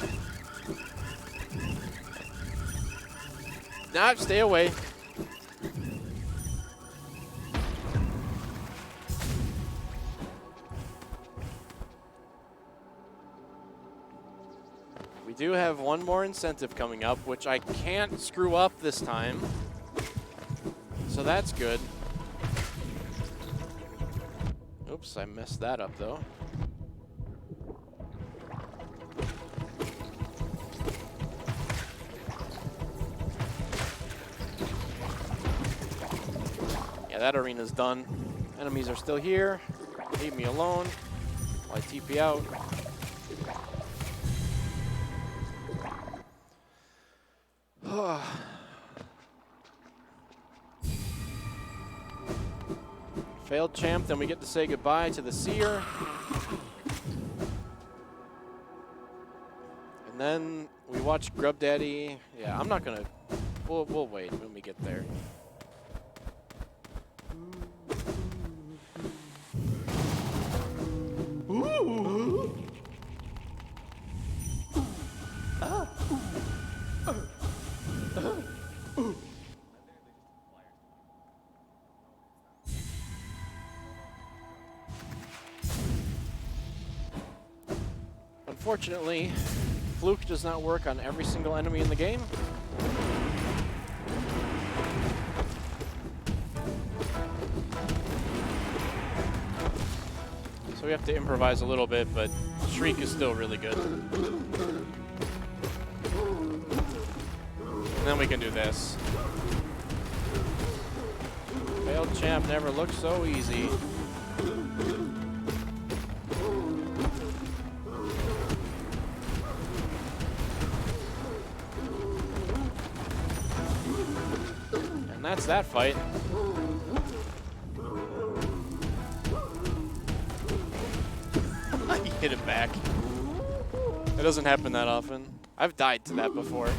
Nah, stay away. We do have one more incentive coming up, which I can't screw up this time. So that's good. Oops, I messed that up though. Yeah, that arena's done. Enemies are still here. Leave me alone while I TP out. Failed champ, then we get to say goodbye to the seer. And then we watch Grub Daddy. Yeah, I'm not gonna, we'll wait when we get there. Unfortunately, Fluke does not work on every single enemy in the game. So we have to improvise a little bit, but Shriek is still really good. And then we can do this. Failed champ never looked so easy. And that's that fight. I hit it back. It doesn't happen that often. I've died to that before.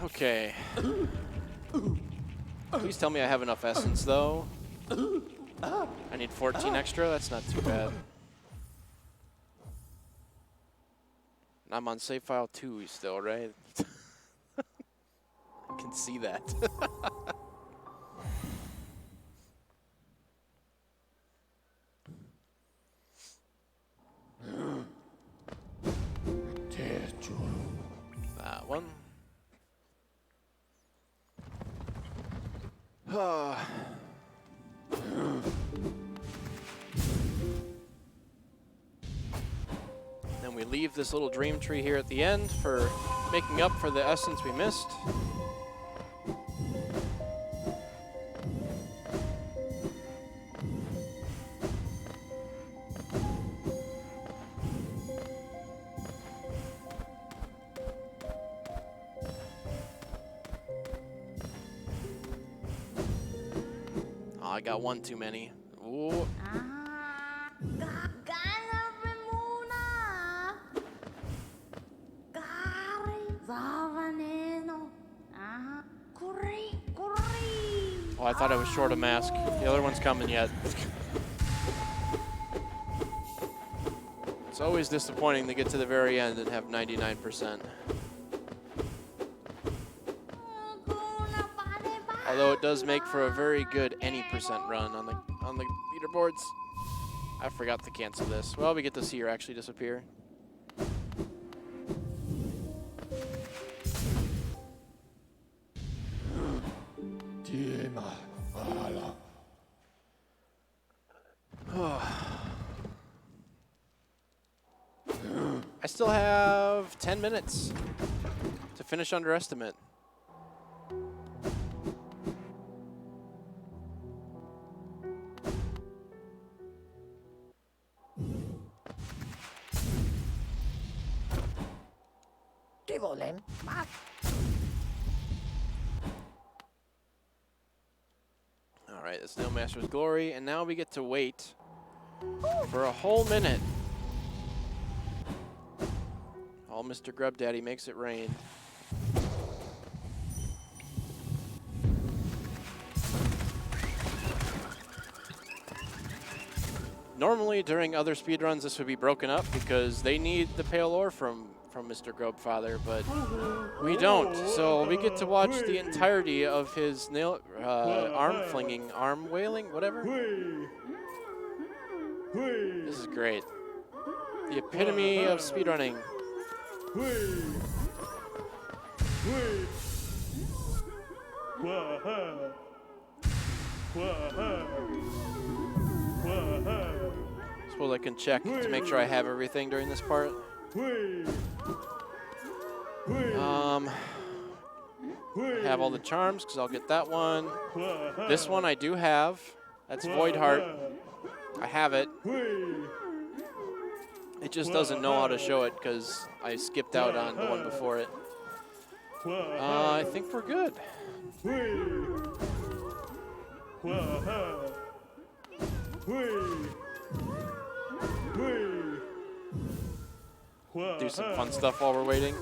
Okay. Please tell me I have enough essence, though. I need 14 extra. That's not too bad. I'm on save file 2 still, right? I can see that. That one. Then we leave this little dream tree here at the end for making up for the essence we missed. Oh, I got one too many. Ooh. Oh, I thought I was short a mask. The other one's coming yet. It's always disappointing to get to the very end and have 99%. Although it does make for a very good any percent run on the leaderboards. I forgot to cancel this. Well, we get to see her actually disappear. I still have 10 minutes to finish Underestimate. All right, that's Master's Glory, and now we get to wait for a whole minute All Mr. Grub Daddy makes it rain. Normally, during other speedruns, this would be broken up because they need the pale ore from Mr. Grubfather, but we don't. So we get to watch the entirety of his arm flinging, arm wailing, whatever. This is great. The epitome of speedrunning. Suppose I can check to make sure I have everything during this part. I have all the charms because I'll get that one. This one I do have. That's Void Heart. I have it. It just doesn't know how to show it because I skipped out on the one before it. I think we're good. Do some fun stuff while we're waiting.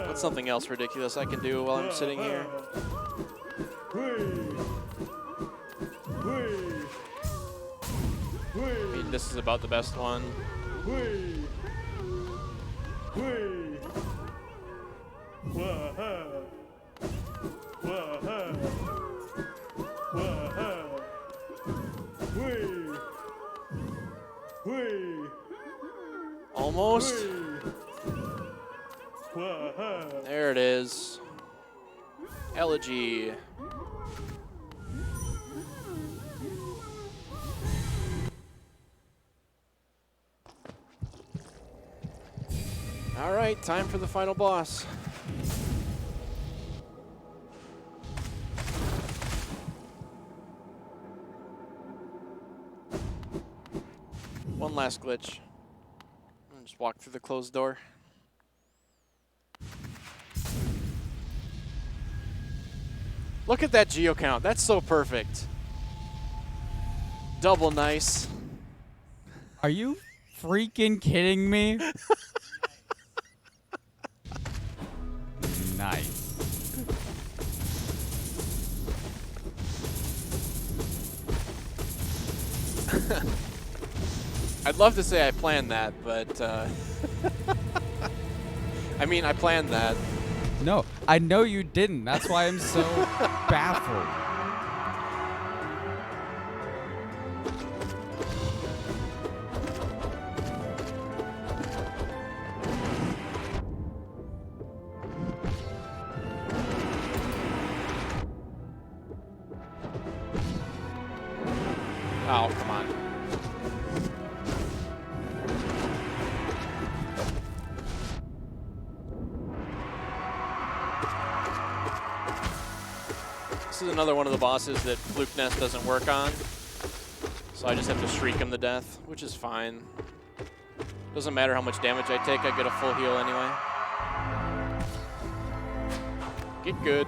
What's something else ridiculous I can do while I'm sitting here? I mean, this is about the best one. Almost. There it is. Elegy. All right, time for the final boss. One last glitch. And just walk through the closed door. Look at that geo count. That's so perfect. Double nice. Are you freaking kidding me? Nice. I'd love to say I planned that, but I mean, I planned that. No, I know you didn't. That's why I'm so baffled. Oh, come on. This is another one of the bosses that Fluke Nest doesn't work on. So I just have to shriek him to death, which is fine. Doesn't matter how much damage I take, I get a full heal anyway. Get good.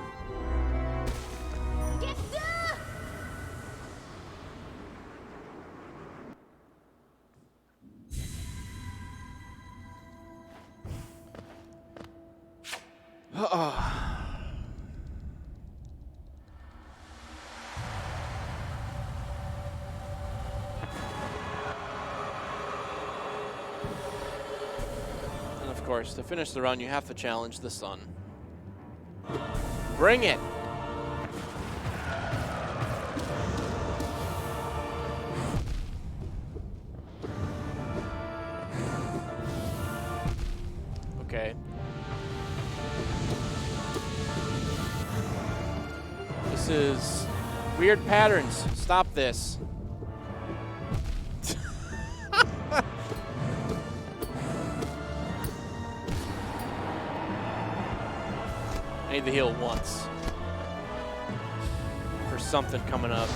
And of course, to finish the run, you have to challenge the sun. Bring it! Okay. This is weird patterns. Stop this. I need to heal once for something coming up.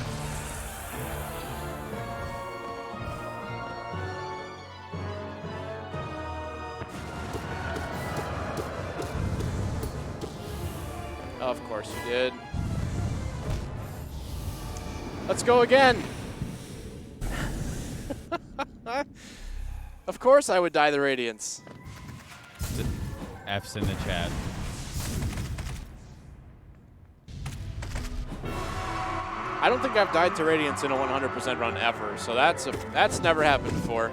Of course you did. Let's go again. Of course I would die the Radiance. F's in the chat. I don't think I've died to Radiance in a 100% run ever, so that's never happened before.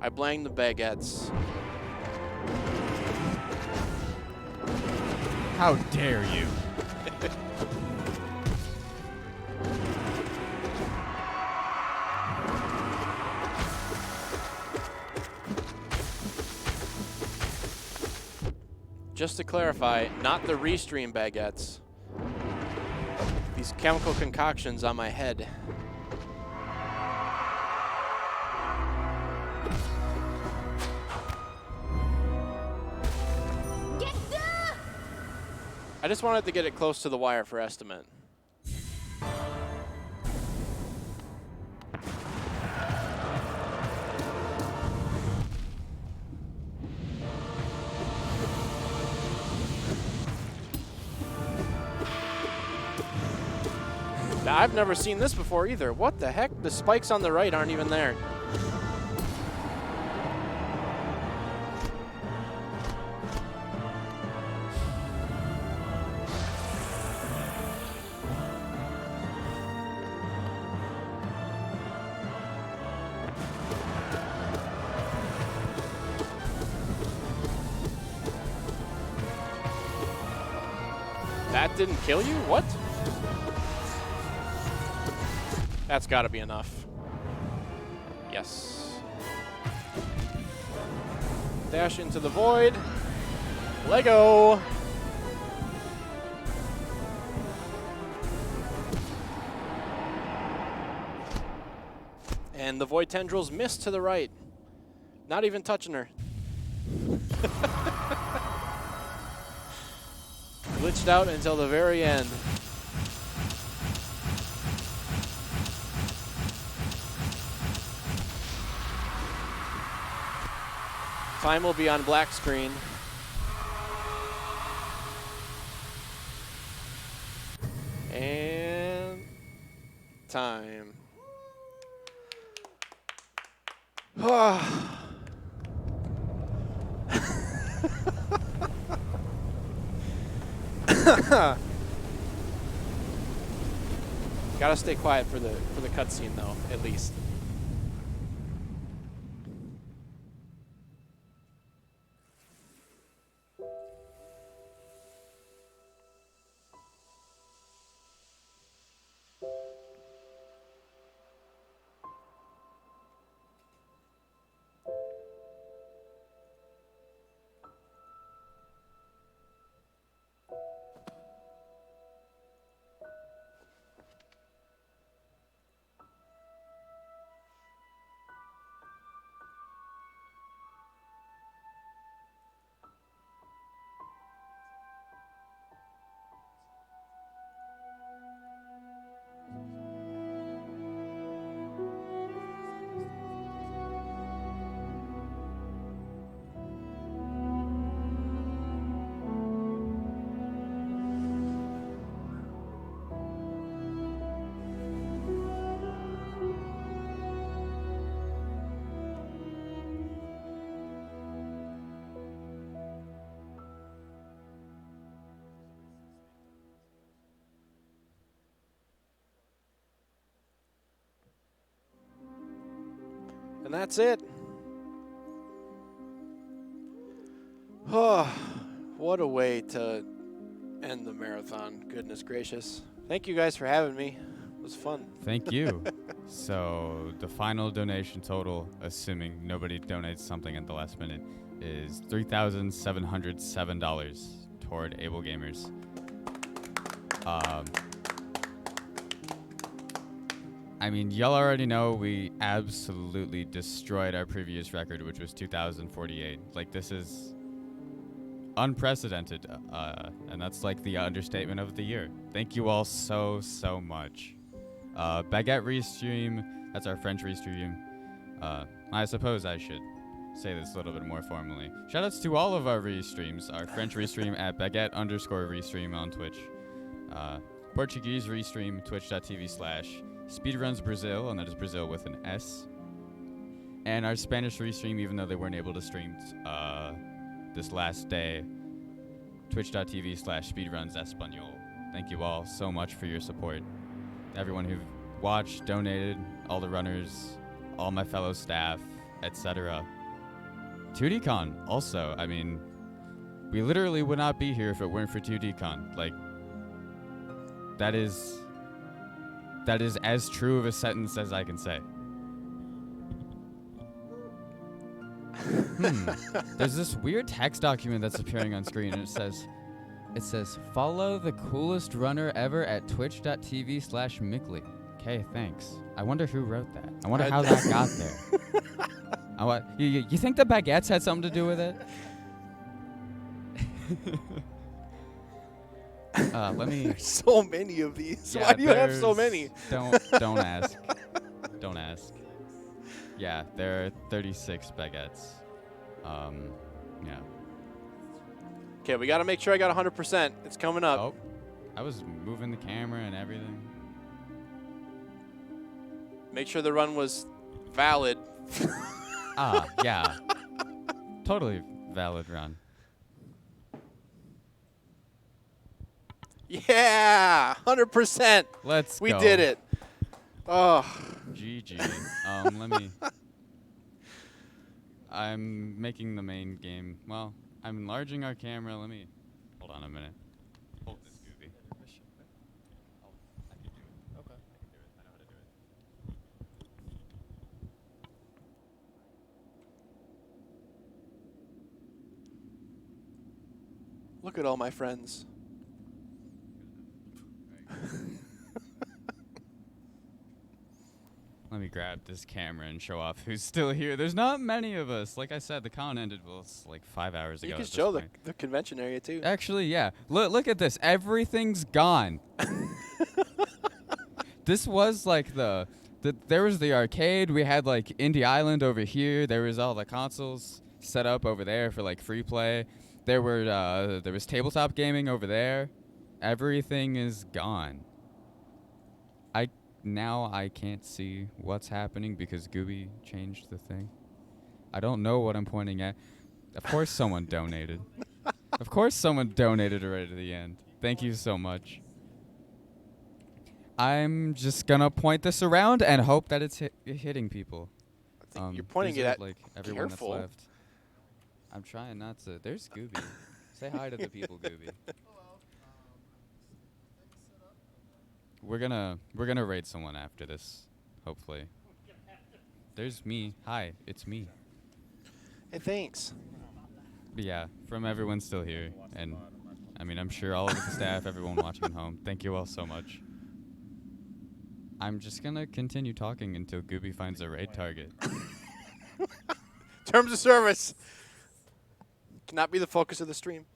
I blame the baguettes. How dare you? Just to clarify, not the restream baguettes. These chemical concoctions on my head. I just wanted to get it close to the wire for estimate. I've never seen this before either. What the heck? The spikes on the right aren't even there. That didn't kill you? What? That's got to be enough. Yes. Dash into the void. Lego. And the void tendrils missed to the right. Not even touching her. Glitched out until the very end. Time will be on black screen. And time. Gotta stay quiet for the cutscene though, at least. And that's it. Oh, what a way to end the marathon. Goodness gracious. Thank you guys for having me. It was fun. Thank you. So the final donation total, assuming nobody donates something at the last minute, is $3,707 toward Able Gamers. I mean, y'all already know we absolutely destroyed our previous record, which was 2,048. Like, this is unprecedented, and that's like the understatement of the year. Thank you all so, so much. Baguette Restream, that's our French Restream. I suppose I should say this a little bit more formally. Shoutouts to all of our restreams. Our French restream at baguette_restream on Twitch. Portuguese restream, twitch.tv/speedrunsbrazil, and that is Brazil with an S. And our Spanish restream, even though they weren't able to stream this last day, twitch.tv/speedrunsespanol. Thank you all so much for your support. Everyone who watched, donated, all the runners, all my fellow staff, etc. 2DCon also. I mean, we literally would not be here if it weren't for 2DCon. Like, that is as true of a sentence as I can say. There's this weird text document that's appearing on screen, and it says, follow the coolest runner ever at twitch.tv/Mickely. Okay, thanks. I wonder who wrote that. I wonder how that got there. You think the baguettes had something to do with it? Let me. There's so many of these. Yeah, Why do you have so many? Don't ask. Don't ask. Yeah, there are 36 baguettes. Yeah. Okay, we got to make sure I got 100%. It's coming up. Oh, I was moving the camera and everything. Make sure the run was valid. Yeah. Totally valid run. Yeah, 100%. Let's go. We did it. Oh. GG. Let me. I'm making the main game. Well, I'm enlarging our camera. Let me. Hold on a minute. Hold this, Gooby. I can do it. Okay. I can do it. I know how to do it. Look at all my friends. Let me grab this camera and show off who's still here. There's not many of us. Like I said, the con ended like 5 hours ago. You can at this show point. the convention area too. Actually, yeah. Look at this. Everything's gone. This was like there was the arcade. We had like Indie Island over here. There was all the consoles set up over there for like free play. There was tabletop gaming over there. Everything is gone. Now I can't see what's happening because Gooby changed the thing. I don't know what I'm pointing at. Of course someone donated. Of course someone donated right at the end. Thank you so much. I'm just gonna point this around and hope that it's hitting people. I think you're pointing these it are, at like everyone careful. that's left. I'm trying not to. There's Gooby. Say hi to the people, Gooby. We're gonna raid someone after this, hopefully. There's me. Hi, it's me. Hey, thanks. But yeah, from everyone still here, and I mean, I'm sure all of the staff, everyone watching at home, thank you all so much. I'm just gonna continue talking until Gooby finds a raid target. Terms of service. Cannot be the focus of the stream.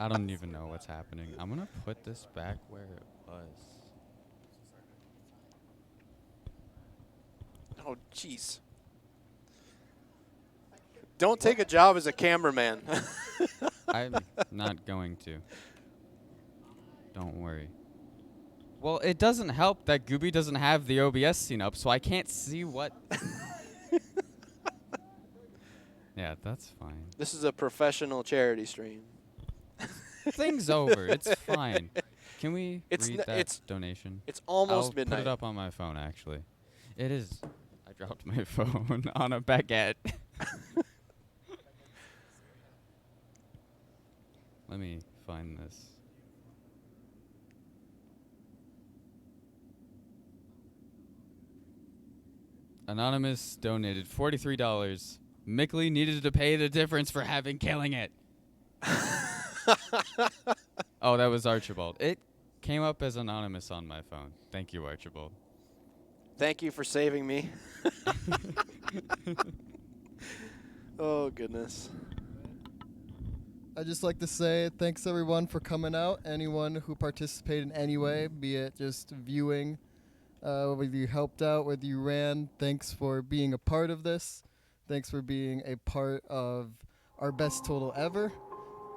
I don't even know what's happening. I'm gonna put this back where it was. Oh, jeez. Don't take a job as a cameraman. I'm not going to. Don't worry. Well, it doesn't help that Gooby doesn't have the OBS scene up, so I can't see what. Yeah, that's fine. This is a professional charity stream. Thing's over. It's fine. Can we read that donation? It's almost I'll midnight. put it up on my phone, actually. It is. I dropped my phone on a baguette. Let me find this. Anonymous donated $43. Mickely needed to pay the difference for having killing it. Oh, that was Archibald. It came up as anonymous on my phone. Thank you, Archibald. Thank you for saving me. Oh, goodness. I'd just like to say thanks, everyone, for coming out. Anyone who participated in any way, be it just viewing whether you helped out, whether you ran, thanks for being a part of this. Thanks for being a part of our best total ever.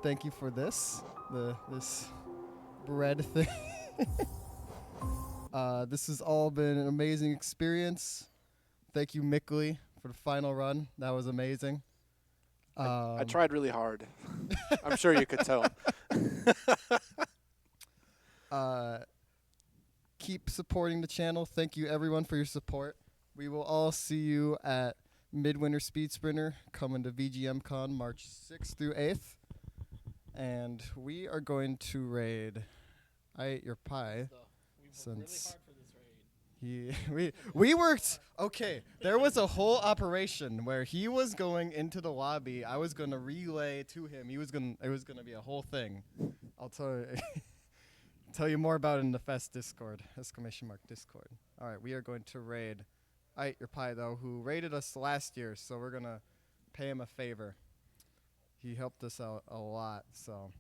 Thank you for this, this bread thing. This has all been an amazing experience. Thank you, Mickely, for the final run. That was amazing. I tried really hard. I'm sure you could tell. Keep supporting the channel. Thank you, everyone, for your support. We will all see you at Midwinter Speed Sprinter coming to VGMCon March 6th through 8th. And we are going to raid I Ate Your Pie. Since we worked. Okay, there was a whole operation where he was going into the lobby. I was gonna relay to him. It was gonna be a whole thing. I'll tell you more about it in the Fest Discord, !Discord. All right, we are going to raid I Ate Your Pie, though, who raided us last year, so we're going to pay him a favor. He helped us out a lot, so.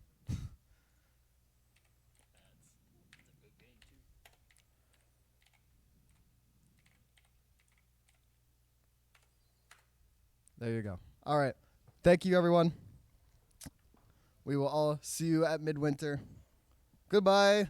There you go. All right. Thank you, everyone. We will all see you at Midwinter. Goodbye.